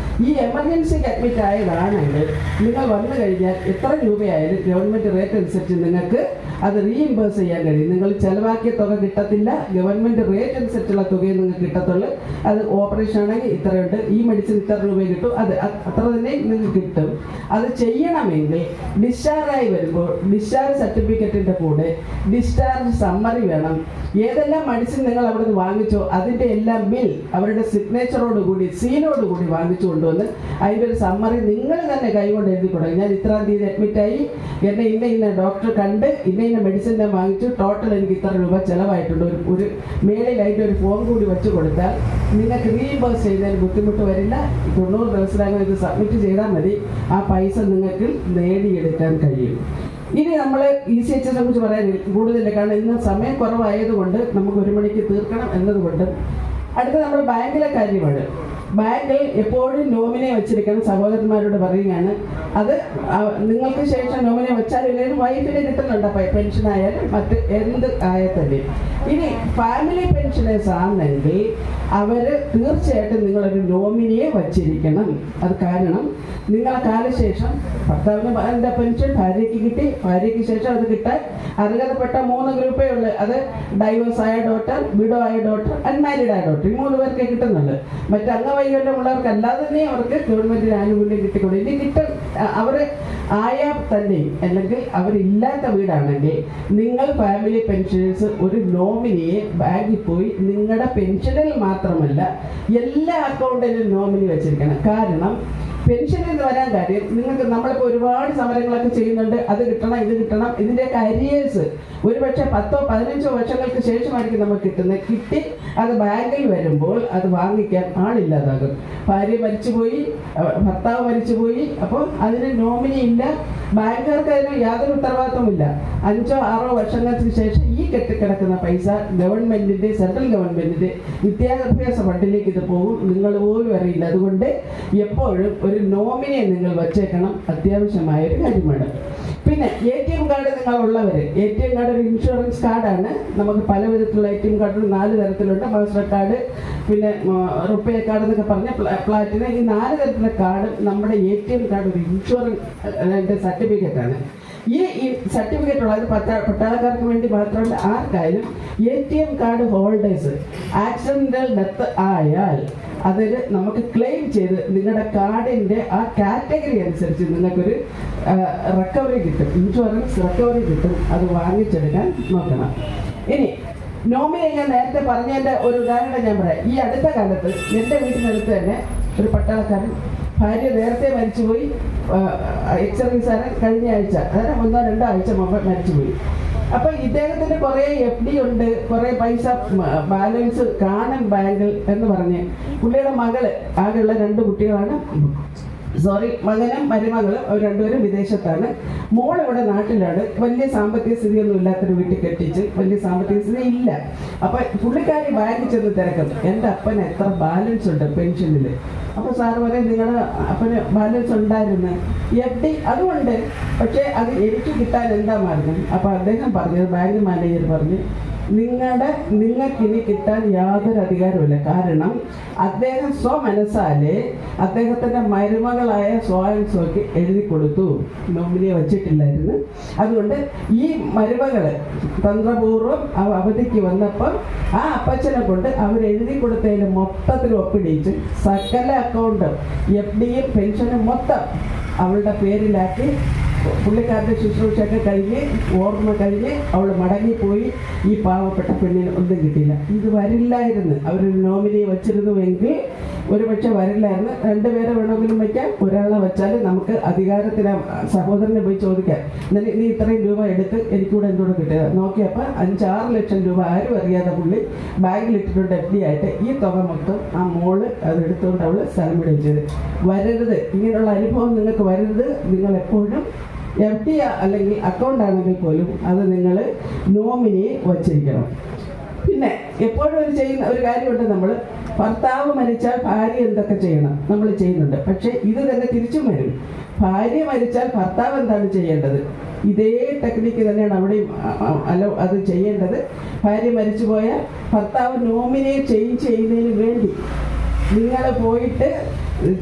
ഈ എമർജൻസിക്ക് അഡ്മിറ്റ് ആയതാണെങ്കിൽ നിങ്ങൾ വന്നു കഴിഞ്ഞാൽ എത്ര രൂപയായാലും ഗവൺമെൻറ് റേറ്റ് അനുസരിച്ച് നിങ്ങൾക്ക് അത് റീഇംബേഴ്സ് ചെയ്യാൻ കഴിയും. നിങ്ങൾ ചിലവാക്കിയ തുക കിട്ടത്തില്ല, ഗവൺമെൻറ് റേറ്റ് അനുസരിച്ചുള്ള തുകയെ നിങ്ങൾക്ക് കിട്ടത്തുള്ളൂ. അത് ഓപ്പറേഷൻ ആണെങ്കിൽ ഇത്രയുണ്ട്, ഈ മെഡിസിൻ ഇത്ര രൂപ കിട്ടും, അത് അത്ര തന്നെ നിങ്ങൾക്ക് കിട്ടും. അത് ചെയ്യണമെങ്കിൽ ഡിസ്ചാർജായി വരുമ്പോൾ ഡിസ്ചാർജ് സർട്ടിഫിക്കറ്റിൻ്റെ കൂടെ ഡിസ്ചാർജ് സമ്മറി വേണം. ഏതെല്ലാം മെഡിസിൻ നിങ്ങൾ അവിടെ നിന്ന് വാങ്ങിച്ചോ അതിൻ്റെ എല്ലാം ബിൽ അവരുടെ സിഗ്നേച്ചറോടുകൂടി സീലോടുകൂടി വാങ്ങിച്ചു കൊണ്ടുവന്ന് അതിൻ്റെ ഒരു സമ്മറി നിങ്ങൾ തന്നെ കൈകൊണ്ട് എഴുതി കൊടുക്കും. ഞാൻ ഇത്രാം തീയതി അഡ്മിറ്റായി, എന്നെ ഇന്ന ഡോക്ടർ കണ്ട് ഇന്ന മെഡിസിൻ ഞാൻ വാങ്ങിച്ചു, ടോട്ടൽ എനിക്ക് ഇത്ര രൂപ ചിലവായിട്ടുണ്ട്. ഒരു മേളിൽ അതിൻ്റെ ഒരു ഫോം കൂടി വെച്ച് കൊടുത്താൽ നിങ്ങൾക്ക് റീഇംബേഴ്സ് ചെയ്യുന്നതിന് ബുദ്ധിമുട്ട് വരില്ല. 90 ദിവസത്തിനകം ഇത് സബ്മിറ്റ് ചെയ്താൽ മതി. ആ പൈസ നിങ്ങൾക്ക് നേടിയെടുക്കാൻ കഴിയും. ഇനി നമ്മൾ ECHSനെ കുറിച്ച് പറയാൻ കൂടുതലില്ല, കാരണം ഇന്ന് സമയം കുറവായതുകൊണ്ട് നമുക്ക് 1 മണിക്ക് തീർക്കണം എന്നതുകൊണ്ട്. അടുത്ത നമ്മൾ ബാങ്കിലെ കാര്യമാണ്. ബാങ്കിൽ എപ്പോഴും നോമിനെ വെച്ചിരിക്കണം. സഹോദരന്മാരോട് പറയുകയാണ്, അത് നിങ്ങൾക്ക് ശേഷം നോമിനെ വെച്ചാൽ ഇല്ലെങ്കിൽ വൈഫിന് കിട്ടുന്നുണ്ട് പെൻഷൻ ആയാലും മറ്റ് എന്ത് ആയാൽ തന്നെ. ഇനി ഫാമിലി പെൻഷനേഴ്സ് ആണെങ്കിൽ അവർ തീർച്ചയായിട്ടും നിങ്ങളൊരു നോമിനിയെ വച്ചിരിക്കണം. അത് കാരണം നിങ്ങളെ കാലശേഷം ഭർത്താവിന് പെൻഷൻ ഭാര്യയ്ക്ക് കിട്ടി, ഭാര്യയ്ക്ക് ശേഷം അത് കിട്ടാൻ അർഹതപ്പെട്ട 3 ഗ്രൂപ്പേ ഉള്ളൂ. അത് ഡൈവേഴ്സ് ആയ ഡോട്ടർ, വിഡോ ആയ ഡോട്ടർ, അൺമാരീഡ് ആയ ഡോട്ടർ, ഈ 3 പേർക്കേ കിട്ടുന്നുള്ളൂ. മറ്റ് അംഗവൈകല്യം വൈകല്യം ഉള്ളവർക്ക് അല്ലാതെ തന്നെ അവർക്ക് ഗവൺമെന്റിന് ആനുകൂല്യം കിട്ടിക്കൊണ്ട് ഇനി അവർ ആയാൽ തന്നെ അല്ലെങ്കിൽ അവരില്ലാത്ത വീടാണെങ്കിൽ നിങ്ങൾ ഫാമിലി പെൻഷനേഴ്സ് ഒരു നോമിനിയെ ബാങ്കിൽ പോയി നിങ്ങളുടെ പെൻഷനിൽ മാത്രമല്ല എല്ലാ അക്കൗണ്ടിലും നോമിനി വെച്ചിരിക്കണം. കാരണം പെൻഷൻ എന്ന് വരാൻ കാര്യം നിങ്ങൾക്ക് നമ്മളിപ്പോൾ ഒരുപാട് സമരങ്ങളൊക്കെ ചെയ്യുന്നുണ്ട്, അത് കിട്ടണം ഇത് കിട്ടണം, ഇതിൻ്റെയൊക്കെ അരിയേഴ്സ് ഒരു പക്ഷേ 10-15 വർഷങ്ങൾക്ക് ശേഷമായിരിക്കും നമുക്ക് കിട്ടുന്നത്. കിട്ടി അത് ബാങ്കിൽ വരുമ്പോൾ അത് വാങ്ങിക്കാൻ ആളില്ലാതാകും. ഭാര്യ മരിച്ചുപോയി, ഭർത്താവ് മരിച്ചുപോയി, അപ്പോൾ അതിന് നോമിനി ഇല്ല, ബാങ്കുകാർക്ക് അതിന് യാതൊരു ഉത്തരവാദിത്വമില്ല. 5-6 വർഷങ്ങൾക്ക് ശേഷം ഈ കെട്ടിക്കിടക്കുന്ന പൈസ ഗവൺമെന്റിന്റെ സെൻട്രൽ ഗവൺമെന്റിന്റെ വിദ്യാഭ്യാസ ഫണ്ടിലേക്ക് ഇത് പോകും, നിങ്ങൾ പോലും അറിയില്ല. അതുകൊണ്ട് എപ്പോഴും ഒരു നോമിനിയെ നിങ്ങൾ വച്ചേക്കണം, അത്യാവശ്യമായ ഒരു കാര്യമാണ്. പിന്നെ ATM കാർഡ് നിങ്ങളുള്ളവർ, ATM കാർഡ് ഒരു ഇൻഷുറൻസ് കാർഡാണ്. നമുക്ക് പല വിധത്തിലുള്ള ATM കാർഡ് 4 തരത്തിലുണ്ട്. മാസ്റ്റർ കാർഡ്, പിന്നെ റുപ്പേ കാർഡ് എന്നൊക്കെ പറഞ്ഞ പ്ലാറ്റിനം, ഈ 4 തരത്തിലുള്ള കാർഡ് നമ്മുടെ ATM കാർഡ് ഒരു ഇൻഷുറൻസ് സർട്ടിഫിക്കറ്റാണ്. ഈ സർട്ടിഫിക്കറ്റ് ഉള്ളത് പട്ടാളക്കാർക്ക് വേണ്ടി മാത്രമല്ല, ആർക്കായാലും ATM card holders accidental death ആയാൽ അതിൽ നമുക്ക് ക്ലെയിം ചെയ്ത് നിങ്ങളുടെ കാർഡിൻ്റെ ആ കാറ്റഗറി അനുസരിച്ച് നിങ്ങൾക്കൊരു റിക്കവറി കിട്ടും, ഇൻഷുറൻസ് റിക്കവറി കിട്ടും. അത് വാങ്ങിച്ചെടുക്കാൻ നോക്കണം. ഇനി നോമിനി ഞാൻ നേരത്തെ പറഞ്ഞതിൻ്റെ ഒരു ഉദാഹരണം ഞാൻ പറയാം. ഈ അടുത്ത കാലത്ത് എൻ്റെ വീട്ടിനടുത്ത് തന്നെ ഒരു പട്ടാളക്കാരൻ ഭാര്യ നേരത്തെ മരിച്ചുപോയി. എക്സ് സർവീസുകാരൻ കഴിഞ്ഞ ആഴ്ച, അതായത് 1-2 ആഴ്ച മുമ്പ് മരിച്ചുപോയി. അപ്പൊ ഇദ്ദേഹത്തിന് കുറെ FD ഉണ്ട്, കുറെ പൈസ ബാലൻസ് കാണും ബാങ്കിൽ എന്ന് പറഞ്ഞ് പുള്ളിയുടെ മകള്, ആകെയുള്ള 2 കുട്ടികളാണ്, മകനും മരുമകളും, അവർ രണ്ടുപേരും വിദേശത്താണ്. മോൾ ഇവിടെ നാട്ടിലാണ്. വലിയ സാമ്പത്തിക സ്ഥിതിയൊന്നും ഇല്ലാത്തൊരു വീട്ടിൽ കെട്ടിച്ച് വലിയ സാമ്പത്തിക സ്ഥിതി ഇല്ല. അപ്പൊ പുള്ളിക്കാരി ബാങ്കിൽ ചെന്ന് തിരക്കും, എൻ്റെ അപ്പന് എത്ര ബാലൻസ് ഉണ്ട് പെൻഷനിൽ. അപ്പൊ സാറ് പറയും നിങ്ങളുടെ അപ്പന് ബാലൻസ് ഉണ്ടായിരുന്നു, FD അതുകൊണ്ട്, പക്ഷേ അത് എനിക്ക് കിട്ടാൻ എന്താ മാർഗം? അപ്പൊ അദ്ദേഹം പറഞ്ഞത്, ബാങ്ക് മാനേജർ പറഞ്ഞു, നിങ്ങൾക്കിനി കിട്ടാൻ യാതൊരു അധികാരമില്ല. കാരണം അദ്ദേഹം സ്വമനസാലെ അദ്ദേഹത്തിന്റെ മരുമകളായ സോക്ക് എഴുതി കൊടുത്തു, നോമിനിയെ വച്ചിട്ടില്ലായിരുന്നു. അതുകൊണ്ട് ഈ മരുമകള് തന്ത്രപൂർവ്വം അവധിക്ക് വന്നപ്പോൾ ആ അപ്പച്ചനെ കൊണ്ട് അവരെഴുതി കൊടുത്തതിന് മൊത്തത്തിൽ ഒപ്പിടിച്ച് സകല അക്കൗണ്ട് FDയും പെൻഷനും മൊത്തം അവളുടെ പേരിലാക്കി. പുള്ളിക്കാരുടെ ശുശ്രൂഷയൊക്കെ കഴിഞ്ഞ് ഓർമ്മ കഴിഞ്ഞ് അവൾ മടങ്ങിപ്പോയി. ഈ പാവപ്പെട്ട പെണ്ണിന് ഒന്നും കിട്ടിയില്ല. ഇത് വരില്ലായിരുന്നു. അവരൊരു നോമിനിയെ വച്ചിരുന്നുവെങ്കിൽ ഒരുപക്ഷെ വരില്ലായിരുന്നു. 2 പേരെ വേണമെങ്കിലും വയ്ക്കാം, ഒരാളെ വെച്ചാൽ നമുക്ക് അധികാരത്തിന് സഹോദരനെ പോയി ചോദിക്കാം, നീ ഇത്രയും രൂപ എടുത്ത് എനിക്കൂടെ എന്തുകൂടെ കിട്ടിയത് നോക്കിയപ്പോൾ 5-6 ലക്ഷം രൂപ ആരും അറിയാതെ പുള്ളി ബാങ്കിൽ ഇട്ടിട്ടുണ്ട് FD ആയിട്ട്. ഈ തുക മൊത്തം ആ മോള് അതെടുത്തുകൊണ്ട് അവൾ സ്ഥലം വിടുകയും. വരരുത്, ഇങ്ങനെയുള്ള അനുഭവം നിങ്ങൾക്ക് വരരുത്. നിങ്ങൾ എപ്പോഴും FD അല്ലെങ്കിൽ അക്കൗണ്ട് ആണെങ്കിൽ പോലും അത് നിങ്ങൾ നോമിനിയെ വച്ചിരിക്കണം. പിന്നെ എപ്പോഴും ഒരു കാര്യമുണ്ട്, നമ്മൾ ഭർത്താവ് മരിച്ചാൽ ഭാര്യ എന്തൊക്കെ ചെയ്യണം നമ്മൾ ചെയ്യുന്നുണ്ട്. പക്ഷെ ഇത് തന്നെ തിരിച്ചും വരും. ഭാര്യ മരിച്ചാൽ ഭർത്താവ് എന്താണ് ചെയ്യേണ്ടത്? ഇതേ ടെക്നിക്ക് തന്നെയാണ് അവിടെയും അത് ചെയ്യേണ്ടത്. ഭാര്യ മരിച്ചു പോയാൽ ഭർത്താവ് നോമിനിയെ ചേഞ്ച് ചെയ്യുന്നതിന് വേണ്ടി നിങ്ങൾ പോയിട്ട്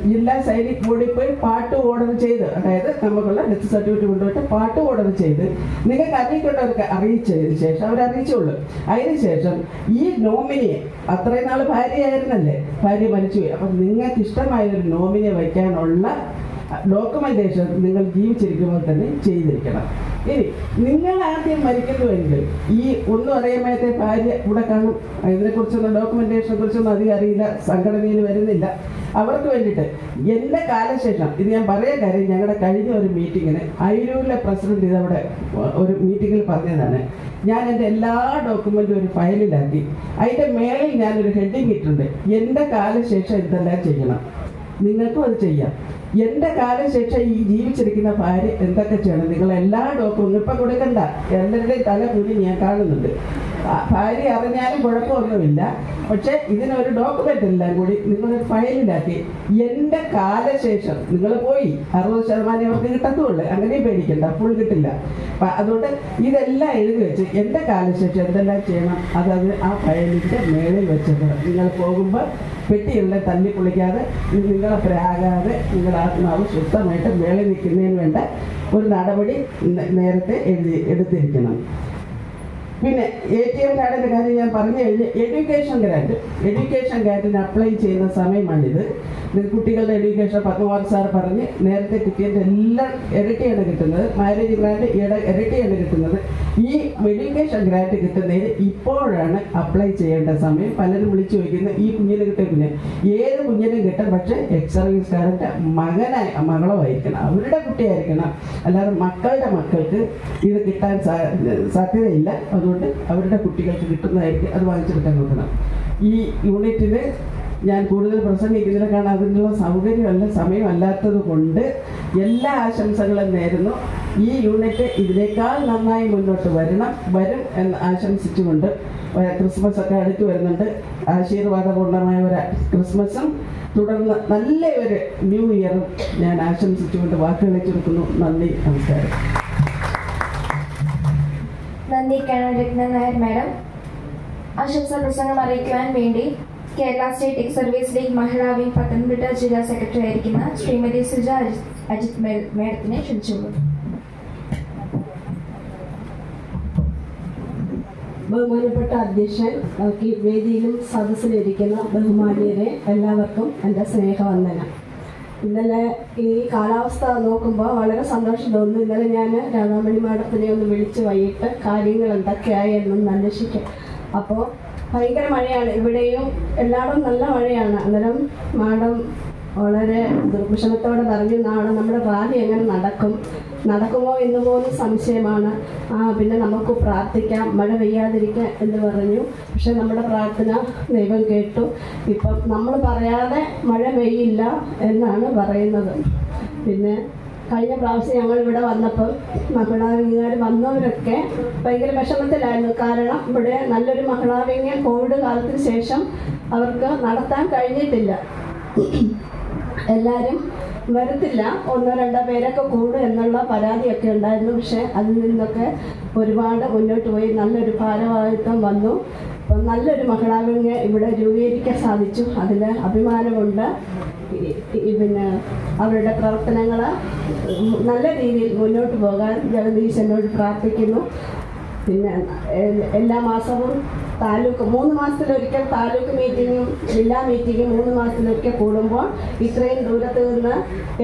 ജില്ലാ സൈനിക് ബോർഡിൽ പോയി പാട്ട് ഓർഡർ ചെയ്ത്, അതായത് നമുക്കുള്ള ഡെത്ത് സർട്ടിഫിക്കറ്റ് കൊണ്ടുപോയിട്ട് പാട്ട് ഓർഡർ ചെയ്ത് നിങ്ങൾക്ക് അറിയിക്കേണ്ടവർക്ക് അറിയിച്ചതിന് ശേഷം അവരറിയിച്ചുള്ളൂ. അതിനുശേഷം ഈ നോമിനിയെ, അത്രയും നാൾ ഭാര്യയായിരുന്നല്ലേ, ഭാര്യ മരിച്ചുപോയി, അപ്പം നിങ്ങൾക്ക് ഇഷ്ടമായൊരു നോമിനിയെ വയ്ക്കാനുള്ള ഡോക്യുമെന്റേഷൻ നിങ്ങൾ ജീവിച്ചിരിക്കുമ്പോൾ തന്നെ ചെയ്തിരിക്കണം. ഇനി നിങ്ങൾ ആദ്യം മരിക്കുന്നുവെങ്കിൽ ഈ ഒന്നും അറിയാമത്തെ ഭാര്യ ഇവിടെ കാണും. ഇതിനെക്കുറിച്ചൊന്നും ഡോക്യുമെന്റേഷനെ കുറിച്ചൊന്നും അധികം അറിയില്ല, സംഘടനയിൽ വരുന്നില്ല. അവർക്ക് വേണ്ടിയിട്ട് എൻ്റെ കാലശേഷം ഇത് ഞാൻ പറയാൻ കാര്യം, ഞങ്ങളുടെ കഴിഞ്ഞ ഒരു മീറ്റിങ്ങിന് അയിരൂരിലെ പ്രസിഡന്റ് ഇതവിടെ ഒരു മീറ്റിങ്ങിൽ പറഞ്ഞതാണ്. ഞാൻ എൻ്റെ എല്ലാ ഡോക്യുമെൻറ്റും ഒരു ഫയലിലാക്കി, അതിൻ്റെ മേളിൽ ഞാനൊരു ഹെഡിങ് ഇട്ടുണ്ട്, എൻ്റെ കാലശേഷം എന്തെല്ലാം ചെയ്യണം. നിങ്ങൾക്കും അത് ചെയ്യാം. എൻ്റെ കാലശേഷം ഈ ജീവിച്ചിരിക്കുന്ന ഭാര്യ എന്തൊക്കെ ചെയ്യണം, നിങ്ങൾ എല്ലാ ഡോക്യുമെന്റും ഇപ്പം കൊടുക്കണ്ട, എല്ലാവരുടെയും തല കൂടി ഞാൻ കാണുന്നുണ്ട്. ഭാര്യ അറിഞ്ഞാലും കുഴപ്പമൊന്നുമില്ല, പക്ഷെ ഇതിനൊരു ഡോക്യുമെന്റ് എല്ലാം കൂടി നിങ്ങളൊരു ഫയലിലാക്കി എൻ്റെ കാലശേഷം നിങ്ങൾ പോയി 60% അവർക്ക് കിട്ടത്തുള്ളൂ, അങ്ങനെയും പേടിക്കണ്ട, ഫുൾ കിട്ടില്ല. അതുകൊണ്ട് ഇതെല്ലാം എഴുതി വെച്ച് എൻ്റെ കാലശേഷം എന്തെല്ലാം ചെയ്യണം അതത് ആ ഫയലിൻ്റെ മേളിൽ വെച്ചേക്കണം. നിങ്ങൾ പോകുമ്പോൾ പെട്ടിയുള്ള തല്ലി പൊളിക്കാതെ, നിങ്ങളെ പ്രാകാതെ, നിങ്ങളുടെ ആത്മാവ് ശുദ്ധമായിട്ട് മേളിൽ നിൽക്കുന്നതിന് വേണ്ട ഒരു നടപടി നേരത്തെ എടുത്തിരിക്കണം. പിന്നെ ATM കാർഡിൻ്റെ കാര്യം ഞാൻ പറഞ്ഞു കഴിഞ്ഞ് എഡ്യൂക്കേഷൻ ഗ്രാൻറ്റിന് അപ്ലൈ ചെയ്യുന്ന സമയമാണിത്. കുട്ടികളുടെ എഡ്യൂക്കേഷൻ പത്മകുമാർ സാർ പറഞ്ഞ് നേരത്തെ കിട്ടിയതിൻ്റെ എല്ലാം ഇരട്ടിയാണ് കിട്ടുന്നത്. മാരേജ് ഗ്രാൻറ്റ് ഇരട്ടിയാണ് കിട്ടുന്നത്. ഈ എഡ്യൂക്കേഷൻ ഗ്രാൻറ്റ് കിട്ടുന്നതിന് ഇപ്പോഴാണ് അപ്ലൈ ചെയ്യേണ്ട സമയം. പലരും വിളിച്ചു ചോദിക്കുന്നത് ഈ കുഞ്ഞിന് കിട്ടിയ കുഞ്ഞ് ഏത് കുഞ്ഞിനും കിട്ടും, പക്ഷേ എക്സ് സർവീസുകാരൻ്റെ മകളോ ആയിരിക്കണം, അവരുടെ കുട്ടിയായിരിക്കണം. അല്ലാതെ മക്കളുടെ മക്കൾക്ക് ഇത് കിട്ടാൻ സാധ്യതയില്ല. അതുകൊണ്ട് അവരുടെ കുട്ടികൾക്ക് കിട്ടുന്നതായിരിക്കും, അത് വാങ്ങിച്ചെടുക്കാൻ നോക്കണം. ഈ യൂണിറ്റിൽ ഞാൻ കൂടുതൽ പ്രസംഗിക്കുന്നില്ല, കാരണം അതിനുള്ള സൗകര്യമല്ല സമയമല്ലാത്തത് കൊണ്ട് എല്ലാ ആശംസകളും നേരുന്നു. ഈ യൂണിറ്റ് ഇതിനേക്കാൾ നന്നായി മുന്നോട്ട് വരും എന്ന് ആശംസിച്ചുകൊണ്ട്, ക്രിസ്മസ് ഒക്കെ അടുത്ത് വരുന്നുണ്ട്, ആശീർവാദപൂർണ്ണമായ ഒരു ക്രിസ്മസും തുടർന്ന് നല്ല ഒരു ന്യൂ ഇയറും ഞാൻ ആശംസിച്ചുകൊണ്ട് വാക്കുകളെ ചുരുക്കുന്നു. നന്ദി, നമസ്കാരം. നന്ദി കേണൽ രത്ന നായർ മാഡം. ആശംസാ പ്രസംഗം അറിയിക്കുവാൻ വേണ്ടി Kerala state ex service league Mahila wing Pathanamthitta ജില്ലാ സെക്രട്ടറി ആയിരിക്കുന്ന ശ്രീമതി സുജ അജിത് മേഡത്തിനെ ക്ഷണിച്ചുള്ളൂ. ബഹുമാനപ്പെട്ട അധ്യക്ഷൻ, വേദിയിലും സദസ്സിലിരിക്കുന്ന ബഹുമാനീയരെ എല്ലാവർക്കും എൻ്റെ സ്നേഹവന്ദനം. ഇന്നലെ ഈ കാലാവസ്ഥ നോക്കുമ്പോൾ വളരെ സന്തോഷം തോന്നുന്നു. ഇന്നലെ ഞാൻ രാധാമണി മാഡത്തിനെ ഒന്ന് വിളിച്ച് വൈകിട്ട് കാര്യങ്ങൾ എന്തൊക്കെയായി എന്നൊന്ന് അന്വേഷിക്കാം. അപ്പോൾ ഭയങ്കര മഴയാണ്, ഇവിടെയും എല്ലായിടും നല്ല മഴയാണ്. അന്നേരം മാഡം വളരെ ദുർവിഷമത്തോടെ പറഞ്ഞു, നാളെ നമ്മുടെ റാലി എങ്ങനെ നടക്കുമോ എന്ന് പോലും സംശയമാണ്. പിന്നെ നമുക്ക് പ്രാർത്ഥിക്കാം, മഴ പെയ്യാതിരിക്കാൻ എന്ന് പറഞ്ഞു. പക്ഷെ നമ്മുടെ പ്രാർത്ഥന ദൈവം കേട്ടു. ഇപ്പം നമ്മൾ പറയാതെ മഴ പെയ്യില്ല എന്നാണ് പറയുന്നത്. പിന്നെ കഴിഞ്ഞ പ്രാവശ്യം ഞങ്ങളിവിടെ വന്നപ്പോൾ മഹിളാവിംഗുകാർ വന്നവരൊക്കെ ഭയങ്കര വിഷമത്തിലായിരുന്നു. കാരണം ഇവിടെ നല്ലൊരു മഹിളാവിംഗ് കോവിഡ് കാലത്തിന് ശേഷം അവർക്ക് നടത്താൻ കഴിഞ്ഞിട്ടില്ല. എല്ലാവരും വരത്തില്ല, 1-2 പേരൊക്കെ കൂടും എന്നുള്ള പരാതിയൊക്കെ ഉണ്ടായിരുന്നു. പക്ഷേ അതിൽ നിന്നൊക്കെ ഒരുപാട് മുന്നോട്ട് പോയി നല്ലൊരു ഭാരവാഹിത്വം വന്നു. അപ്പം നല്ലൊരു മഹിളാവിംഗ് ഇവിടെ രൂപീകരിക്കാൻ സാധിച്ചു, അതിൽ അഭിമാനമുണ്ട്. പിന്നെ അവരുടെ പ്രവർത്തനങ്ങൾ നല്ല രീതിയിൽ മുന്നോട്ട് പോകാൻ ജഗദീശനോട് പ്രാർത്ഥിക്കുന്നു. പിന്നെ എല്ലാ മാസവും താലൂക്ക് 3 മാസത്തിലൊരിക്കൽ താലൂക്ക് മീറ്റിങ്ങും ജില്ലാ മീറ്റിങ്ങും 3 മാസത്തിലൊരിക്കൽ കൂടുമ്പോൾ ഇത്രയും ദൂരത്ത് നിന്ന്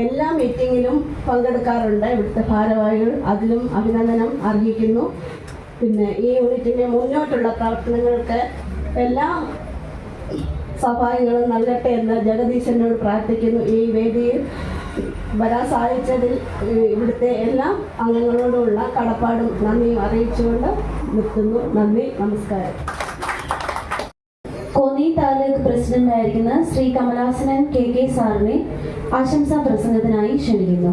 എല്ലാ മീറ്റിങ്ങിലും പങ്കെടുക്കാറുണ്ട് ഇവിടുത്തെ ഭാരവാഹികൾ. അതിലും അഭിനന്ദനം അർഹിക്കുന്നു. പിന്നെ ഈ യൂണിറ്റിൻ്റെ മുന്നോട്ടുള്ള പ്രവർത്തനങ്ങൾക്ക് എല്ലാ സഹായങ്ങളും നൽകട്ടെ എന്ന് ജഗദീശനോട് പ്രാർത്ഥിക്കുന്നു. ഈ വേദിയിൽ വരാൻ സാധിച്ചതിൽ ഇവിടുത്തെ എല്ലാ അംഗങ്ങളോടുമുള്ള കടപ്പാടും നന്ദിയും അറിയിച്ചുകൊണ്ട് നിർത്തുന്നു. നന്ദി, നമസ്കാരം. കോന്നി താലൂക്ക് പ്രസിഡന്റായിരിക്കുന്ന ശ്രീ കമലാസനൻ KK സാറിനെ ആശംസാ പ്രസംഗത്തിനായി ക്ഷണിക്കുന്നു.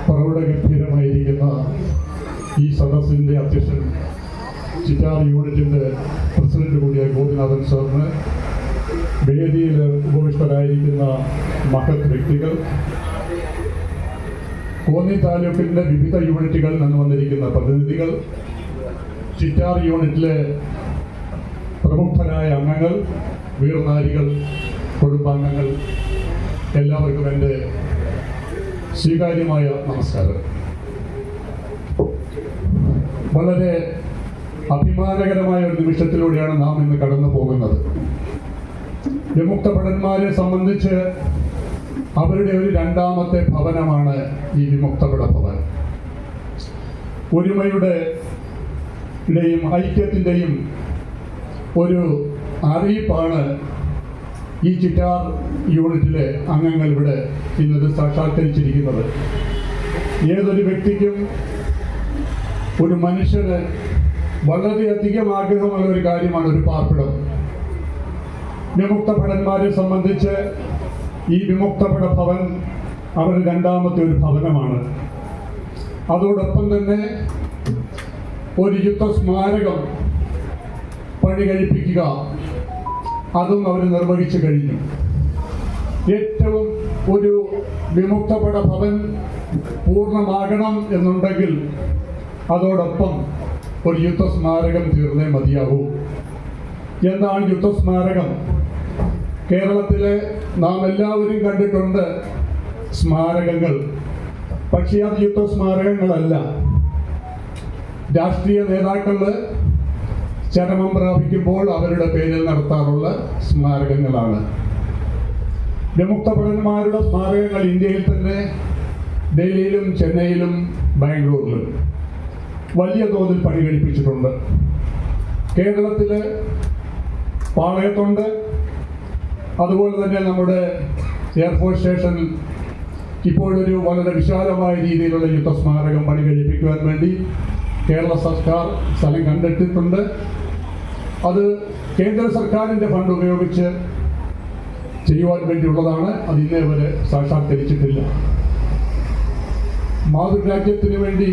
പ്രൗഢഗംഭീരമായിരിക്കുന്ന ഈ സദസ്സിൻ്റെ അധ്യക്ഷൻ ചിറ്റാർ യൂണിറ്റിൻ്റെ പ്രസിഡന്റ് കൂടിയ ഗോപിനാഥൻ സാറിന്, വേദിയിൽ ഉപവിഷ്ടരായിരിക്കുന്ന മഹത് വ്യക്തികൾ, കോന്നി താലൂക്കിൻ്റെ വിവിധ യൂണിറ്റുകളിൽ നിന്ന് വന്നിരിക്കുന്ന പ്രതിനിധികൾ, ചിറ്റാർ യൂണിറ്റിലെ പ്രമുഖരായ അംഗങ്ങൾ, വീർനാരികൾ, കുടുംബാംഗങ്ങൾ, എല്ലാവർക്കും എൻ്റെ സ്വീകാര്യമായ നമസ്കാരം. വളരെ അഭിമാനകരമായ ഒരു നിമിഷത്തിലൂടെയാണ് നാം ഇന്ന് കടന്നു പോകുന്നത്. വിമുക്ത ഭടന്മാരെ സംബന്ധിച്ച് അവരുടെ ഒരു രണ്ടാമത്തെ ഭവനമാണ് ഈ വിമുക്തഭട ഭവൻ. ഒരുമയുടെയും ഐക്യത്തിൻ്റെയും ഒരു അറിയിപ്പാണ് ഈ ചിറ്റാർ യൂണിറ്റിലെ അംഗങ്ങൾ ഇവിടെ ഇന്നത് സാക്ഷാത്കരിച്ചിരിക്കുന്നത്. ഏതൊരു വ്യക്തിക്കും, ഒരു മനുഷ്യന് വളരെയധികം ആഗ്രഹമുള്ള ഒരു കാര്യമാണ് ഒരു പാർപ്പിടം. വിമുക്ത ഭടന്മാരെ സംബന്ധിച്ച് ഈ വിമുക്തഭട ഭവൻ അവരുടെ രണ്ടാമത്തെ ഒരു ഭവനമാണ്. അതോടൊപ്പം തന്നെ ഒരു യുദ്ധസ്മാരകം പണി കഴിപ്പിക്കുക, അതും അവർ നിർവഹിച്ചു കഴിഞ്ഞു. ഏറ്റവും ഒരു വിമുക്തഭട ഭവൻ പൂർണ്ണമാകണം എന്നുണ്ടെങ്കിൽ അതോടൊപ്പം ഒരു യുദ്ധസ്മാരകം തീർന്നേ മതിയാകൂ. എന്താണ് യുദ്ധസ്മാരകം? കേരളത്തിലെ നാം എല്ലാവരും കണ്ടിട്ടുണ്ട് സ്മാരകങ്ങൾ. പക്ഷേ അത് യുദ്ധ സ്മാരകങ്ങളല്ല. രാഷ്ട്രീയ നേതാക്കള് ചരമം പ്രാപിക്കുമ്പോൾ അവരുടെ പേരിൽ നടത്താറുള്ള സ്മാരകങ്ങളാണ്. വിമുക്ത ഭടന്മാരുടെ സ്മാരകങ്ങൾ ഇന്ത്യയിൽ തന്നെ ഡൽഹിയിലും ചെന്നൈയിലും ബാംഗ്ലൂരിലും വലിയ തോതിൽ പണികഴിപ്പിച്ചിട്ടുണ്ട്. കേരളത്തില് പാളയത്തുണ്ട്. അതുപോലെ തന്നെ നമ്മുടെ എയർഫോഴ്സ് സ്റ്റേഷനിൽ ഇപ്പോഴൊരു വളരെ വിശാലമായ രീതിയിലുള്ള യുദ്ധസ്മാരകം പണികഴിപ്പിക്കുവാൻ വേണ്ടി കേരള സർക്കാർ സ്ഥലം കണ്ടെത്തിയിട്ടുണ്ട്. അത് കേന്ദ്ര സർക്കാരിൻ്റെ ഫണ്ട് ഉപയോഗിച്ച് ചെയ്യുവാൻ വേണ്ടിയുള്ളതാണ്. അത് ഇന്നേ വരെ സാക്ഷാത്കരിച്ചിട്ടില്ല. മാതൃരാജ്യത്തിന് വേണ്ടി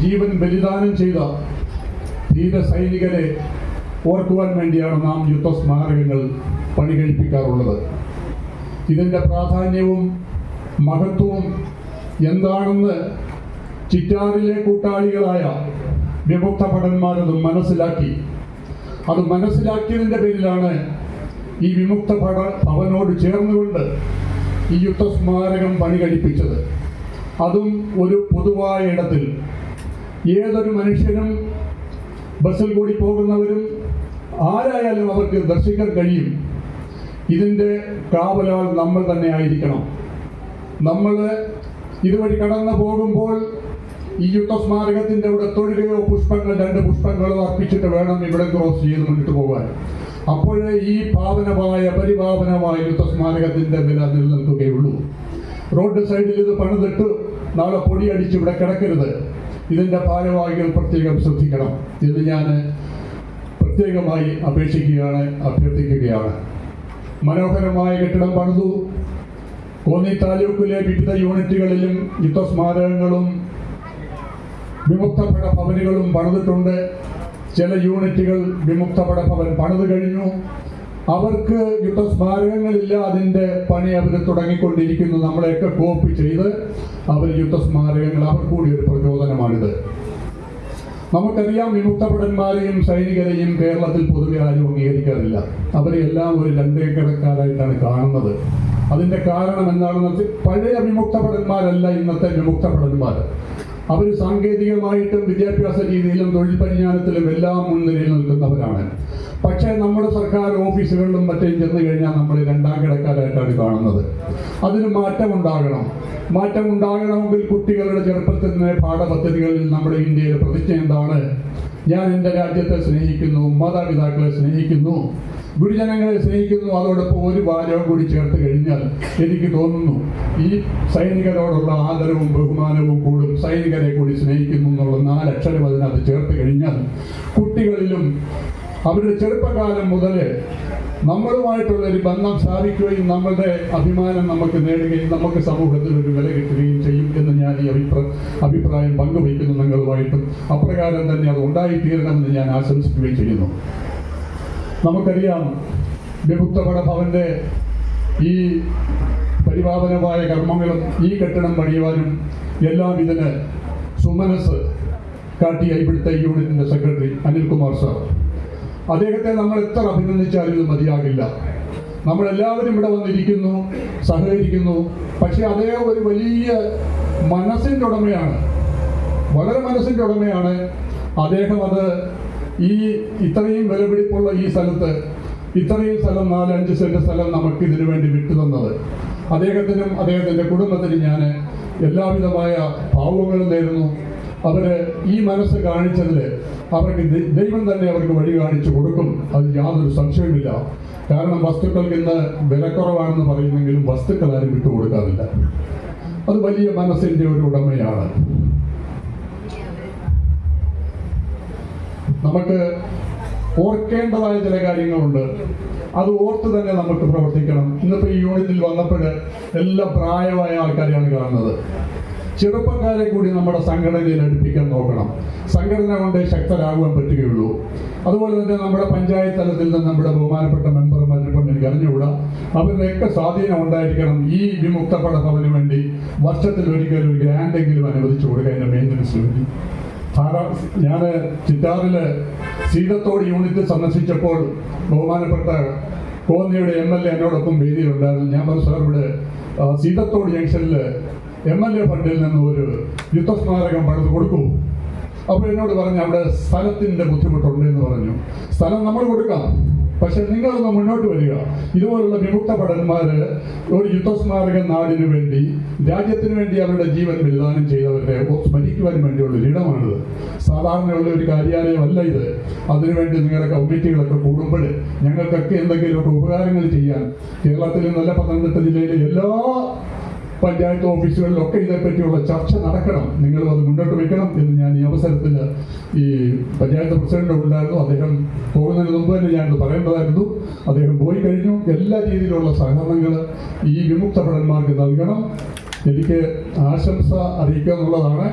ജീവൻ ബലിദാനം ചെയ്ത ധീര സൈനികരെ ഓർക്കുവാൻ വേണ്ടിയാണ് നാം യുദ്ധസ്മാരകങ്ങൾ പണികഴിപ്പിക്കാറുള്ളത്. ഇതിൻ്റെ പ്രാധാന്യവും മഹത്വവും എന്താണെന്ന് ചിറ്റാറിലെ കൂട്ടാളികളായ വിമുക്ത ഭടന്മാരത് മനസ്സിലാക്കി. അത് മനസ്സിലാക്കിയതിൻ്റെ പേരിലാണ് ഈ വിമുക്ത ഭവനോട് ചേർന്നുകൊണ്ട് ഈ യുദ്ധസ്മാരകം പണികഴിപ്പിച്ചത്. അതും ഒരു പൊതുവായ ഇടത്തിൽ. ഏതൊരു മനുഷ്യനും ബസ്സിൽ കൂടി പോകുന്നവരും ആരായാലും അവർക്ക് ദർശിക്കാൻ കഴിയും. ഇതിൻ്റെ കാവലാൾ നമ്മൾ തന്നെ ആയിരിക്കണം. നമ്മൾ ഇതുവഴി കടന്നു പോകുമ്പോൾ ഈ യുദ്ധസ്മാരകത്തിൻ്റെ അവിടെ തൊഴുകയോ പുഷ്പങ്ങൾ 2 പുഷ്പങ്ങളോ അർപ്പിച്ചിട്ട് വേണം ഇവിടെ ക്രോസ് ചെയ്ത് മുന്നിട്ട് പോകാൻ. അപ്പോഴേ ഈ പരിപാവനമായ യുദ്ധസ്മാരകത്തിൻ്റെ വില നിലനിൽക്കുകയുള്ളൂ. റോഡ് സൈഡിൽ ഇത് പണിതിട്ട് നാളെ പൊടിയടിച്ച് ഇവിടെ കിടക്കരുത്. ഇതിൻ്റെ ഭാരവാഹികൾ പ്രത്യേകം ശ്രദ്ധിക്കണം എന്ന് ഞാൻ പ്രത്യേകമായി അഭ്യർത്ഥിക്കുകയാണ്. മനോഹരമായ കെട്ടിടം പണിതു. കോന്നി താലൂക്കിലെ വിവിധ യൂണിറ്റുകളിലും യുദ്ധസ്മാരകങ്ങളും വിമുക്ത ഭവനുകളും പണിതിട്ടുണ്ട്. ചില യൂണിറ്റുകൾ വിമുക്ത ഭവൻ പണിത് കഴിഞ്ഞു. അവർക്ക് യുദ്ധസ്മാരകങ്ങളില്ല. അതിൻ്റെ പണി അവർ തുടങ്ങിക്കൊണ്ടിരിക്കുന്നു. നമ്മളെയൊക്കെ കോപ്പി ചെയ്ത് അവർ യുദ്ധസ്മാരകങ്ങൾ, അവർ കൂടി ഒരു പ്രചോദനമാണിത്. നമുക്കറിയാം, വിമുക്ത ഭടന്മാരെയും സൈനികരെയും കേരളത്തിൽ പൊതുവെ ആരും അംഗീകരിക്കാറില്ല. അവരെ എല്ലാം ഒരു രണ്ടേക്കടക്കാരായിട്ടാണ് കാണുന്നത്. അതിൻ്റെ കാരണം എന്താണെന്ന് വെച്ചാൽ പഴയ വിമുക്ത ഭടന്മാരല്ല ഇന്നത്തെ വിമുക്ത ഭടന്മാർ. അവർ സാങ്കേതികമായിട്ടും വിദ്യാഭ്യാസ രീതിയിലും തൊഴിൽ പരിജ്ഞാനത്തിലും എല്ലാം മുൻനിരയിൽ നിൽക്കുന്നവരാണ്. പക്ഷേ നമ്മുടെ സർക്കാർ ഓഫീസുകളിലും മറ്റും ചെന്ന് കഴിഞ്ഞാൽ നമ്മൾ 2ാം കിടക്കാരായിട്ടാണ് കാണുന്നത്. അതിന് മാറ്റമുണ്ടാകണമെങ്കിൽ കുട്ടികളുടെ ചെറുപ്പത്തിൽ നിന്ന് പാഠപദ്ധതികളിൽ നമ്മുടെ ഇന്ത്യയിലെ പ്രതിജ്ഞ എന്താണ്? ഞാൻ എൻ്റെ രാജ്യത്തെ സ്നേഹിക്കുന്നു, മാതാപിതാക്കളെ സ്നേഹിക്കുന്നു, ഗുരുജനങ്ങളെ സ്നേഹിക്കുന്നു. അതോടൊപ്പം ഒരു വാചകം കൂടി ചേർത്ത് കഴിഞ്ഞാൽ എനിക്ക് തോന്നുന്നു ഈ സൈനികരോടുള്ള ആദരവും ബഹുമാനവും കൂടും. സൈനികരെ കൂടി സ്നേഹിക്കുന്നു എന്നുള്ള 4 അക്ഷരം അതിനകത്ത് ചേർത്ത് കഴിഞ്ഞാൽ കുട്ടികളിലും അവരുടെ ചെറുപ്പകാലം മുതൽ നമ്മളുമായിട്ടുള്ള ഒരു ബന്ധം സ്ഥാപിക്കുകയും നമ്മളുടെ അഭിമാനം നമുക്ക് നേടുകയും നമുക്ക് സമൂഹത്തിൽ ഒരു വില കിട്ടുകയും ചെയ്യും എന്ന് ഞാൻ ഈ അഭിപ്രായം പങ്കുവയ്ക്കുന്നു നിങ്ങളുമായിട്ടും. അപ്രകാരം തന്നെ അത് ഉണ്ടായിത്തീരണമെന്ന് ഞാൻ ആശംസിക്കുകയും ചെയ്യുന്നു. നമുക്കറിയാം, വിമുക്ത ഭവന്റെ ഈ പരിപാവനമായ കർമ്മങ്ങളും ഈ കെട്ടിടം പണിയുവാനും എല്ലാം ഇതിന് സുമനസ് കാട്ടിയ ഇവിടുത്തെ യൂണിറ്റിന്റെ സെക്രട്ടറി അനിൽകുമാർ സാർ. അദ്ദേഹത്തെ നമ്മൾ എത്ര അഭിനന്ദിച്ചാലും ഇത് മതിയാകില്ല. നമ്മളെല്ലാവരും ഇവിടെ വന്നിരിക്കുന്നു, സഹകരിക്കുന്നു. പക്ഷെ അദ്ദേഹം ഒരു വലിയ മനസ്സിൻ്റെ ഉടമയാണ്, വളരെ മനസ്സിൻ്റെ ഉടമയാണ്. അദ്ദേഹം അത് ഇത്രയും വിലപിടിപ്പുള്ള ഈ സ്ഥലത്ത് ഇത്രയും സ്ഥലം 4-5 സെന്റ് സ്ഥലം നമുക്ക് ഇതിനു വേണ്ടി വിട്ടുതന്നത് അദ്ദേഹത്തിനും അദ്ദേഹത്തിൻ്റെ കുടുംബത്തിനും ഞാൻ എല്ലാവിധമായ ഭാവങ്ങളും നേരുന്നു. അവര് ഈ മനസ്സ് കാണിച്ചതിൽ അവർക്ക് ദൈവം തന്നെ അവർക്ക് വഴി കാണിച്ചു കൊടുക്കും. അത് യാതൊരു സംശയവുമില്ല. കാരണം വസ്തുക്കൾക്ക് ഇന്ന് വിലക്കുറവാണെന്ന് പറയുന്നെങ്കിലും വസ്തുക്കൾ ആരും വിട്ടുകൊടുക്കാറില്ല. അത് വലിയ മനസ്സിൻ്റെ ഒരു ഉടമയാണ്. നമുക്ക് ഓർക്കേണ്ടതായ ചില കാര്യങ്ങളുണ്ട്. അത് ഓർത്ത് തന്നെ നമുക്ക് പ്രവർത്തിക്കണം. ഇന്നിപ്പോൾ ഈ യൂണിറ്റിൽ വന്നപ്പോൾ എല്ലാം പ്രായമായ ആൾക്കാരെയാണ് കാണുന്നത്. ചെറുപ്പക്കാരെ കൂടി നമ്മുടെ സംഘടനയിൽ അടുപ്പിക്കാൻ നോക്കണം. സംഘടന കൊണ്ട് ശക്തരാകുവാൻ പറ്റുകയുള്ളൂ. അതുപോലെ തന്നെ നമ്മുടെ പഞ്ചായത്ത് തലത്തിൽ നിന്ന് നമ്മുടെ ബഹുമാനപ്പെട്ട മെമ്പർമാരിപ്പം എനിക്ക് അറിഞ്ഞുകൂടാ, അവരുടെയൊക്കെ സ്വാധീനം ഉണ്ടായിരിക്കണം. ഈ വിമുക്ത ഭവന് വേണ്ടി വർഷത്തിൽ ഒരിക്കൽ ഒരു ഗ്രാൻഡെങ്കിലും അനുവദിച്ചു കൊടുക്കുക അതിൻ്റെ മെയിൻ്റനൻസിന് വേണ്ടി. ഞാൻ ചിറ്റാറില് സീതത്തോട് യൂണിറ്റ് സന്ദർശിച്ചപ്പോൾ ബഹുമാനപ്പെട്ട കോന്നിയുടെ MLA എന്നോടൊപ്പം വേദിയിലുണ്ടായിരുന്നു. ഞാൻ പറഞ്ഞു, സാർ ഇവിടെ സീതത്തോട് ജംഗ്ഷനിൽ MLA ഫണ്ടിൽ നിന്ന് ഒരു യുദ്ധസ്മാരകം പണിത് കൊടുക്കൂ. അപ്പോൾ എന്നോട് പറഞ്ഞു അവിടെ സ്ഥലത്തിൻ്റെ ബുദ്ധിമുട്ടുണ്ട് എന്ന് പറഞ്ഞു. സ്ഥലം നമ്മൾ കൊടുക്കാം, പക്ഷെ നിങ്ങളൊന്ന് മുന്നോട്ട് വരിക. ഇതുപോലുള്ള വിമുക്ത ഭടന്മാർ ഒരു യുദ്ധസ്മാരകം നാടിനു വേണ്ടി, രാജ്യത്തിന് വേണ്ടി അവരുടെ ജീവൻ ബലിദാനം ചെയ്തവരെ സ്മരിക്കുവാൻ വേണ്ടിയുള്ള ഇടമാണിത്. സാധാരണയുള്ള ഒരു കാര്യാലയമല്ല ഇത്. അതിനുവേണ്ടി നിങ്ങളുടെ കമ്മിറ്റികളൊക്കെ കൂടുമ്പോൾ ഞങ്ങൾക്കൊക്കെ എന്തെങ്കിലുമൊക്കെ ഉപകാരങ്ങൾ ചെയ്യാൻ കേരളത്തിൽ നിന്നല്ല, പത്തനംതിട്ട ജില്ലയിലെ എല്ലാ പഞ്ചായത്ത് ഓഫീസുകളിലൊക്കെ ഇതേപ്പറ്റിയുള്ള ചർച്ച നടക്കണം. നിങ്ങളും അത് മുന്നോട്ട് വയ്ക്കണം എന്ന് ഞാൻ ഈ അവസരത്തിൽ ഈ പഞ്ചായത്ത് പ്രസിഡന്റ് ഉണ്ടായിരുന്നു. അദ്ദേഹം പോകുന്നതിന് മുമ്പ് തന്നെ ഞാനത് പറയേണ്ടതായിരുന്നു. അദ്ദേഹം പോയി കഴിഞ്ഞു. എല്ലാ രീതിയിലുള്ള സഹകരണങ്ങൾ ഈ വിമുക്ത ഭടന്മാർക്ക് നൽകണം. എനിക്ക് ആശംസ അറിയിക്കുക എന്നുള്ളതാണ്.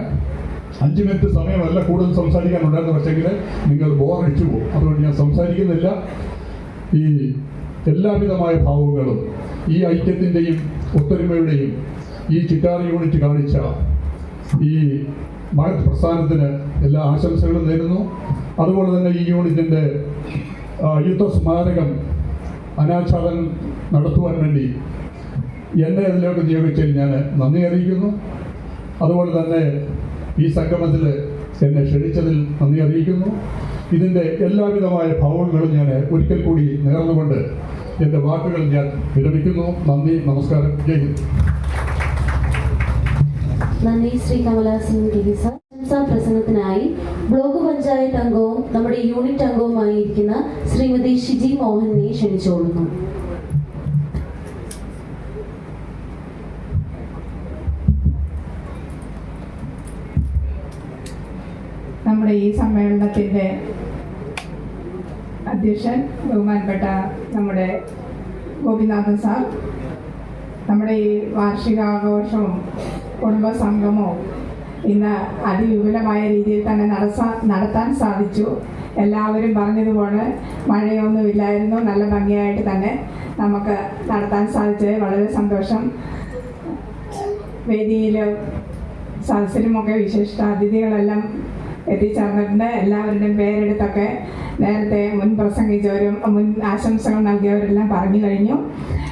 5 മിനിറ്റ് സമയമല്ല കൂടുതൽ സംസാരിക്കാനുണ്ടായിരുന്നു, പക്ഷേങ്കിൽ നിങ്ങൾ ബോറടിച്ചു പോകും. അതുകൊണ്ട് ഞാൻ സംസാരിക്കുന്നില്ല. ഈ എല്ലാവിധമായ ഭാവങ്ങളും ഈ ഐക്യത്തിൻ്റെയും ഒത്തൊരുമയുടെയും ഈ ചിറ്റാർ യൂണിറ്റ് കാണിച്ച ഈ മഹത് പ്രസ്ഥാനത്തിന് എല്ലാ ആശംസകളും നേരുന്നു. അതുപോലെ തന്നെ ഈ യൂണിറ്റിൻ്റെ യുദ്ധസ്മാരകം അനാച്ഛാദനം നടത്തുവാൻ വേണ്ടി എന്നെ അതിലേക്ക് നിയോഗിച്ചതിൽ ഞാൻ നന്ദി അറിയിക്കുന്നു. അതുപോലെ തന്നെ ഈ സംഗമത്തിൽ എന്നെ ക്ഷണിച്ചതിൽ നന്ദി അറിയിക്കുന്നു. ഇതിൻ്റെ എല്ലാവിധമായ ഭാവങ്ങളും ഞാൻ ഒരിക്കൽ കൂടി നേർന്നുകൊണ്ട് എൻ്റെ വാക്കുകൾ ഞാൻ വിരമിക്കുന്നു. നന്ദി, നമസ്കാരം, ജയ് ഹിന്ദ്. നന്ദി ശ്രീ കമലാസൻ കെ സാർ. ആശംസാ പ്രസംഗത്തിനായി ബ്ലോക്ക് പഞ്ചായത്ത് അംഗവും നമ്മുടെ യൂണിറ്റ് അംഗവുമായിരിക്കുന്ന ശ്രീമതി ഷിജി മോഹനെ ക്ഷണിച്ചുകൊള്ളുന്നു. നമ്മുടെ ഈ സമ്മേളനത്തിൻ്റെ അധ്യക്ഷൻ ബഹുമാനപ്പെട്ട നമ്മുടെ ഗോപിനാഥൻ സാർ, നമ്മുടെ ഈ വാർഷികാഘോഷവും കുടുംബ സംഗമവും ഇന്ന് അതിവിപുലമായ രീതിയിൽ തന്നെ നടത്താൻ സാധിച്ചു. എല്ലാവരും പറഞ്ഞതുപോലെ മഴയൊന്നുമില്ലായിരുന്നു, നല്ല ഭംഗിയായിട്ട് തന്നെ നമുക്ക് നടത്താൻ സാധിച്ചത് വളരെ സന്തോഷം. വേദിയിൽ സദസ്സിലുമൊക്കെ വിശിഷ്ട അതിഥികളെല്ലാം എത്തിച്ചേർന്നിട്ടുണ്ട്. എല്ലാവരുടെയും പേരെടുത്തൊക്കെ നേരത്തെ മുൻ പ്രസംഗിച്ചവരും മുൻ ആശംസകൾ നൽകിയവരെല്ലാം പറഞ്ഞു കഴിഞ്ഞു.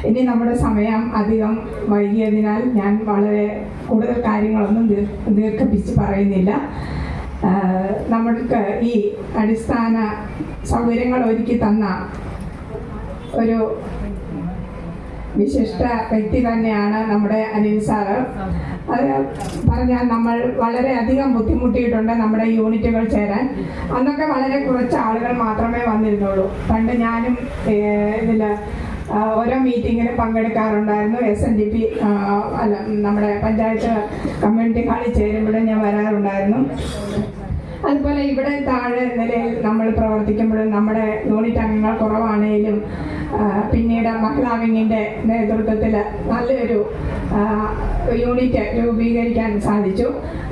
ഇനി നമ്മുടെ സമയം അധികം വൈകിയതിനാൽ ഞാൻ വളരെ കൂടുതൽ കാര്യങ്ങളൊന്നും ദീർഘിപ്പിച്ച് പറയുന്നില്ല. നമ്മൾക്ക് ഈ അടിസ്ഥാന സൗകര്യങ്ങൾ ഒരുക്കി തന്ന ഒരു വിശിഷ്ട വ്യക്തി തന്നെയാണ് നമ്മുടെ അനിൽ സാറ്. അത് പറഞ്ഞാൽ നമ്മൾ വളരെയധികം ബുദ്ധിമുട്ടിയിട്ടുണ്ട് നമ്മുടെ യൂണിറ്റുകൾ ചേരാൻ. അന്നൊക്കെ വളരെ കുറച്ച് ആളുകൾ മാത്രമേ വന്നിരുന്നുള്ളൂ. പണ്ട് ഞാനും ഇതിൽ ഓരോ മീറ്റിങ്ങിനും പങ്കെടുക്കാറുണ്ടായിരുന്നു. SNDP അല്ല, നമ്മുടെ പഞ്ചായത്ത് കമ്മ്യൂണിറ്റി ഹാളിൽ ചേരുമ്പോഴും ഞാൻ വരാറുണ്ടായിരുന്നു. അതുപോലെ ഇവിടെ താഴെ നിലയിൽ നമ്മൾ പ്രവർത്തിക്കുമ്പോഴും നമ്മുടെ യൂണിറ്റ് അംഗങ്ങൾ കുറവാണെങ്കിലും പിന്നീട് മഹിളാ വിങ്ങിൻ്റെ നേതൃത്വത്തിൽ നല്ലൊരു യൂണിറ്റ് രൂപീകരിക്കാൻ സാധിച്ചു.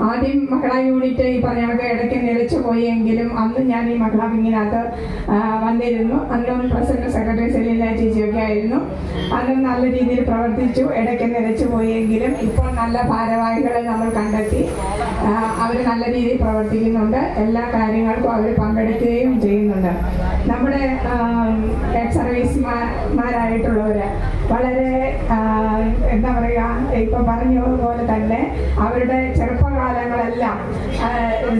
ആദ്യം മഹിളാ യൂണിറ്റ് ഈ പറഞ്ഞ ഇടയ്ക്ക് നിലച്ചു പോയെങ്കിലും അന്ന് ഞാൻ ഈ മഹിളാ വിങ്ങിനകത്ത് വന്നിരുന്നു. അന്നും പ്രസിഡന്റ് സെക്രട്ടറി സെലീന ചേച്ചിയൊക്കെ ആയിരുന്നു. അന്നും നല്ല രീതിയിൽ പ്രവർത്തിച്ചു. ഇടയ്ക്ക് നിലച്ചു പോയെങ്കിലും ഇപ്പോൾ നല്ല ഭാരവാഹികളെ നമ്മൾ കണ്ടെത്തി. അവർ നല്ല രീതിയിൽ പ്രവർത്തിക്കുന്നുണ്ട്. എല്ലാ കാര്യങ്ങൾക്കും അവർ പങ്കെടുക്കുകയും ചെയ്യുന്നുണ്ട്. നമ്മുടെ എക്സ് സർവീസ്മാരായിട്ടുള്ളവർ വളരെ എന്താ പറയുക, ഇപ്പം പറഞ്ഞതുപോലെ തന്നെ അവരുടെ ചെറുപ്പകാലങ്ങളെല്ലാം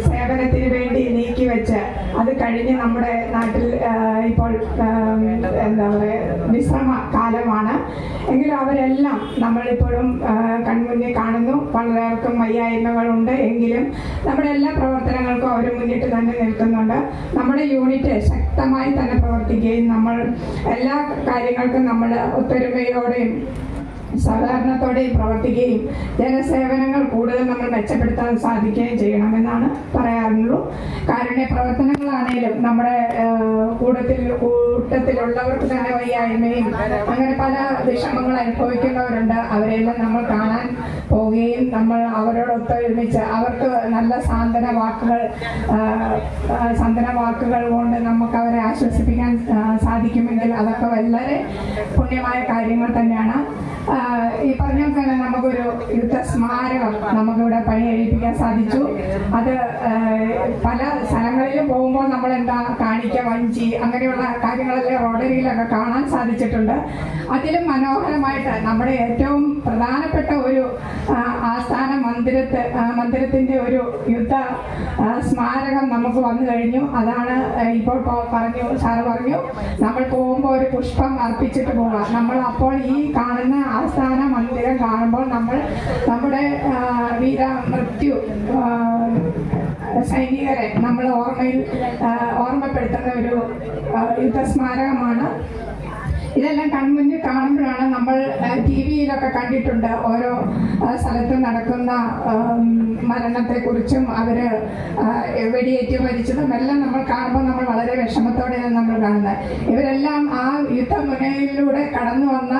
സേവനത്തിന് വേണ്ടി നീക്കിവെച്ച് അത് കഴിഞ്ഞ് നമ്മുടെ നാട്ടിൽ ഇപ്പോൾ എന്താ പറയുക വിശ്രമ കാലമാണ്. എങ്കിലും അവരെല്ലാം നമ്മളിപ്പോഴും കൺമുന്നിൽ കാണുന്നു. പലർക്കും വയ്യായ്മകളുണ്ട് എങ്കിലും നമ്മുടെ എല്ലാ പ്രവർത്തനങ്ങൾക്കും അവർ മുന്നിട്ട് തന്നെ നിൽക്കുന്നുണ്ട്. നമ്മുടെ യൂണിറ്റ് ശക്തമായി തന്നെ പ്രവർത്തിക്കുകയും നമ്മൾ എല്ലാ കാര്യങ്ങൾക്കും നമ്മൾ ഒത്തൊരുമയോടെയും സഹകരണത്തോടെയും പ്രവർത്തിക്കുകയും ജനസേവനങ്ങൾ കൂടുതൽ നമ്മൾ മെച്ചപ്പെടുത്താൻ സാധിക്കുകയും ചെയ്യണമെന്നാണ് പറയാറുള്ളൂ. കാരുണ്യ പ്രവർത്തനങ്ങളാണേലും നമ്മുടെ കൂട്ടത്തിലുള്ളവർക്ക് തന്നെ വയ്യായ്മയും അങ്ങനെ പല വിഷമങ്ങൾ അനുഭവിക്കുന്നവരുണ്ട്. അവരെല്ലാം നമ്മൾ കാണാൻ പോവുകയും നമ്മൾ അവരോടൊത്തൊരുമിച്ച് അവർക്ക് നല്ല സാന്ത്വന വാക്കുകൾ കൊണ്ട് നമുക്ക് അവരെ ആശ്വസിപ്പിക്കാൻ സാധിക്കുമെങ്കിൽ അതൊക്കെ വളരെ പുണ്യമായ കാര്യങ്ങൾ തന്നെയാണ്. ഈ പറഞ്ഞ തന്നെ നമുക്കൊരു യുദ്ധ സ്മാരകം നമുക്കിവിടെ പണി കഴിപ്പിക്കാൻ സാധിച്ചു. അത് പല സ്ഥലങ്ങളിലും പോകുമ്പോൾ നമ്മൾ എന്താ കാണിക്ക വഞ്ചി അങ്ങനെയുള്ള കാര്യങ്ങളെല്ലാം റോഡരികിലൊക്കെ കാണാൻ സാധിച്ചിട്ടുണ്ട്. അതിലും മനോഹരമായിട്ട് നമ്മുടെ ഏറ്റവും പ്രധാനപ്പെട്ട ഒരു ആസ്ഥാന മന്ദിരത്തിൻ്റെ ഒരു യുദ്ധ സ്മാരകം നമുക്ക് വന്നു കഴിഞ്ഞു. അതാണ് ഇപ്പോൾ സാറ് പറഞ്ഞു നമ്മൾ പോകുമ്പോൾ ഒരു പുഷ്പം അർപ്പിച്ചിട്ട് പോവുക. നമ്മൾ അപ്പോൾ ഈ കാണുന്ന ആസ്ഥാന മന്ദിരം കാണുമ്പോൾ നമ്മൾ നമ്മുടെ വീരമൃത്യു സൈനികരെ നമ്മൾ ഓർമ്മപ്പെടുത്തുന്ന ഒരു യുദ്ധസ്മാരകമാണ്. ഇതെല്ലാം കൺമുന്നിൽ കാണുമ്പോഴാണ് നമ്മൾ TV-യിലൊക്കെ കണ്ടിട്ടുണ്ട് ഓരോ സ്ഥലത്ത് നടക്കുന്ന മരണത്തെക്കുറിച്ചും അവർ വെടിയേറ്റ് മരിച്ചതും എല്ലാം നമ്മൾ കാണുമ്പോൾ നമ്മൾ വളരെ വിഷമത്തോടെയാണ് നമ്മൾ കാണുന്നത്. ഇവരെല്ലാം ആ യുദ്ധമുനയിലൂടെ കടന്നു വന്ന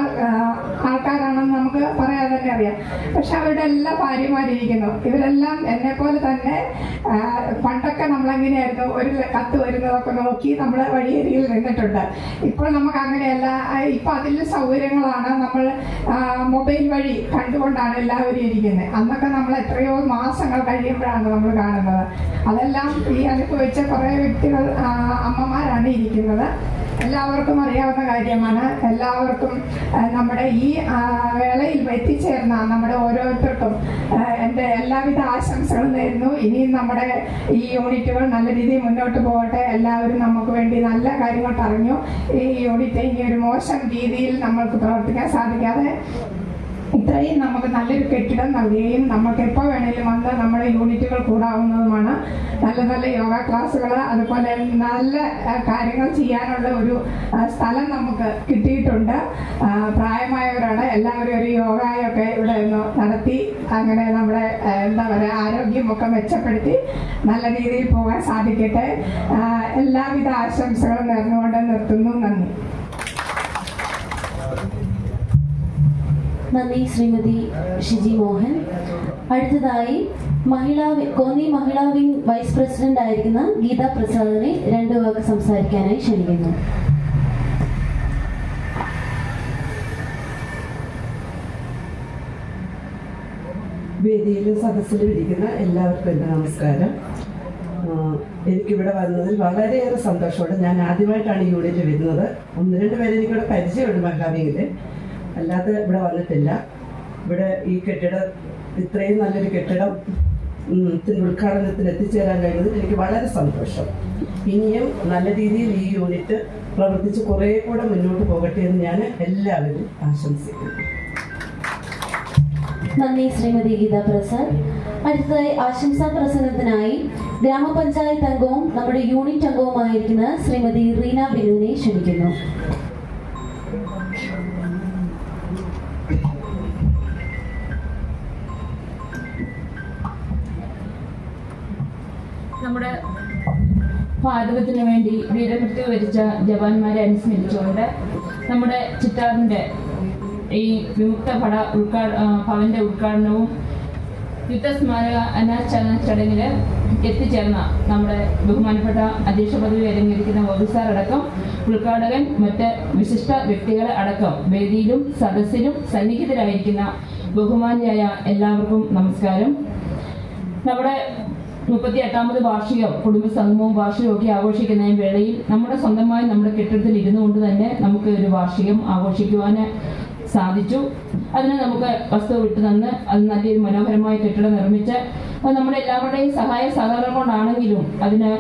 ആൾക്കാരാണെന്ന് നമുക്ക് പറയാതെ തന്നെ അറിയാം. പക്ഷെ അവരുടെ എല്ലാ ഭാര്യമാരിയിരിക്കുന്നു. ഇവരെല്ലാം എന്നെപ്പോലെ തന്നെ പണ്ടൊക്കെ നമ്മളെങ്ങനെയായിരുന്നു ഒരു കത്ത് വരുന്നതൊക്കെ നോക്കി നമ്മൾ വഴിയരികിൽ നിന്നിട്ടുണ്ട്. ഇപ്പോൾ നമുക്ക് അങ്ങനെയല്ല. ഇപ്പം അതിൽ സൗകര്യങ്ങളാണ്. നമ്മൾ മൊബൈൽ വഴി കണ്ടുകൊണ്ടാണ് എല്ലാവരും ഇരിക്കുന്നത്. അന്നൊക്കെ നമ്മൾ എത്രയോ മാസങ്ങൾ കഴിയുമ്പോഴാണ് നമ്മൾ കാണുന്നത്. അതെല്ലാം ഈ അനുഭവിച്ച കുറേ വ്യക്തികൾ അമ്മമാരാണ് ഇരിക്കുന്നത്. എല്ലാവർക്കും അറിയാവുന്ന കാര്യമാണ്. എല്ലാവർക്കും നമ്മുടെ ഈ വേളയിൽ എത്തിച്ചേർന്ന നമ്മുടെ ഓരോരുത്തർക്കും എൻ്റെ എല്ലാവിധ ആശംസകളും നേരുന്നു. ഇനിയും നമ്മുടെ ഈ യൂണിറ്റുകൾ നല്ല രീതിയിൽ മുന്നോട്ട് പോകട്ടെ. എല്ലാവരും നമുക്ക് വേണ്ടി നല്ല കാര്യങ്ങൾ പറഞ്ഞു. ഈ യൂണിറ്റ് ഇനി ഒരു മോശം രീതിയിൽ നമ്മൾക്ക് പ്രവർത്തിക്കാൻ സാധിക്കാതെ ഇത്രയും നമുക്ക് നല്ലൊരു കെട്ടിടം നൽകുകയും നമുക്ക് എപ്പോൾ വേണേലും വന്ന് നമ്മുടെ യൂണിറ്റുകൾ കൂടാവുന്നതുമാണ്. നല്ല നല്ല യോഗ ക്ലാസ്സുകൾ അതുപോലെ നല്ല കാര്യങ്ങൾ ചെയ്യാനുള്ള ഒരു സ്ഥലം നമുക്ക് കിട്ടിയിട്ടുണ്ട്. പ്രായമായവരാണ് എല്ലാവരും ഒരു യോഗയൊക്കെ ഇവിടെ നിന്ന് നടത്തി അങ്ങനെ നമ്മുടെ എന്താ പറയുക ആരോഗ്യമൊക്കെ മെച്ചപ്പെടുത്തി നല്ല രീതിയിൽ പോകാൻ സാധിക്കട്ടെ. എല്ലാവിധ ആശംസകളും നേർന്നുകൊണ്ട് നിർത്തുന്നു. നന്ദി. നന്ദി ശ്രീമതി ഷിജി മോഹൻ. അടുത്തതായി കോന്നി മഹിളാ വിംഗ് വൈസ് പ്രസിഡന്റ് ആയിരിക്കുന്ന ഗീതാ പ്രസാദിനെ 2 വാക്ക് സംസാരിക്കാനായി ക്ഷണിക്കുന്നു. വേദിയിലും സദസ്സിലും ഇരിക്കുന്ന എല്ലാവർക്കും എൻ്റെ നമസ്കാരം. എനിക്കിവിടെ വന്നതിൽ വളരെയേറെ സന്തോഷമുണ്ട്. ഞാൻ ആദ്യമായിട്ടാണ് ഈ യൂണിറ്റ് വരുന്നത്. 1-2 പേരെ എനിക്കിവിടെ പരിചയമുണ്ട് മഹിളാവിംഗിൽ, അല്ലാതെ ഇവിടെ വന്നിട്ടില്ല. ഇവിടെ ഈ കെട്ടിടം ഇത്രയും നല്ലൊരു കെട്ടിടം ഉദ്ഘാടനത്തിന് എത്തിച്ചേരാൻ കഴിഞ്ഞതിൽ എനിക്ക് വളരെ സന്തോഷം. ഇനിയും നല്ല രീതിയിൽ ഈ യൂണിറ്റ് പ്രവർത്തിച്ച് കുറേ കൂടെ മുന്നോട്ട് പോകട്ടെ എന്ന് ഞാൻ എല്ലാവരും ആശംസിക്കുന്നു. നന്ദി ശ്രീമതി ഗീതാ പ്രസാദ്. അടുത്തതായി ആശംസാ പ്രസംഗത്തിനായി ഗ്രാമപഞ്ചായത്ത് അംഗവും നമ്മുടെ യൂണിറ്റ് അംഗവുമായിരിക്കുന്ന ശ്രീമതി റീന ബിനുവിനെ ക്ഷണിക്കുന്നു. നമ്മുടെ ഭാരതത്തിന് വേണ്ടി വീരമൃത്യു വരിച്ച ജവാന്മാരെ അനുസ്മരിച്ചുകൊണ്ട് നമ്മുടെ ചിറ്റാറിൻ്റെ ഈ വിമുക്ത ഭവന്റെ ഉദ്ഘാടനവും യുദ്ധസ്മാരക അനാച്ഛാദന ചടങ്ങിൽ എത്തിച്ചേർന്ന നമ്മുടെ ബഹുമാനപ്പെട്ട അധ്യക്ഷ പദവി അലങ്കരിക്കുന്ന ഓഫീസർ അടക്കം ഉദ്ഘാടകൻ മറ്റ് വിശിഷ്ട വ്യക്തികളെ അടക്കം വേദിയിലും സദസ്സിലും സന്നിഹിതരായിരിക്കുന്ന ബഹുമാനിയായ എല്ലാവർക്കും നമസ്കാരം. നമ്മുടെ 38ാമത് വാർഷികം കുടുംബസംഗമവും വാർഷികവും ഒക്കെ ആഘോഷിക്കുന്ന വേളയിൽ നമ്മുടെ സ്വന്തമായി നമ്മുടെ കെട്ടിടത്തിൽ ഇരുന്നുകൊണ്ട് തന്നെ നമുക്ക് ഒരു വാർഷികം ആഘോഷിക്കുവാൻ സാധിച്ചു. അതിന് നമുക്ക് വസ്തു വിട്ടു തന്ന് അത് നല്ലൊരു മനോഹരമായ കെട്ടിടം നിർമ്മിച്ച് അത് നമ്മുടെ എല്ലാവരുടെയും സഹായ സഹകരണം കൊണ്ടാണെങ്കിലും അതിന്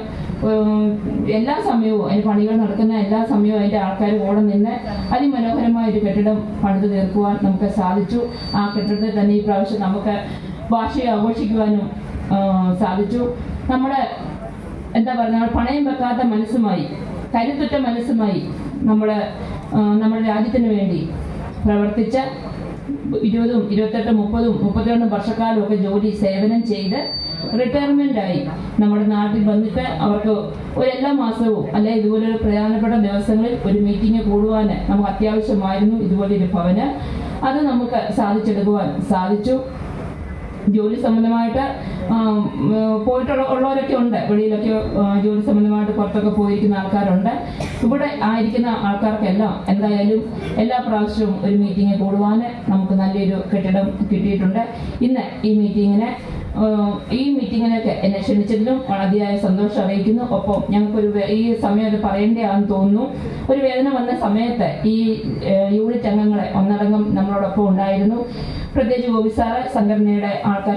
എല്ലാ സമയവും അതിന് പണികൾ നടക്കുന്ന എല്ലാ സമയവും അതിൻ്റെ ആൾക്കാർ ഓടെ നിന്ന് അതിമനോഹരമായ ഒരു കെട്ടിടം പണിത് തീർക്കുവാൻ നമുക്ക് സാധിച്ചു. ആ കെട്ടിടത്തിൽ തന്നെ ഈ പ്രാവശ്യം നമുക്ക് വാർഷികം ആഘോഷിക്കുവാനും സാധിച്ചു. നമ്മുടെ എന്താ പറയുക പണയം വെക്കാത്ത മനസ്സുമായി കരുത്തുറ്റ മനസ്സുമായി നമ്മുടെ രാജ്യത്തിന് വേണ്ടി പ്രവർത്തിച്ച 20, 28, 30, 32 വർഷക്കാലമൊക്കെ ജോലി സേവനം ചെയ്ത് റിട്ടയർമെൻ്റായി നമ്മുടെ നാട്ടിൽ വന്നിട്ട് അവർക്ക് എല്ലാ മാസവും അല്ലെ ഇതുപോലൊരു പ്രധാനപ്പെട്ട ദിവസങ്ങളിൽ ഒരു മീറ്റിംഗ് കൂടുവാൻ നമുക്ക് അത്യാവശ്യമായിരുന്നു ഇതുപോലൊരു ഭവന്. അത് നമുക്ക് സാധിച്ചെടുക്കുവാൻ സാധിച്ചു. ജോലി സംബന്ധമായിട്ട് പോയിട്ടുള്ളവരൊക്കെ ഉണ്ട്, വെളിയിലൊക്കെ ജോലി സംബന്ധമായിട്ട് പുറത്തൊക്കെ പോയിരിക്കുന്ന ആൾക്കാരുണ്ട്. ഇവിടെ ആയിരിക്കുന്ന ആൾക്കാർക്കെല്ലാം എന്തായാലും എല്ലാ പ്രാവശ്യവും ഒരു മീറ്റിംഗ് കൂടുവാൻ നമുക്ക് നല്ലൊരു കെട്ടിടം കിട്ടിയിട്ടുണ്ട്. ഇന്ന് ഈ മീറ്റിങ്ങിനൊക്കെ എന്നെ ക്ഷണിച്ചതിലും വളരെയായ സന്തോഷം അറിയിക്കുന്നു. ഒപ്പം ഞങ്ങൾക്കൊരു ഈ സമയം അത് പറയേണ്ടതാണെന്ന് തോന്നുന്നു. ഒരു വേദന വന്ന സമയത്ത് ഈ യൂണിറ്റ് അംഗങ്ങളെ ഒന്നടങ്കം നമ്മളോടൊപ്പം ഉണ്ടായിരുന്നു. പ്രത്യേകിച്ച് ഗോപി സാറ് സംഘടനയുടെ ആൾക്കാർ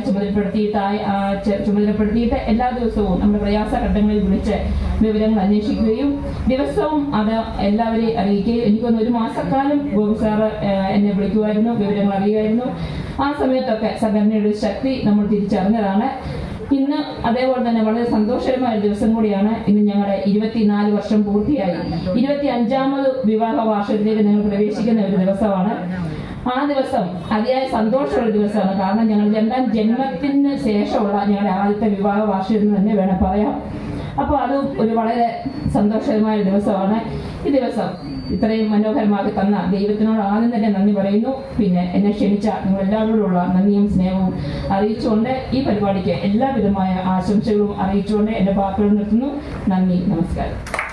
ചുമതലപ്പെടുത്തിയിട്ട് എല്ലാ ദിവസവും നമ്മുടെ പ്രയാസഘട്ടങ്ങളിൽ വിളിച്ച് വിവരങ്ങൾ അന്വേഷിക്കുകയും ദിവസവും അത് എല്ലാവരെയും അറിയിക്കുകയും എനിക്കൊന്ന് ഒരു മാസക്കാലം ഗോപി സാറ് എന്നെ വിളിക്കുമായിരുന്നു, വിവരങ്ങൾ അറിയുമായിരുന്നു. ആ സമയത്തൊക്കെ സംഘടനയുടെ ശക്തി നമ്മൾ തിരിച്ചറിഞ്ഞതാണ്. ഇന്ന് അതേപോലെ തന്നെ വളരെ സന്തോഷകരമായ ഒരു ദിവസം കൂടിയാണ്. ഇന്ന് ഞങ്ങളുടെ 24 വർഷം പൂർത്തിയായി 25ാമത് വിവാഹ വാർഷികത്തിലേക്ക് ഞങ്ങൾ പ്രവേശിക്കുന്ന ഒരു ദിവസമാണ്. ആ ദിവസം അതിയായ സന്തോഷമുള്ള ദിവസമാണ്. കാരണം ഞങ്ങൾ 2ാം ജന്മത്തിന് ശേഷമുള്ള ഞങ്ങളുടെ ആദ്യത്തെ വിവാഹ വാർഷികം തന്നെ വേണം പറയാം. അപ്പോൾ അതും ഒരു വളരെ സന്തോഷകരമായ ഒരു ദിവസമാണ്. ഈ ദിവസം ഇത്രയും മനോഹരമാക്കി തന്ന ദൈവത്തിനോട് ആദ്യം തന്നെ നന്ദി പറയുന്നു. പിന്നെ എന്നെ ക്ഷണിച്ച നിങ്ങളെല്ലാവരോടുള്ള നന്ദിയും സ്നേഹവും അറിയിച്ചുകൊണ്ട് ഈ പരിപാടിക്ക് എല്ലാവിധമായ ആശംസകളും അറിയിച്ചുകൊണ്ട് എൻ്റെ വാക്കുകൾ നിർത്തുന്നു. നന്ദി, നമസ്കാരം.